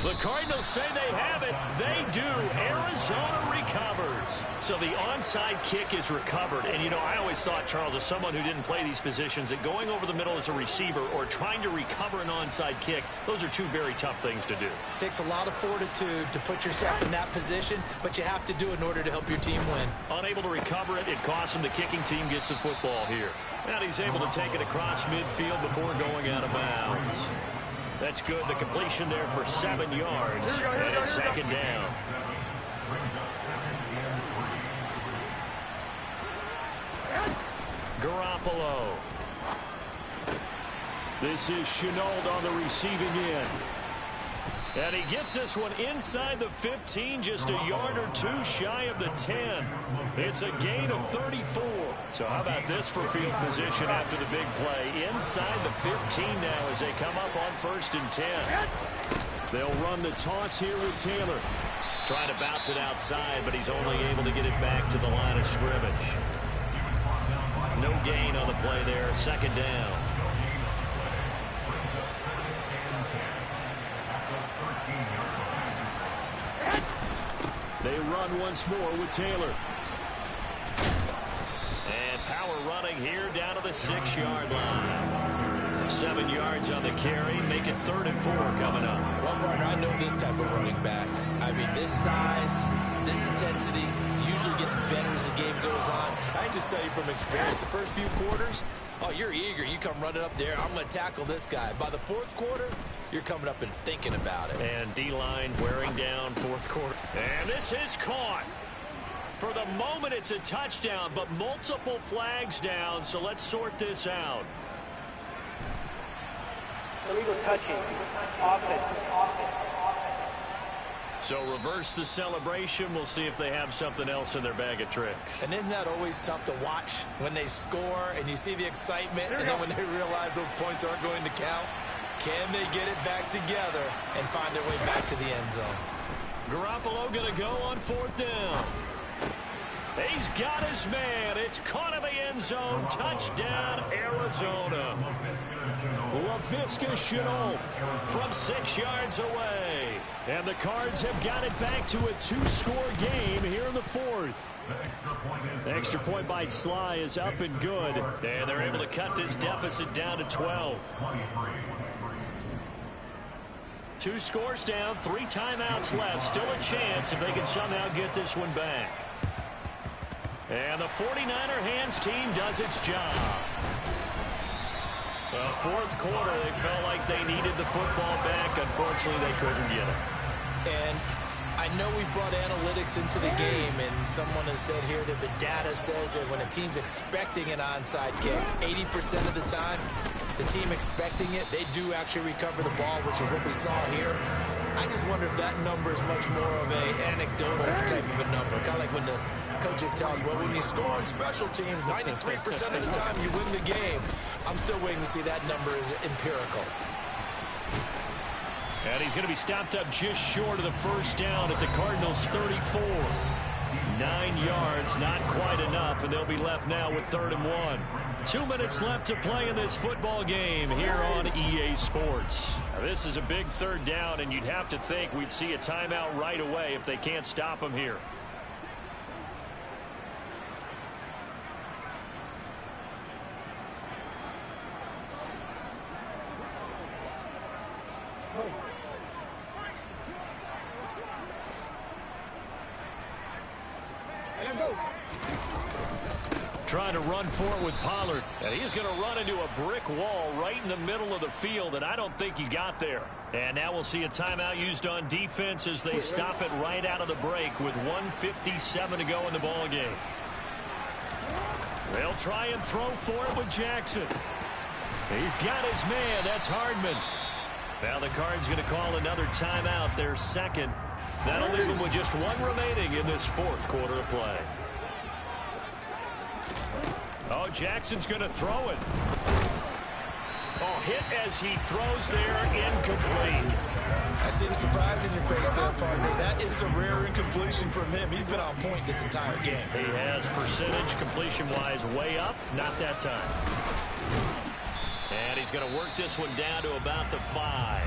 The Cardinals say they have it. They do. Arizona recovers. So the onside kick is recovered. And, you know, I always thought, Charles, as someone who didn't play these positions, that going over the middle as a receiver or trying to recover an onside kick, those are 2 very tough things to do. It takes a lot of fortitude to put yourself in that position, but you have to do it in order to help your team win. Unable to recover it, it costs him. The kicking team gets the football here. And he's able to take it across midfield before going out of bounds. That's good. The completion there for 7 yards. And it's 2nd down. Garoppolo. This is Chenault on the receiving end. And he gets this one inside the 15, just a yard or 2 shy of the 10. It's a gain of 34. So how about this for field position after the big play? Inside the 15 now as they come up on 1st and 10. They'll run the toss here with Taylor. Trying to bounce it outside, but he's only able to get it back to the line of scrimmage. No gain on the play there. 2nd down. They run once more with Taylor. And power running here down to the 6-yard line. 7 yards on the carry. Make it 3rd and 4 coming up. Well, partner, I know this type of running back. I mean, this size, this intensity usually gets better as the game goes on. I can just tell you from experience, the first few quarters, oh, you're eager. You come running up there. I'm going to tackle this guy. By the 4th quarter, you're coming up and thinking about it. And D-line wearing down 4th quarter. And this is caught. For the moment, it's a touchdown, but multiple flags down, so let's sort this out. Illegal touching. Offense. So reverse the celebration. We'll see if they have something else in their bag of tricks. And isn't that always tough to watch when they score and you see the excitement and then when they realize those points aren't going to count? Can they get it back together and find their way back to the end zone? Garoppolo going to go on 4th down. He's got his man. It's caught in the end zone. Touchdown, Arizona. LaVisca Chenault from 6 yards away. And the Cards have got it back to a 2-score game here in the 4th. Extra point by Sly is up and good. And they're able to cut this deficit down to 12. 2 scores down, 3 timeouts left. Still a chance if they can somehow get this one back. And the 49er hands team does its job. The fourth quarter, they felt like they needed the football back. Unfortunately, they couldn't get it. And I know we brought analytics into the game, and someone has said here that the data says that when a team's expecting an onside kick, 80% of the time, the team expecting it, they do actually recover the ball, which is what we saw here. I just wonder if that number is much more of an anecdotal type of a number. Kind of like when the coaches tell us, well, when you score on special teams, 93% of the time you win the game. I'm still waiting to see that number is empirical. And he's going to be stopped up just short of the first down at the Cardinals' 34. 9 yards, not quite enough, and they'll be left now with 3rd and 1. 2 minutes left to play in this football game here on EA Sports. Now, this is a big 3rd down, and you'd have to think we'd see a timeout right away if they can't stop him here. Trying to run for it with Pollard. And he's going to run into a brick wall right in the middle of the field, and I don't think he got there. And now we'll see a timeout used on defense as they stop it right out of the break with 1:57 to go in the ball game. They'll try and throw for it with Jackson. He's got his man. That's Hardman. Now the Cards going to call another timeout, their second. That'll leave them with just 1 remaining in this 4th quarter of play. Oh, Jackson's going to throw it. Oh, hit as he throws there, incomplete. I see the surprise in your face there, partner. That is a rare incompletion from him. He's been on point this entire game. He has percentage completion-wise way up, not that time. And he's going to work this one down to about the 5.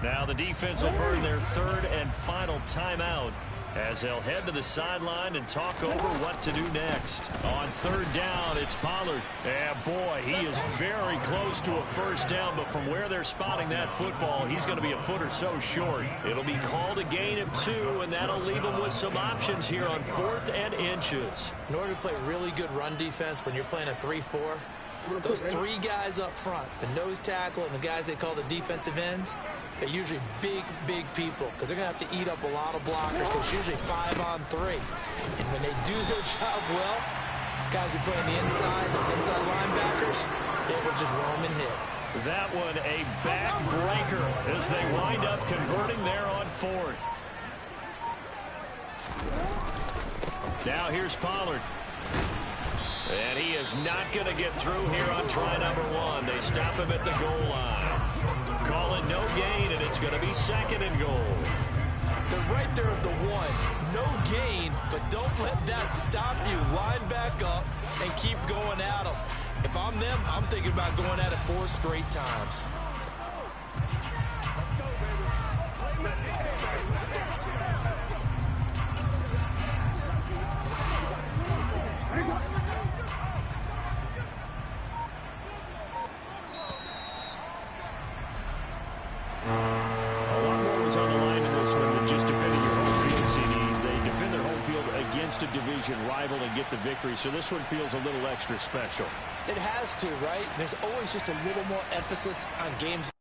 Now the defense will burn their 3rd and final timeout as they'll head to the sideline and talk over what to do next. On 3rd down, it's Pollard. And boy, he is very close to a first down, but from where they're spotting that football, he's going to be a foot or so short. It'll be called a gain of 2, and that'll leave him with some options here on 4th and inches. In order to play really good run defense when you're playing a 3-4, those 3 guys up front, the nose tackle and the guys they call the defensive ends, they're usually big, big people because they're going to have to eat up a lot of blockers because usually 5 on 3. And when they do their job well, guys who play on the inside, those inside linebackers, they will just roam and hit. That one a backbreaker as they wind up converting there on 4th. Now here's Pollard. And he is not going to get through here on try number 1. They stop him at the goal line. Call it no gain, and it's going to be 2nd and goal. They're right there at the 1. No gain, but don't let that stop you. Line back up and keep going at them. If I'm them, I'm thinking about going at it 4 straight times. A division rival and get the victory, so this one feels a little extra special. It has to, right? There's always just a little more emphasis on games.